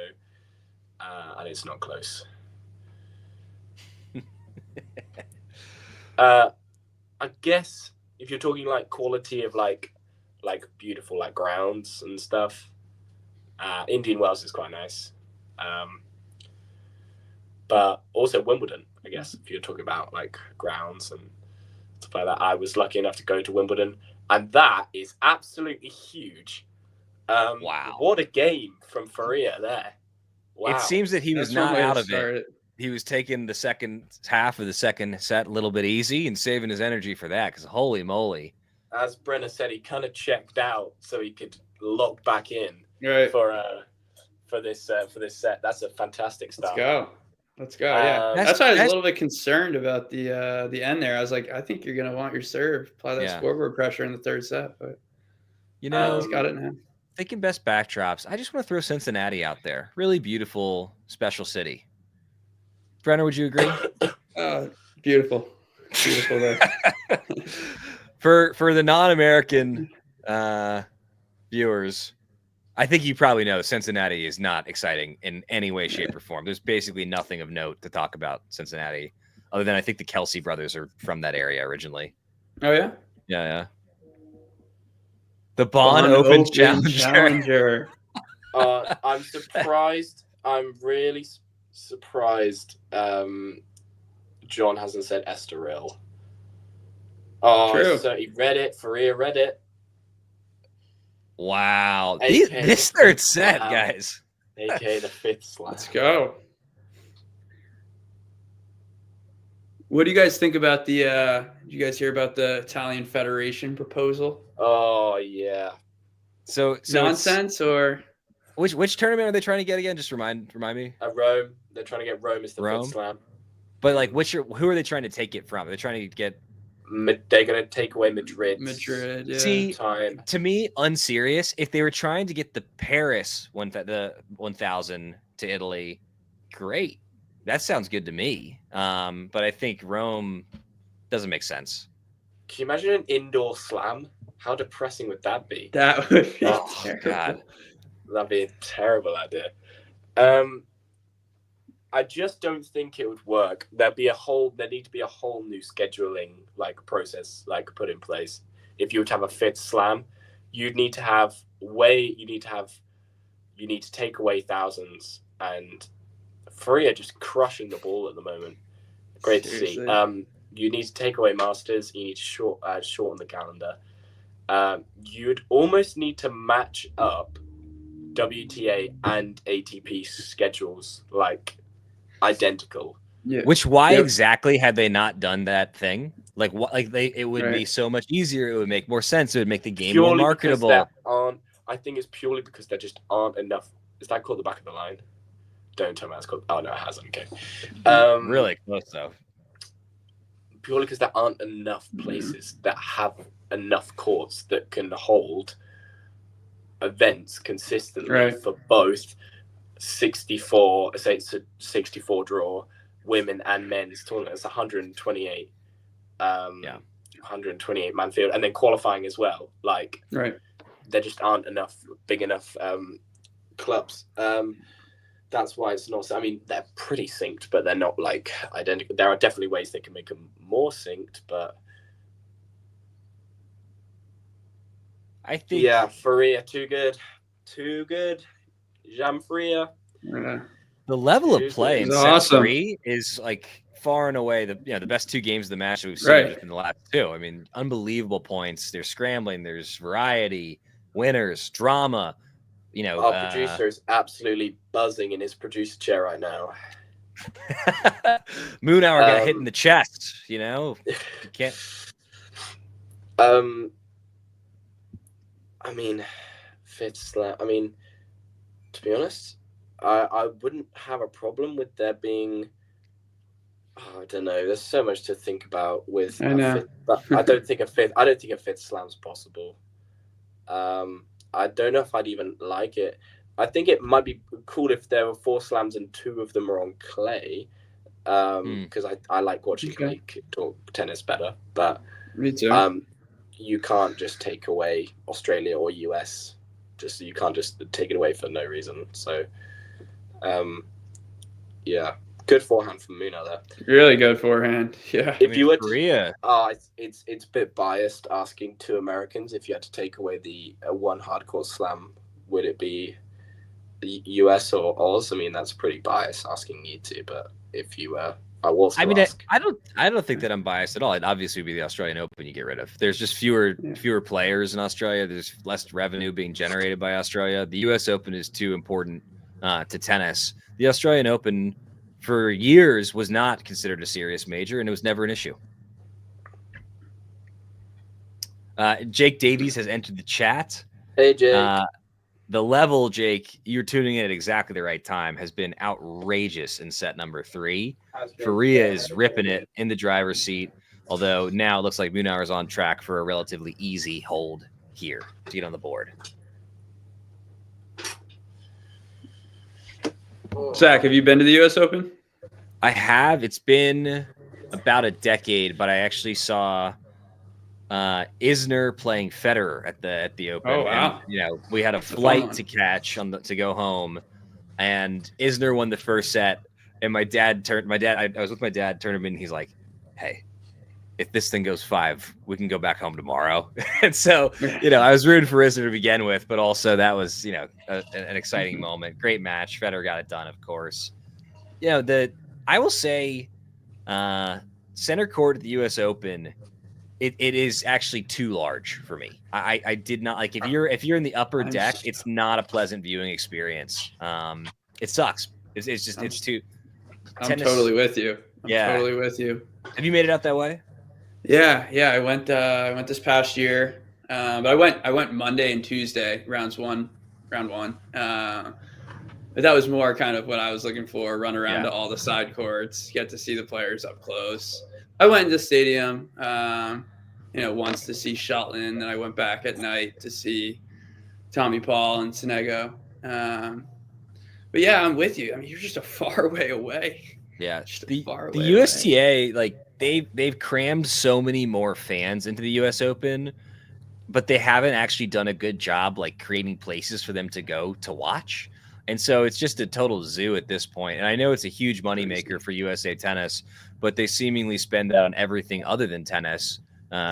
Speaker 13: and it's not close. I guess if you're talking like quality of like beautiful like grounds and stuff, Indian Wells is quite nice, but also Wimbledon. I guess if you're talking about like grounds and stuff like that, I was lucky enough to go to Wimbledon, and that is absolutely huge.
Speaker 12: Wow!
Speaker 13: What a game from Faria there. Wow.
Speaker 12: It seems that he was not out of it. He was taking the second half of the second set a little bit easy and saving his energy for that, because holy moly.
Speaker 13: As Brenner said, he kind of checked out so he could lock back in for this set. That's a fantastic start.
Speaker 14: Let's go. Yeah. That's why I was a little bit concerned about the end there. I was like, I think you're going to want your serve, apply that scoreboard pressure in the third set, but he's got it now.
Speaker 12: Thinking best backdrops, I just want to throw Cincinnati out there. Really beautiful, special city. Brenner, would you agree?
Speaker 14: Beautiful there.
Speaker 12: For the non-American viewers, I think you probably know Cincinnati is not exciting in any way, shape, or form. There's basically nothing of note to talk about Cincinnati, other than I think the Kelsey brothers are from that area originally.
Speaker 14: Oh yeah,
Speaker 12: yeah. The Bonn Open Challenger.
Speaker 13: I'm surprised. I'm really surprised. John hasn't said Estoril.
Speaker 14: True.
Speaker 13: So he read it. Faria read it.
Speaker 12: Wow. This third set, guys.
Speaker 13: AKA the fifth slam.
Speaker 14: Let's go. What do you guys think about the? Did you guys hear about the Italian Federation proposal?
Speaker 13: Oh yeah.
Speaker 12: So
Speaker 14: Nonsense or
Speaker 12: which tournament are they trying to get again? Just remind me.
Speaker 13: Rome. They're trying to get Rome as the
Speaker 12: Rome?
Speaker 13: fifth slam.
Speaker 12: But like, who are they trying to take it from? They're trying to get.
Speaker 13: They're going to take away Madrid.
Speaker 14: Yeah.
Speaker 12: See,
Speaker 13: time.
Speaker 12: To me, unserious. If they were trying to get the Paris the 1000 to Italy, great. That sounds good to me. But I think Rome doesn't make sense.
Speaker 13: Can you imagine an indoor slam? How depressing would that be?
Speaker 14: That would be
Speaker 12: terrible. God.
Speaker 13: That'd be a terrible idea. I just don't think it would work. There need to be a whole new scheduling process put in place. If you were to have a fifth slam, you need to take away thousands, and Faria just crushing the ball at the moment. Great to see. You need to take away masters. You need to shorten the calendar. You'd almost need to match up WTA and ATP schedules identical.
Speaker 14: Yeah.
Speaker 12: Why exactly had they not done that thing? It would be so much easier. It would make more sense. It would make the game more marketable.
Speaker 13: I think it's purely because there just aren't enough. Is that called the back of the line? Don't tell me that's called. Oh no, it hasn't. Okay.
Speaker 12: Really close though.
Speaker 13: Purely because there aren't enough places that have enough courts that can hold events consistently for both 64, say it's a 64 draw, women and men's tournament. It's 128, 128 man field, and then qualifying as well. There just aren't big enough clubs. That's why it's not. I mean, they're pretty synced, but they're not identical. There are definitely ways they can make them more synced, but
Speaker 12: I think
Speaker 13: Faria too good. Jaime Faria.
Speaker 12: The level of play in set 3 is far and away the best 2 games of the match that we've seen in the last 2. I mean, unbelievable points. There's scrambling. There's variety, winners, drama.
Speaker 13: Our producer is absolutely buzzing in his producer chair right now.
Speaker 12: Munar got hit in the chest. You can't.
Speaker 13: I mean, fifth slam. I mean, to be honest, I wouldn't have a problem with there being. I don't know. There's so much to think about with.
Speaker 14: I know.
Speaker 13: But I don't think a fifth slam's possible. I don't know if I'd even like it. I think it might be cool if there were 4 slams and 2 of them are on clay. Because I like watching clay talk tennis better. But
Speaker 14: me too.
Speaker 13: You can't just take away Australia or US. You can't just take it away for no reason. So, good forehand from Munar there.
Speaker 14: Really good forehand. Yeah.
Speaker 13: If you were
Speaker 12: Korea,
Speaker 13: it's a bit biased asking 2 Americans if you had to take away the one hardcore slam. Would it be the US or Oz? I mean, that's pretty biased asking you to. But if you I
Speaker 12: don't think that I'm biased at all. It obviously would be the Australian Open you get rid of. There's just fewer players in Australia. There's less revenue being generated by Australia. The US Open is too important to tennis. The Australian Open for years was not considered a serious major, and it was never an issue. Jake Davies has entered the chat.
Speaker 13: Hey, Jake.
Speaker 12: The level, Jake, you're tuning in at exactly the right time, has been outrageous in set number 3. Faria is ripping it in the driver's seat, although now it looks like Munar is on track for a relatively easy hold here to get on the board.
Speaker 14: Zach, have you been to the U.S. Open?
Speaker 12: I have. It's been about a decade, but I actually saw Isner playing Federer at the Open.
Speaker 14: Oh wow!
Speaker 12: And, we had a flight to catch to go home, and Isner won the first set. And I was with my dad, turned him in. He's like, "Hey, if this thing goes 5, we can go back home tomorrow." And so, I was rooting for Isner to begin with, but also that was, an exciting moment. Great match. Federer got it done, of course. I will say, center court at the U.S. Open. It is actually too large for me. I did not like if you're in the upper deck, it's not a pleasant viewing experience. It sucks. It's too.
Speaker 14: I'm totally with you. I'm totally with you.
Speaker 12: Have you made it out that way?
Speaker 14: Yeah. I went this past year. But I went Monday and Tuesday, round one. But that was more kind of what I was looking for, run around to all the side courts, get to see the players up close. I went to the stadium, once to see Shetland, and I went back at night to see Tommy Paul and Sonego. But yeah, I'm with you. I mean, you're just a far way away.
Speaker 12: Yeah. The USTA, like they've crammed so many more fans into the US Open, but they haven't actually done a good job like creating places for them to go to watch. And so it's just a total zoo at this point. And I know it's a huge moneymaker for USA Tennis, but they seemingly spend that on everything other than tennis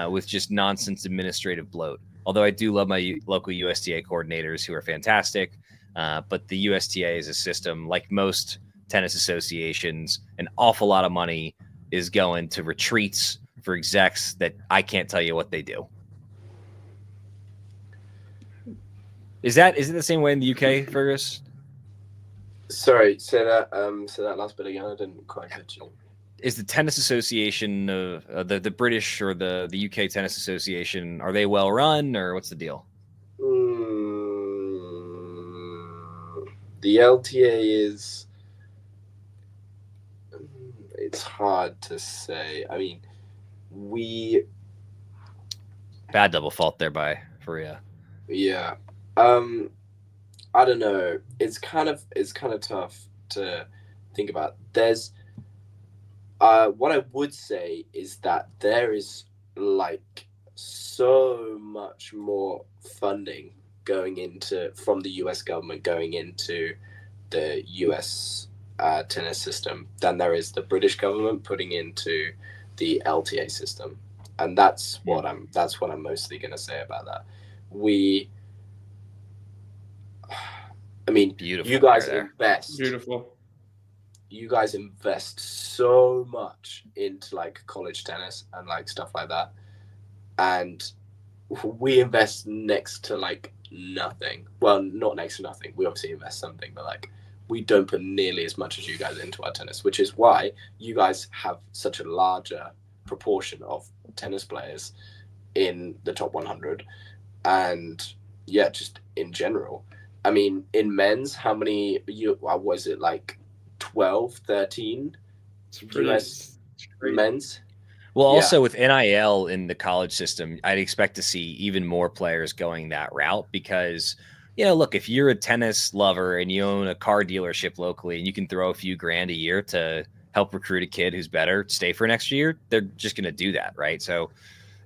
Speaker 12: with just nonsense administrative bloat. Although I do love my local USTA coordinators who are fantastic. But the USTA is a system, like most tennis associations, an awful lot of money is going to retreats for execs that I can't tell you what they do. Is it the same way in the UK, Fergus?
Speaker 13: Sorry, say that last bit again. I didn't quite catch you.
Speaker 12: Is the tennis association, the British or the UK Tennis Association, are they well run, or what's the deal?
Speaker 13: The LTA is. It's hard to say. I mean,
Speaker 12: bad double fault there by Faria.
Speaker 13: Yeah. I don't know. It's kind of tough to think about. There's what I would say is that there is like so much more funding from the US government going into the US tennis system than there is the British government putting into the LTA system, and that's what I'm mostly going to say about that.
Speaker 12: Beautiful.
Speaker 13: You guys invest.
Speaker 14: Beautiful.
Speaker 13: You guys invest so much into like college tennis and like stuff like that, and we invest next to like nothing. Well, not next to nothing. We obviously invest something, but like we don't put nearly as much as you guys into our tennis, which is why you guys have such a larger proportion of tennis players in the top 100, and yeah, just in general. I mean, in men's, how many was it, like 12, 13 US men's?
Speaker 12: Well, also with NIL in the college system, I'd expect to see even more players going that route because, look, if you're a tennis lover and you own a car dealership locally and you can throw a few grand a year to help recruit a kid who's better, stay for an extra year, they're just going to do that, right? So,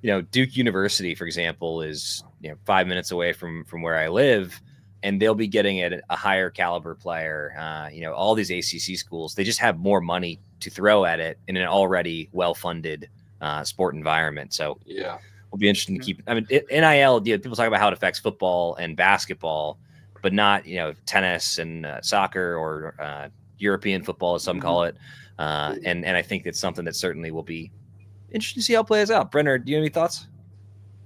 Speaker 12: Duke University, for example, is 5 minutes away from where I live, and they'll be getting a higher caliber player. All these ACC schools, they just have more money to throw at it in an already well-funded sport environment. So
Speaker 13: yeah,
Speaker 12: it'll be interesting to keep. I mean, NIL. People talk about how it affects football and basketball, but not tennis and soccer or European football, as some call it. And I think that's something that certainly will be interesting to see how it plays out. Brenner, do you have any thoughts?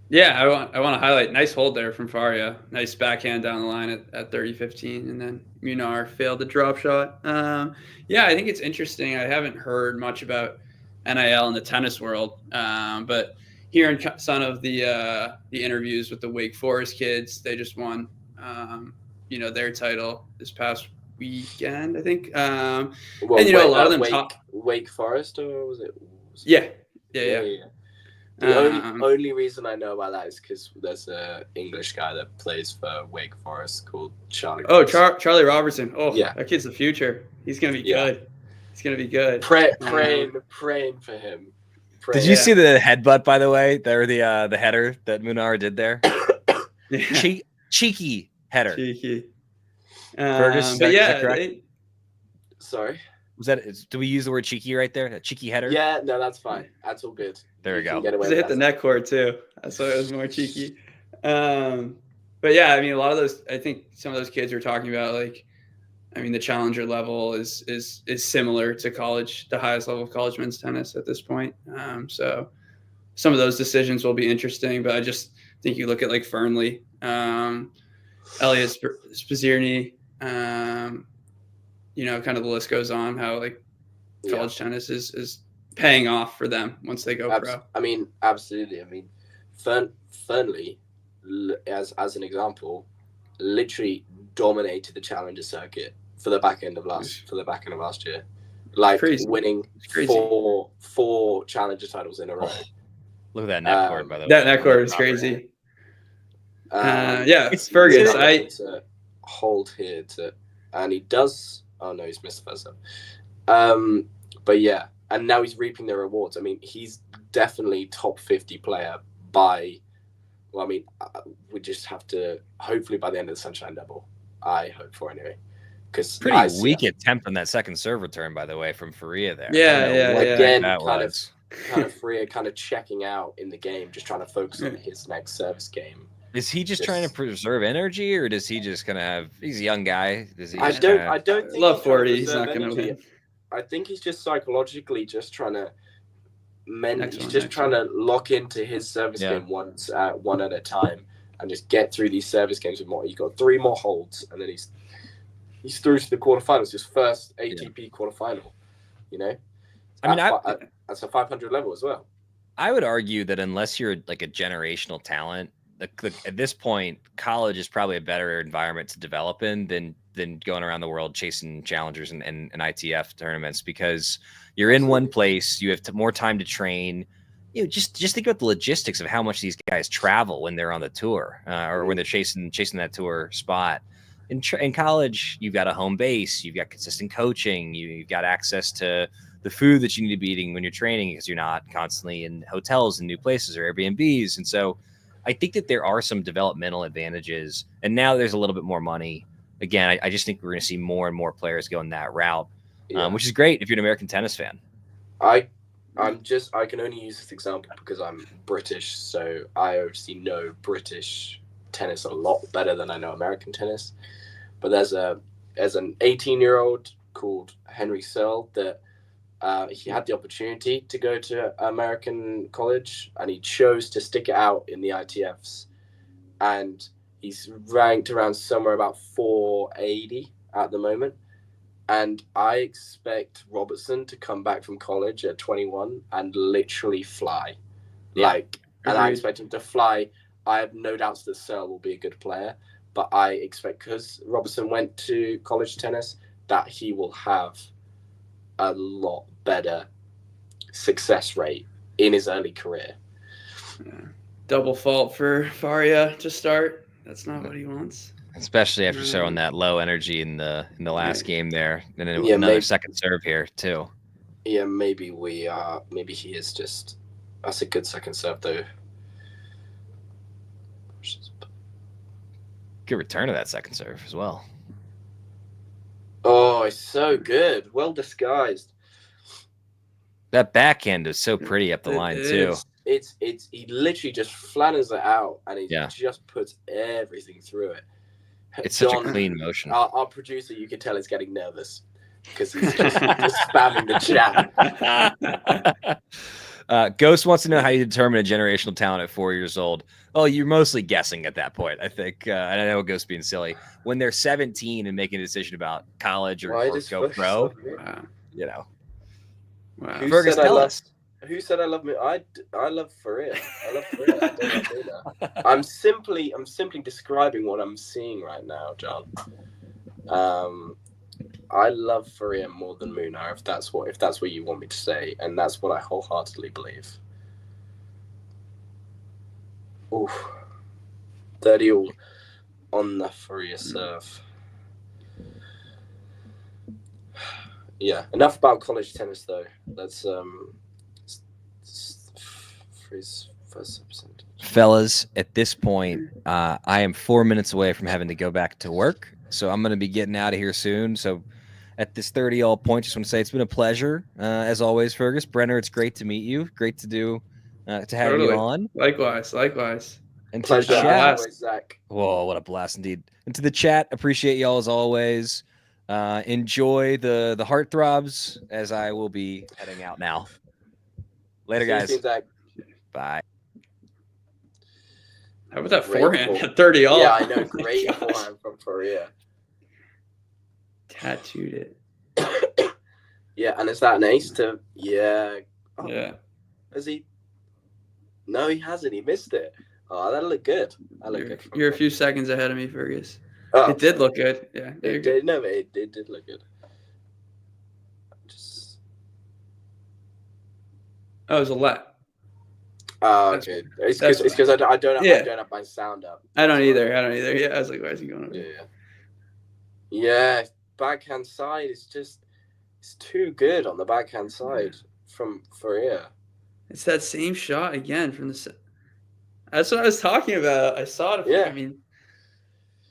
Speaker 14: Yeah, I want to highlight nice hold there from Faria. Nice backhand down the line at 30-15, and then Munar failed the drop shot. Yeah, I think it's interesting. I haven't heard much about NIL in the tennis world, but hearing some of the interviews with the Wake Forest kids, they just won their title this past weekend, I think. And a lot of them
Speaker 13: Wake Forest, or was it?
Speaker 14: Yeah.
Speaker 13: The only reason I know about that is because there's an English guy that plays for Wake Forest called Charlie.
Speaker 14: Oh, Charlie Robertson. Oh,
Speaker 13: yeah,
Speaker 14: that kid's the future. He's gonna be good. He's gonna be good.
Speaker 13: Praying for him.
Speaker 12: Did you see the headbutt, by the way? There, the header that Munar did there. Cheeky header.
Speaker 14: Cheeky.
Speaker 12: Fergus,
Speaker 14: but yeah,
Speaker 13: sorry.
Speaker 12: Was that? Do we use the word cheeky right there? A cheeky header?
Speaker 13: Yeah, no, that's fine. That's all good.
Speaker 12: There we go.
Speaker 14: Because it hit the net cord too. That's why it was more cheeky. But yeah, I mean, a lot of those. I think some of those kids are talking about the challenger level is similar to college, the highest level of college men's tennis at this point. So some of those decisions will be interesting. But I just think you look at like Fernley, Elliot Spazierny. Kind of the list goes on. How college tennis is paying off for them once they go pro.
Speaker 13: I mean, absolutely. I mean, Fernley, as an example, literally dominated the challenger circuit for the back end of last year, like winning four challenger titles in a row.
Speaker 12: Look at that net cord, by the way.
Speaker 14: That net cord is crazy. Fergus,
Speaker 13: to hold here and he does. Oh no, he's missed the first time. But yeah, and now he's reaping the rewards. I mean, he's definitely top 50 player by. Well, I mean, we just have to hopefully by the end of the Sunshine Double. I hope for anyway. Because
Speaker 12: pretty weak attempt on that second serve return, by the way, from Faria there.
Speaker 13: Again, kind of Faria kind of checking out in the game, just trying to focus on his next service game.
Speaker 12: Is he just trying to preserve energy, or does he just gonna have? He's a young guy. Does he?
Speaker 13: I don't think
Speaker 14: love 40. He's not gonna win.
Speaker 13: I think he's just psychologically just trying to. Trying to lock into his service game one at a time, and just get through these service games with more. He's got 3 more holds, and then he's through to the quarterfinals. His first ATP quarterfinal. You know,
Speaker 12: I mean,
Speaker 13: that's a 500 level as well.
Speaker 12: I would argue that unless you're like a generational talent, at this point, college is probably a better environment to develop in than going around the world chasing challengers and ITF tournaments, because you're in one place, you have more time to train. You know, just think about the logistics of how much these guys travel when they're on the tour or when they're chasing that tour spot. In college, you've got a home base, you've got consistent coaching, you've got access to the food that you need to be eating when you're training because you're not constantly in hotels and new places or Airbnbs. And so I think that there are some developmental advantages, and now there's a little bit more money. Again, I just think we're going to see more and more players going that route, which is great if you're an American tennis fan.
Speaker 13: I can only use this example because I'm British, so I obviously know British tennis a lot better than I know American tennis. But there's an 18-year-old called Henry Searle that he had the opportunity to go to American college, and he chose to stick it out in the ITFs, and he's ranked around somewhere about 480 at the moment. And I expect Robertson to come back from college at 21 and literally fly. And I expect him to fly. I have no doubts that Searle will be a good player, but I expect, because Robertson went to college tennis, that he will have a lot better success rate in his early career.
Speaker 14: Double fault for Faria to start. That's not what he wants.
Speaker 12: Especially after showing that low energy in the last game there, and then another second serve here too.
Speaker 13: Yeah, maybe he is just. That's a good second serve though.
Speaker 12: Good return of that second serve as well.
Speaker 13: Oh, it's so good. Well disguised.
Speaker 12: That backhand is so pretty up the line too.
Speaker 13: It's he literally just flattens it out, and he just puts everything through it.
Speaker 12: It's such a clean motion.
Speaker 13: Our producer, you can tell, is getting nervous because he's just spamming the chat.
Speaker 12: Ghost wants to know how you determine a generational talent at 4 years old. Oh, you're mostly guessing at that point, I think. And I know Ghost being silly. When they're 17 and making a decision about college or go pro, you know.
Speaker 14: Wow.
Speaker 12: Fergus, tell us.
Speaker 13: Who said I love me? I love Faria. I love Faria. I don't do that. I'm simply describing what I'm seeing right now, John. I love Faria more than Munar, if that's what you want me to say, and that's what I wholeheartedly believe. Ooh, 30 all on the Faria serve. Yeah, enough about college tennis though. Let's
Speaker 12: Fellas, at this point, I am 4 minutes away from having to go back to work, so I'm going to be getting out of here soon. So at this 30-all point, just want to say it's been a pleasure, as always, Fergus. Brenner, it's great to meet you. Great to have you on.
Speaker 14: Likewise.
Speaker 12: And to
Speaker 13: pleasure,
Speaker 12: the chat,
Speaker 13: Zach.
Speaker 12: Whoa, what a blast indeed. And to the chat, appreciate y'all as always. Enjoy the heartthrobs as I will be heading out now. Later, guys. Bye.
Speaker 14: How about that forehand at 30 all?
Speaker 13: Yeah, I know. Great forehand from Faria.
Speaker 14: Tattooed it.
Speaker 13: Yeah, and is that an ace to? Yeah. Oh,
Speaker 14: Yeah.
Speaker 13: Has he? No, he hasn't. He missed it. Oh, that looked good. That looked good.
Speaker 14: You're a few seconds ahead of me, Fergus.
Speaker 13: Oh,
Speaker 14: it did look good. Yeah.
Speaker 13: It did. No, it did look good.
Speaker 14: Oh, it was a let.
Speaker 13: Oh, okay. It's because I don't have my sound up.
Speaker 14: I don't either. Yeah, I was like, why is he going over?
Speaker 13: Yeah. Backhand side is it's too good on the backhand side from Faria.
Speaker 14: It's that same shot again from the. That's what I was talking about. I saw it.
Speaker 13: Yeah.
Speaker 14: I mean,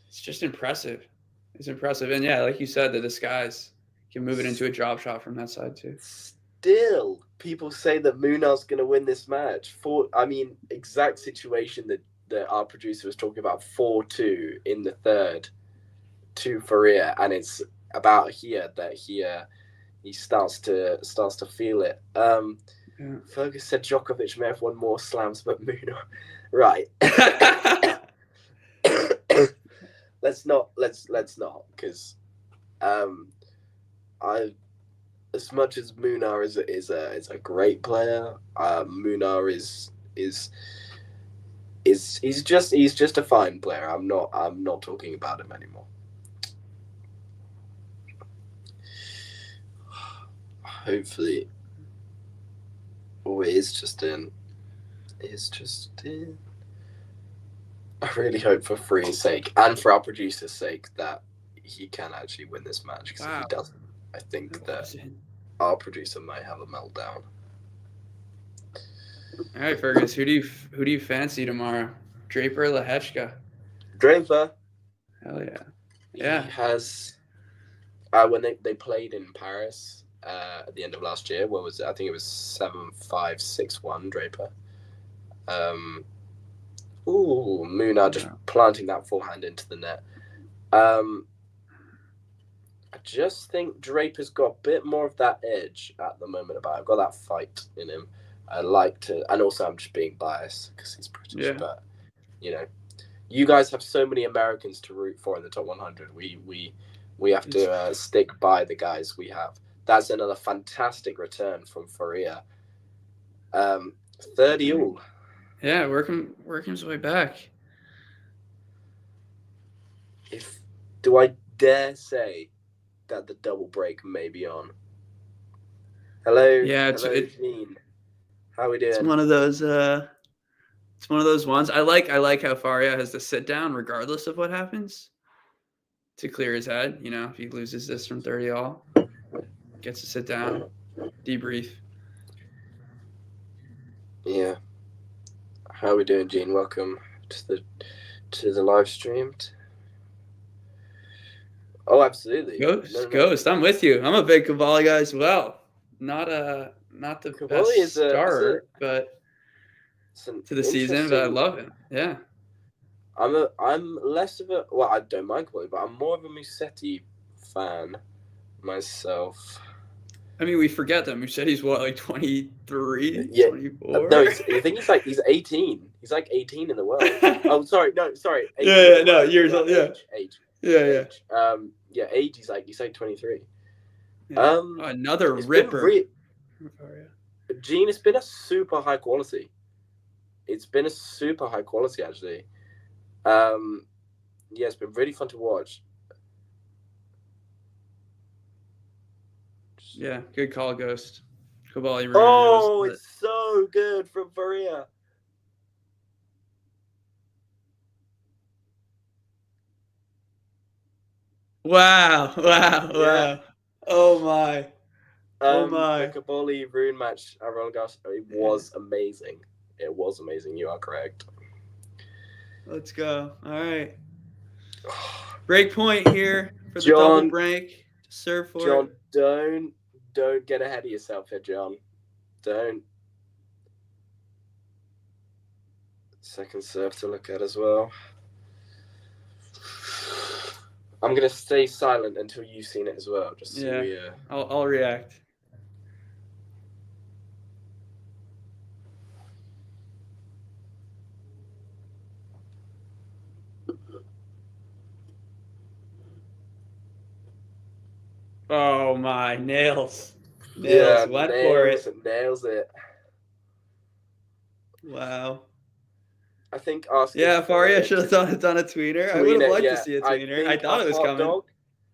Speaker 14: it's just impressive. It's impressive, and yeah, like you said, the disguise can move it into a drop shot from that side too.
Speaker 13: Still, people say that Munar's going to win this match. Exact situation that our producer was talking about, 4-2 in the third to Faria, and it's about here that he starts to feel it. Fergus said Djokovic may have won more slams, but Munar, right? let's not, because as much as Munar is a great player, Munar is he's just a fine player. I'm not talking about him anymore. Hopefully, it is just in. It's just in. I really hope for Free's sake and for our producer's sake that he can actually win this match, because if he doesn't, I think that our producer might have a meltdown.
Speaker 14: All right, Fergus, who do you fancy tomorrow? Draper or Lehechka?
Speaker 13: Draper.
Speaker 14: Hell yeah. Yeah.
Speaker 13: He has when they played in Paris at the end of last year, what was it? I think it was 7-5, 6-1 Draper. Munar just planting that forehand into the net. I just think Draper's got a bit more of that edge at the moment. I've got that fight in him. I like to, and also I'm just being biased because he's British. But you guys have so many Americans to root for in the top 100. We have to stick by the guys we have. That's another fantastic return from Faria. 30 all.
Speaker 14: Yeah, working his way back.
Speaker 13: Do I dare say that the double break may be on? Hello.
Speaker 14: Yeah,
Speaker 13: hello, Gene. How are we doing?
Speaker 14: It's one of those. It's one of those ones. I like how Faria has to sit down regardless of what happens to clear his head. If he loses this from 30 all, gets to sit down, debrief.
Speaker 13: Yeah. How are we doing, Gene? Welcome to the live stream. Oh, absolutely.
Speaker 14: Ghost. I'm with you. I'm a big Cavalli guy as well. Not the
Speaker 13: Cavalli
Speaker 14: best starter, but to the season, but I love him. Yeah.
Speaker 13: I'm less of a I don't mind Cavalli, but I'm more of a Musetti fan myself.
Speaker 14: I mean, we forget that Musetti's what, like 23, 24?
Speaker 13: No, I think he's 18. He's like 18 in the world. Oh, sorry.
Speaker 14: Yeah, years old. Yeah.
Speaker 13: Age.
Speaker 14: Yeah.
Speaker 13: Age. He's like 23.
Speaker 14: Yeah. Another ripper.
Speaker 13: Gene, it's been a super high quality. Actually. It's been really fun to watch.
Speaker 14: Yeah, good call, Ghost. Cavalli.
Speaker 13: It's so good from Faria.
Speaker 14: Wow. Oh my.
Speaker 13: The Cavalli Rune match at Roland Garros, it was amazing. You are correct.
Speaker 14: Let's go. All right. Break point here for the double break. Serve for
Speaker 13: John,
Speaker 14: it.
Speaker 13: Don't get ahead of yourself here, John. Don't. Second serve to look at as well. I'm going to stay silent until you've seen it as well. Just so
Speaker 14: I'll react. Oh my nails. Nails, went for it.
Speaker 13: Nails it.
Speaker 14: Wow.
Speaker 13: I think asking.
Speaker 14: Yeah, Faria should have done a tweener. I would have liked to see a tweener. I thought it was coming.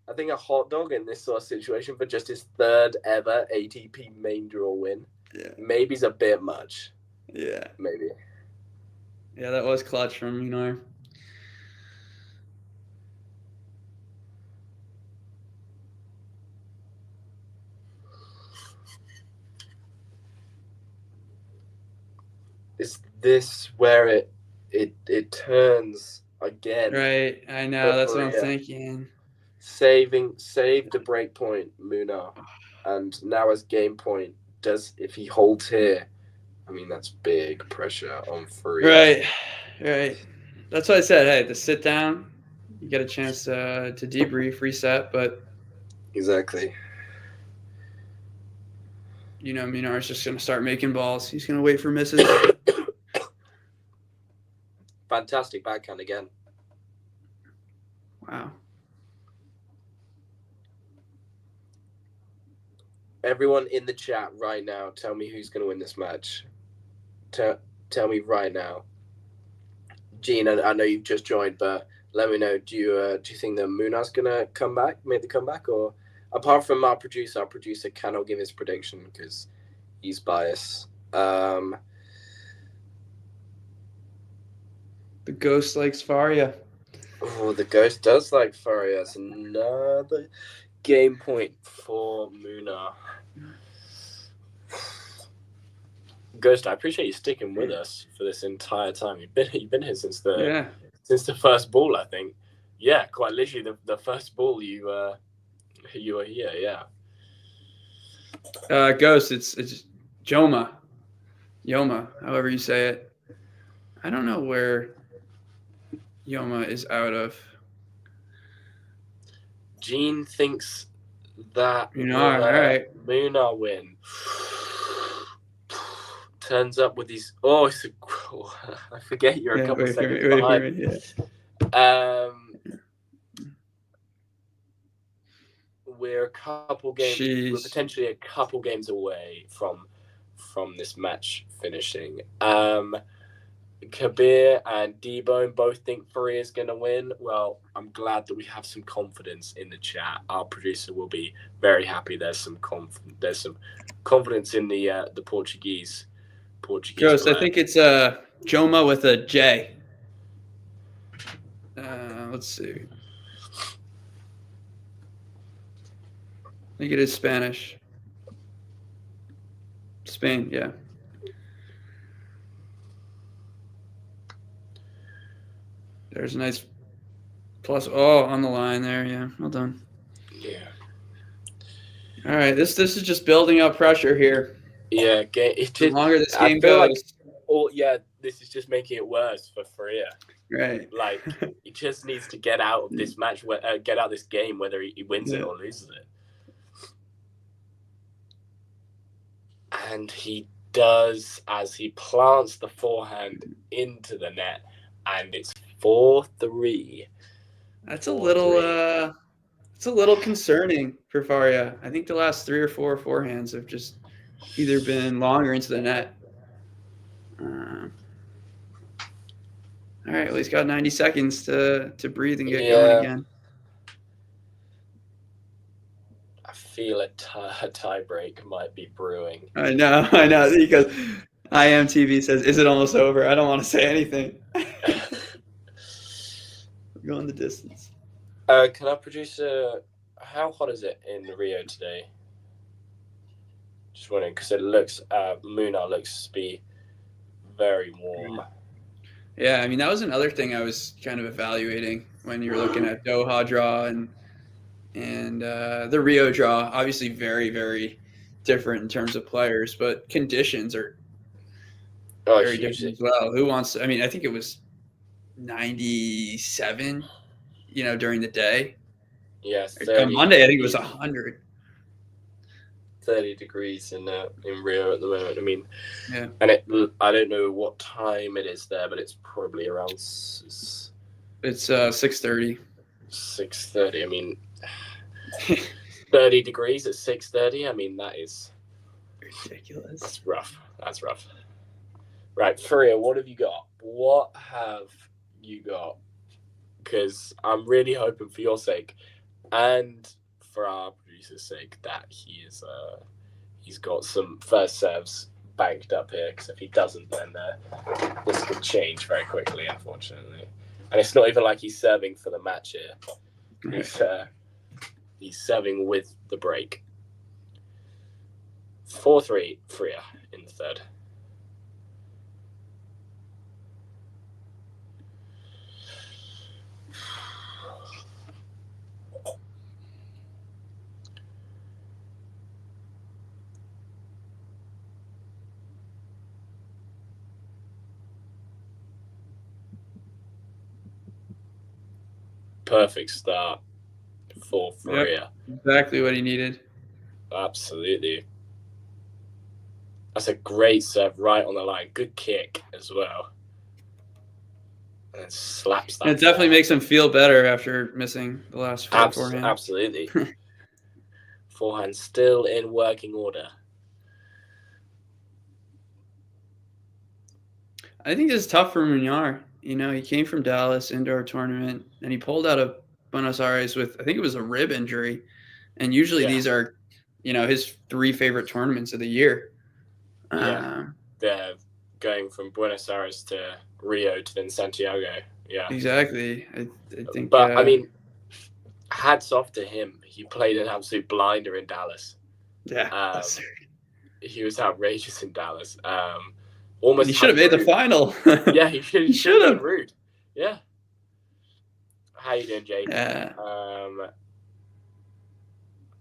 Speaker 13: I think a hot dog in this sort of situation for just his third ever ATP main draw win.
Speaker 14: Yeah.
Speaker 13: Maybe's a bit much.
Speaker 14: Yeah.
Speaker 13: Maybe.
Speaker 14: Yeah, that was clutch from Munar.
Speaker 13: Is this where it turns again?
Speaker 14: Right, I know. That's what I'm thinking.
Speaker 13: Save the break point, Munar, and now as game point. If he holds here, I mean that's big pressure on Faria.
Speaker 14: Right. That's what I said. Hey, to sit down, you get a chance to debrief, reset, but
Speaker 13: exactly.
Speaker 14: You know, Munar's just going to start making balls. He's going to wait for misses.
Speaker 13: Fantastic backhand again.
Speaker 14: Wow.
Speaker 13: Everyone in the chat right now, tell me who's going to win this match. Tell me right now. Gene, I know you've just joined, but let me know. Do you think that Munar's going to make the comeback, or apart from our producer cannot give his prediction because he's biased.
Speaker 14: The ghost likes Faria.
Speaker 13: Oh, the ghost does like Faria. It's another game point for Munar. Ghost, I appreciate you sticking with us for this entire time. You've been here since the first ball, I think. Yeah, quite literally the first ball you were here. Yeah.
Speaker 14: Ghost, it's Jaume, however you say it. I don't know where Jaume is out of.
Speaker 13: Gene thinks that
Speaker 14: Munar, all right.
Speaker 13: Munar win. Turns up with these. Oh, it's I forget you're a couple seconds behind. We're a couple games. We're potentially a couple games away from this match finishing. Kabir and D-Bone both think Faria is going to win. Well, I'm glad that we have some confidence in the chat. Our producer will be very happy. There's some confidence in the Portuguese.
Speaker 14: Ghost, I think it's Jaume with a J. Let's see. I think it is Spanish. Spain, yeah. There's a nice plus. Oh, on the line there. Yeah, well done.
Speaker 13: Yeah.
Speaker 14: All right, this is just building up pressure here.
Speaker 13: Yeah,
Speaker 14: the longer this game goes.
Speaker 13: This is just making it worse for Faria.
Speaker 14: Right.
Speaker 13: Like he just needs to get out of this match, get out of this game, whether he wins it or loses it. And he does, as he plants the forehand into the net, and it's 4-3.
Speaker 14: That's a little concerning for Faria. I think the last 3 or 4 forehands have just either been long or into the net. All right, well, he's got 90 seconds to breathe and get going again.
Speaker 13: I feel a tie break might be brewing.
Speaker 14: I know. Because IMTV says, "Is it almost over?" I don't want to say anything. We're going the distance.
Speaker 13: Can I produce how hot is it in Rio today? Just wondering, because it looks, Munar looks to be very warm.
Speaker 14: Yeah, I mean, that was another thing I was kind of evaluating when you were looking at Doha draw and the Rio draw. Obviously very, very different in terms of players, but conditions are very different as well. Who wants – I mean, I think it was 97, during the day.
Speaker 13: Yes.
Speaker 14: On Monday, I think it was 100.
Speaker 13: 30 degrees in Rio at the moment. I mean,
Speaker 14: yeah.
Speaker 13: And I don't know what time it is there, but it's probably around. It's
Speaker 14: 6:30.
Speaker 13: 6:30. I mean, 30 degrees at 6:30. I mean, that is
Speaker 14: ridiculous.
Speaker 13: That's rough. That's rough. Right, Faria, what have you got? What have you got? Because I'm really hoping for your sake and for our producer's sake that he's got some first serves banked up here. Because if he doesn't, then this could change very quickly, unfortunately. And it's not even like he's serving for the match here. He's serving with the break. 4-3 Faria in the third. Perfect start for Faria.
Speaker 14: Yep, exactly what he needed.
Speaker 13: Absolutely. That's a great serve right on the line. Good kick as well. And then slaps that.
Speaker 14: And it definitely makes him feel better after missing the last four forehand.
Speaker 13: Absolutely. Forehand still in working order.
Speaker 14: I think this is tough for Munar. You know, he came from Dallas indoor tournament, and he pulled out of Buenos Aires with, I think it was a rib injury. And usually these are, you know, his 3 favorite tournaments of the year.
Speaker 13: They're going from Buenos Aires to Rio to then Santiago. Yeah,
Speaker 14: exactly. I think.
Speaker 13: But I mean, hats off to him. He played an absolute blinder in Dallas.
Speaker 14: Yeah,
Speaker 13: he was outrageous in Dallas. Almost.
Speaker 14: He should have made the final.
Speaker 13: Yeah, he should have been rude. Yeah. How you doing, Jake?
Speaker 14: Yeah.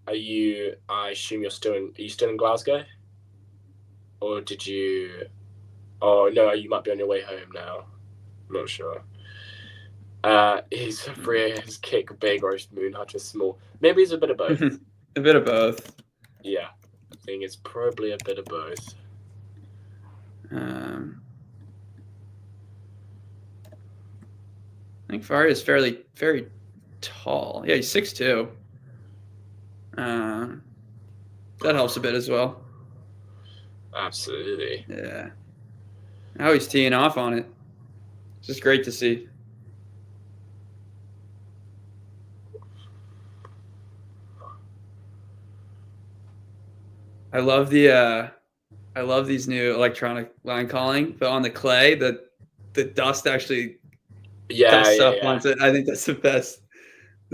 Speaker 13: Are you? I assume you're still in. Are you still in Glasgow? Or did you? Oh no, you might be on your way home now. I'm not sure. Is Faria his kick big or is Munar just small? Maybe it's a bit of both.
Speaker 14: A bit of both.
Speaker 13: Yeah, I think it's probably a bit of both.
Speaker 14: I think Faria is very tall. Yeah, he's 6'2". That helps a bit as well.
Speaker 13: Absolutely.
Speaker 14: Yeah. Now he's teeing off on it. It's just great to see. I love these new electronic line calling, but on the clay, the dust actually dusts up onto it. I think that's the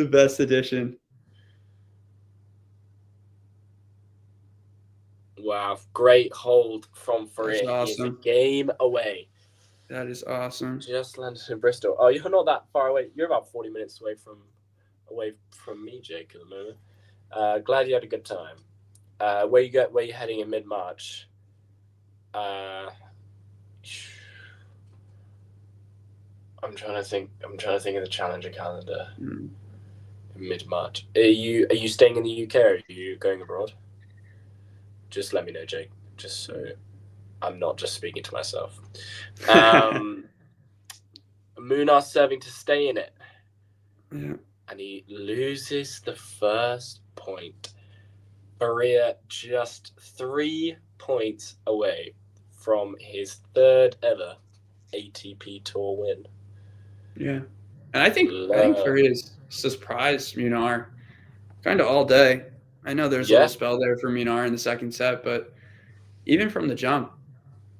Speaker 14: best addition.
Speaker 13: Wow, great hold from Faria.
Speaker 14: That's awesome.
Speaker 13: He's a game away.
Speaker 14: That is awesome.
Speaker 13: Just landed in Bristol. Oh, you're not that far away. You're about 40 minutes away from me, Jake, at the moment. Glad you had a good time. Where you heading in mid-March? I'm trying to think of the Challenger calendar. In mid-March. Are you staying in the UK or are you going abroad? Just let me know, Jake. Just so I'm not just speaking to myself. Munar serving to stay in it.
Speaker 14: Yeah.
Speaker 13: And he loses the first point. Faria just 3 points away from his third ever ATP Tour win.
Speaker 14: Yeah. And I think Faria's surprised Munar kind of all day. I know there's a little spell there for Munar in the second set, but even from the jump,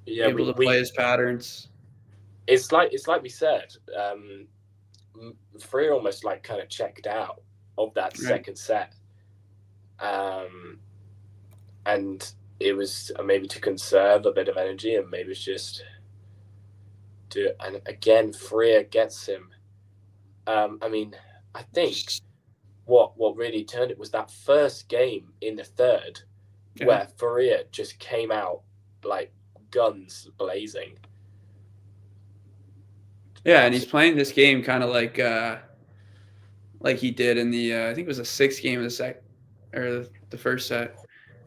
Speaker 14: able to play his patterns.
Speaker 13: It's like we said, Faria almost like kind of checked out of that second set. And it was maybe to conserve a bit of energy and maybe it's just and again, Faria gets him. I mean, I think what really turned it was that first game in the third where Faria just came out like guns blazing.
Speaker 14: Yeah, and he's playing this game kind of like he did in the I think it was the 6th game of the first set.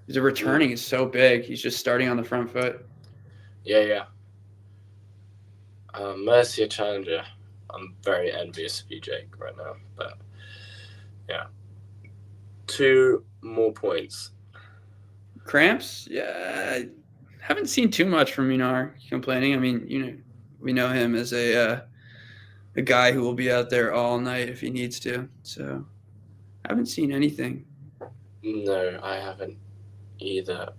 Speaker 14: The returning is so big. He's just starting on the front foot.
Speaker 13: Yeah. Mercia Challenger. I'm very envious of you, Jake, right now. But yeah. To more points?
Speaker 14: Cramps? Yeah, I haven't seen too much from Munar complaining. I mean, we know him as a guy who will be out there all night if he needs to. So I haven't seen anything.
Speaker 13: No, I haven't either.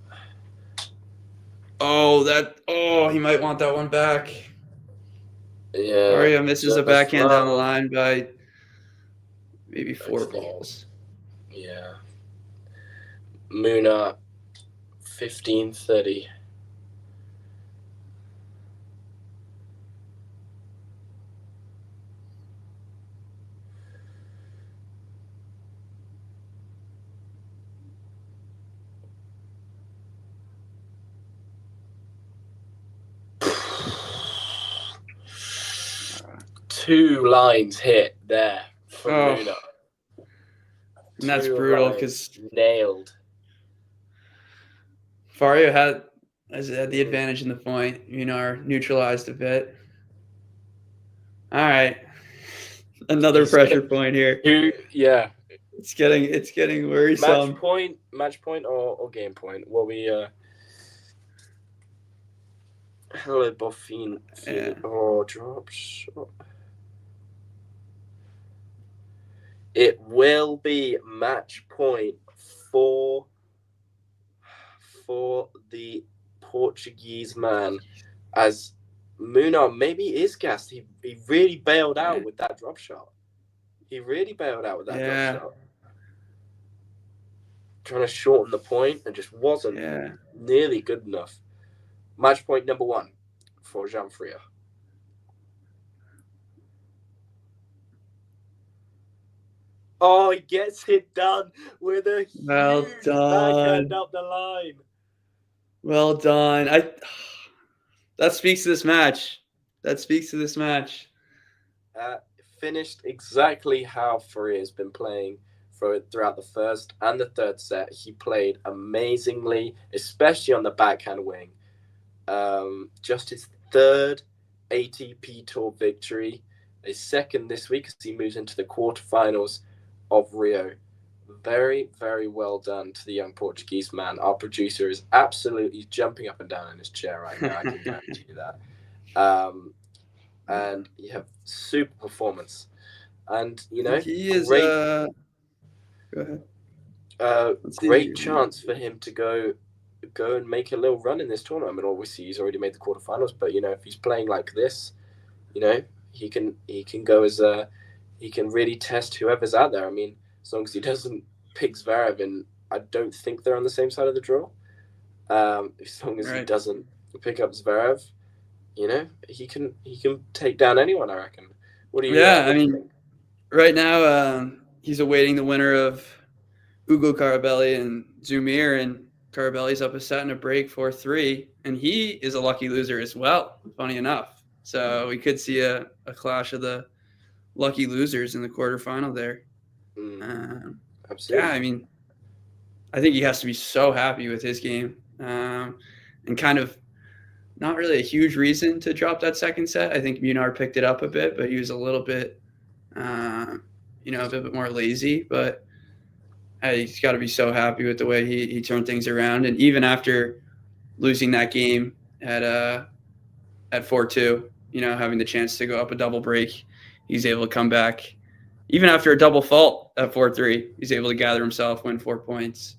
Speaker 14: He might want that one back.
Speaker 13: Yeah.
Speaker 14: Faria misses a backhand down the
Speaker 13: love.
Speaker 14: line by maybe 4 balls.
Speaker 13: Yeah. Munar, 15-30. Two lines hit there from Munar.
Speaker 14: And that's brutal because
Speaker 13: nailed.
Speaker 14: Faria had the advantage in the point. Munar neutralized a bit. All right, another pressure point here.
Speaker 13: Yeah,
Speaker 14: it's getting worrisome.
Speaker 13: Match point, or game point? What we hello, Boffin.
Speaker 14: Yeah.
Speaker 13: Oh, drop shot. It will be match point for the Portuguese man, as Munar maybe is gassed. He really bailed out with that drop shot. Drop shot. Trying to shorten the point and just wasn't nearly good enough. Match point number 1 for Jaume. Oh, he gets it done with a huge backhand up the line.
Speaker 14: Well done. That speaks to this match.
Speaker 13: Finished exactly how Faria has been playing throughout the first and the third set. He played amazingly, especially on the backhand wing. Just his third ATP Tour victory, a second this week as he moves into the quarterfinals of Rio. Very, very well done to the young Portuguese man. Our producer is absolutely jumping up and down in his chair right now. I can guarantee you that. And you have super performance. And,
Speaker 14: he is
Speaker 13: great,
Speaker 14: go ahead.
Speaker 13: Great chance for him to go and make a little run in this tournament. I mean, obviously he's already made the quarterfinals, but if he's playing like this, he can go as he can really test whoever's out there. I mean, as long as he doesn't pick Zverev, and I don't think they're on the same side of the draw. As long as he doesn't pick up Zverev, he can take down anyone, I reckon. What do you?
Speaker 14: I mean, right now he's awaiting the winner of Ugo Carabelli and Zumir, and Carabelli's up a set and a break 4-3, and he is a lucky loser as well, funny enough. So we could see a clash of the lucky losers in the quarterfinal there.
Speaker 13: Absolutely.
Speaker 14: Yeah, I mean, I think he has to be so happy with his game, and kind of not really a huge reason to drop that second set. I think Munar picked it up a bit, but he was a little bit, a bit more lazy. But he's got to be so happy with the way he turned things around. And even after losing that game at 4-2, having the chance to go up a double break, he's able to come back. Even after a double fault at 4-3, he's able to gather himself, win 4 points,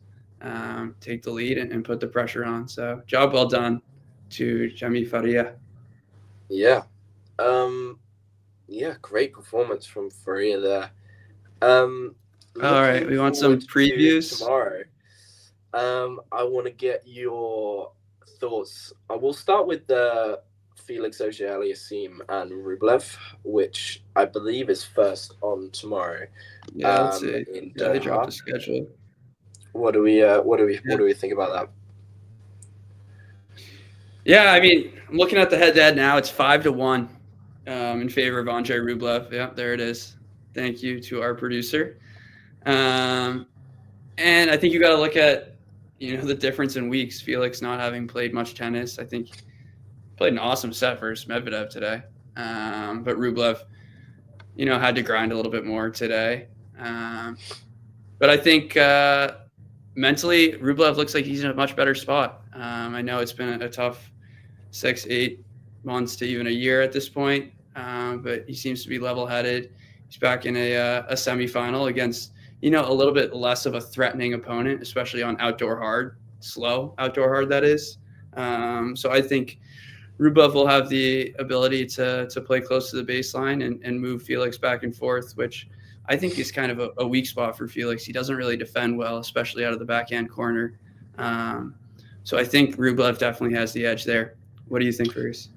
Speaker 14: take the lead, and put the pressure on. So job well done to Jaime Faria.
Speaker 13: Yeah. Great performance from Faria there. All
Speaker 14: right, we want some previews
Speaker 13: tomorrow. I want to get your thoughts. I will start with the Felix Auger-Aliassime and Rublev, which I believe is first on tomorrow.
Speaker 14: Yeah, let's see. They dropped the schedule.
Speaker 13: What do we think about that?
Speaker 14: Yeah, I mean, I'm looking at the head-to-head now. It's 5-1 in favor of Andrei Rublev. Yeah, there it is. Thank you to our producer. And I think you got to look at, the difference in weeks. Felix not having played much tennis. I think played an awesome set versus Medvedev today. But Rublev, had to grind a little bit more today. But I think mentally, Rublev looks like he's in a much better spot. I know it's been a tough 6-8 months to even a year at this point, but he seems to be level-headed. He's back in a semifinal against, a little bit less of a threatening opponent, especially on slow outdoor hard, that is. So I think Rublev will have the ability to play close to the baseline and move Felix back and forth, which I think is kind of a weak spot for Felix. He doesn't really defend well, especially out of the backhand corner. So I think Rublev definitely has the edge there. What do you think, Bruce?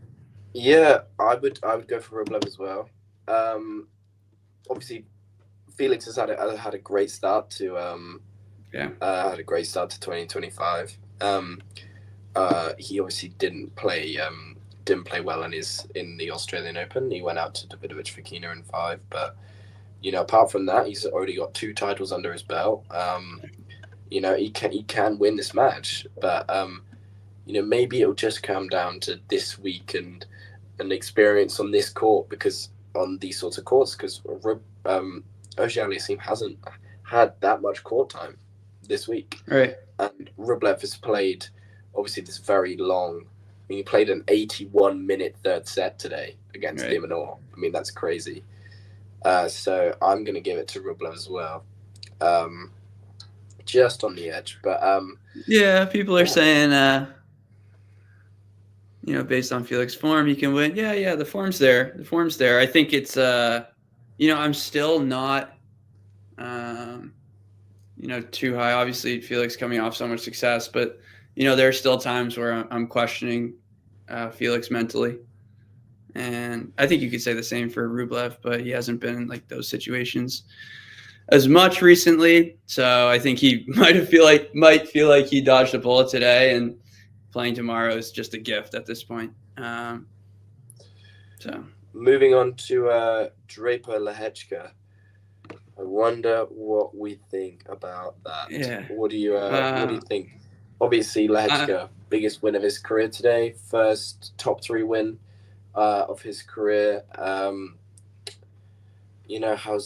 Speaker 13: Yeah, I would go for Rublev as well. Obviously, Felix has had a great start to had a great start to 2025. He obviously didn't play well in the Australian Open. He went out to Davidovich Fokina in 5, but apart from that, he's already got 2 titles under his belt. He can win this match, but maybe it'll just come down to this week and an experience on this court, because on these sorts of courts, because Auger-Aliassime hasn't had that much court time this week,
Speaker 14: right?
Speaker 13: And Rublev has played obviously this very long. He played an 81-minute third set today against de Minaur. That's crazy. So I'm going to give it to Rublev as well, just on the edge. But
Speaker 14: yeah, people are saying, based on Felix's form, he can win. Yeah, the form's there. I think it's, I'm still not, too high. Obviously, Felix coming off so much success, but there are still times where I'm questioning Felix mentally. And I think you could say the same for Rublev, but he hasn't been in like those situations as much recently. So I think he might feel like he dodged a bullet today, and playing tomorrow is just a gift at this point. So
Speaker 13: moving on to Draper Lehechka. I wonder what we think about that.
Speaker 14: Yeah.
Speaker 13: What do you think? Obviously, Lehechka, biggest win of his career today, first top 3 win of his career. How's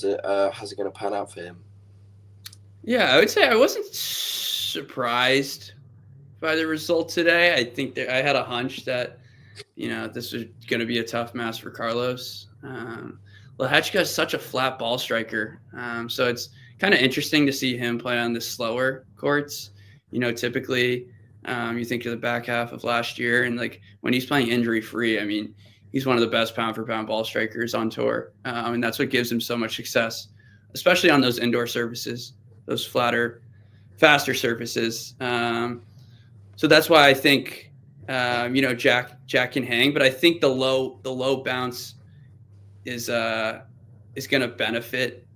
Speaker 13: it going to pan out for him?
Speaker 14: Yeah, I would say I wasn't surprised by the result today. I think that I had a hunch that this was going to be a tough match for Carlos. Lehechka is such a flat ball striker, so it's kind of interesting to see him play on the slower courts. Typically, you think of the back half of last year, and like when he's playing injury free, he's one of the best pound for pound ball strikers on tour, and that's what gives him so much success, especially on those indoor surfaces, those flatter, faster surfaces. So that's why I think Jack can hang, but I think the low bounce is going to benefit,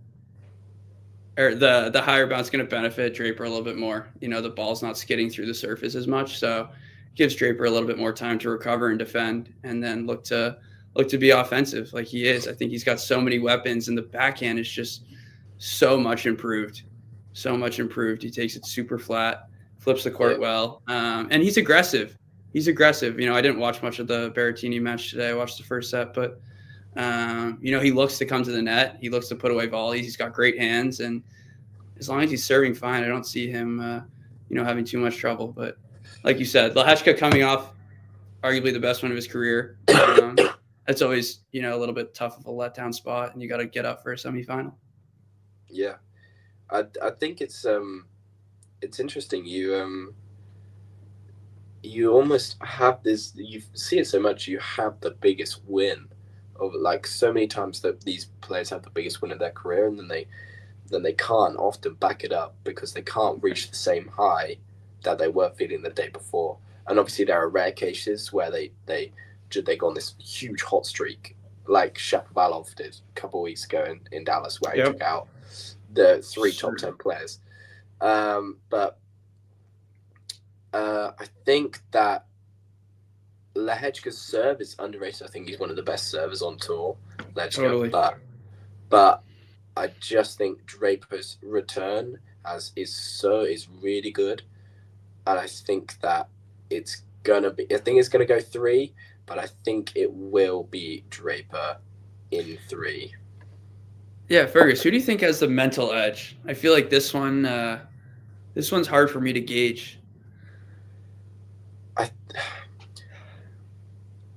Speaker 14: or the higher bounce is going to benefit Draper a little bit more. The ball's not skidding through the surface as much, so it gives Draper a little bit more time to recover and defend, and then look to be offensive like he is. I think he's got so many weapons, and the backhand is just so much improved. He takes it super flat, flips the court well, and he's aggressive. I didn't watch much of the Berrettini match today. I watched the first set, but he looks to come to the net. He looks to put away volleys. He's got great hands, and as long as he's serving fine, I don't see him, having too much trouble. But like you said, Lehechka coming off arguably the best one of his career. That's always, a little bit tough of a letdown spot, and you got to get up for a semifinal.
Speaker 13: Yeah, I think it's interesting. You almost have this. You see it so much. You have the biggest win of like so many times that these players have the biggest win of their career, and then they can't often back it up because they can't reach the same high that they were feeling the day before. And obviously there are rare cases where they go on this huge hot streak, like Shapovalov did a couple of weeks ago in Dallas, where he took out the 3 top 10 players. But I think that Lehechka's serve is underrated. I think he's one of the best servers on tour. Lehechka,
Speaker 14: totally.
Speaker 13: But I just think Draper's return is really good, and I think that it's gonna go 3, but I think it will be Draper in 3.
Speaker 14: Yeah, Fergus, who do you think has the mental edge? I feel like this one, This one's hard for me to gauge.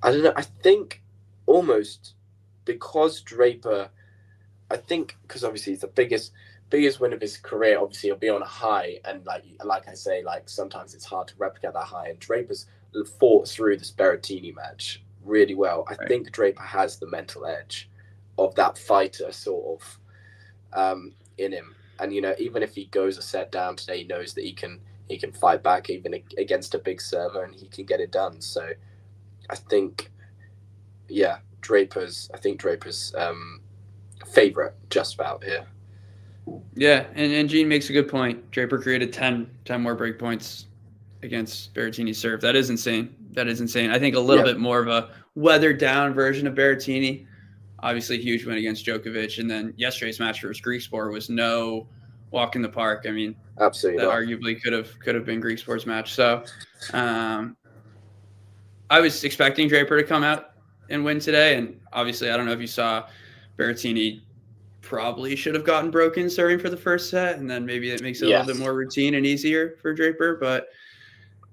Speaker 13: I don't know. I think almost because Draper, I think because obviously it's the biggest win of his career. Obviously, he'll be on a high, and like I say, like sometimes it's hard to replicate that high. And Draper's fought through this Berrettini match really well. I think Draper has the mental edge of that fighter sort of in him. And even if he goes a set down today, he knows that he can fight back even against a big server, and he can get it done. So I think, yeah, Draper's favorite just about here.
Speaker 14: Yeah, and Gene makes a good point. Draper created 10 more break points against Berrettini's serve. That is insane. I think a little bit more of a weathered down version of Berrettini. Obviously, huge win against Djokovic, and then yesterday's match for his Greek sport was no walk in the park. I mean,
Speaker 13: absolutely,
Speaker 14: that arguably could have been Greek sport's match. So, I was expecting Draper to come out and win today, and obviously, I don't know if you saw, Berrettini probably should have gotten broken serving for the first set, and then maybe it makes it a little bit more routine and easier for Draper. But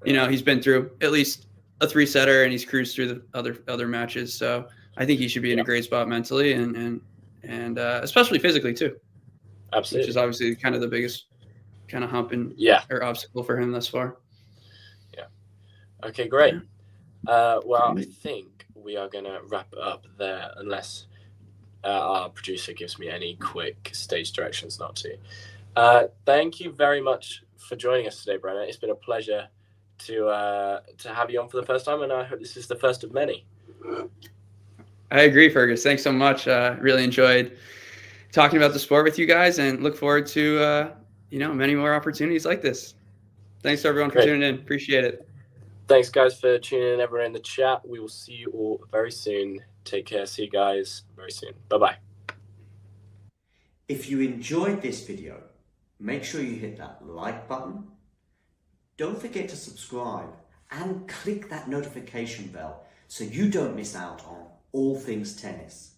Speaker 14: he's been through at least a 3-setter, and he's cruised through the other matches. So I think he should be in a great spot mentally and especially physically too.
Speaker 13: Absolutely,
Speaker 14: which is obviously kind of the biggest kind of hump or obstacle for him thus far.
Speaker 13: Yeah. Okay, great. Well, I think we are going to wrap it up there, unless our producer gives me any quick stage directions not to. Thank you very much for joining us today, Brenner. It's been a pleasure to have you on for the first time, and I hope this is the first of many.
Speaker 14: I agree, Fergus. Thanks so much. Really enjoyed talking about the sport with you guys, and look forward to many more opportunities like this. Thanks to everyone for tuning in. Appreciate it.
Speaker 13: Thanks, guys, for tuning in. Everyone in the chat. We will see you all very soon. Take care. See you guys very soon. Bye-bye.
Speaker 2: If you enjoyed this video, make sure you hit that like button. Don't forget to subscribe and click that notification bell so you don't miss out on all things tennis.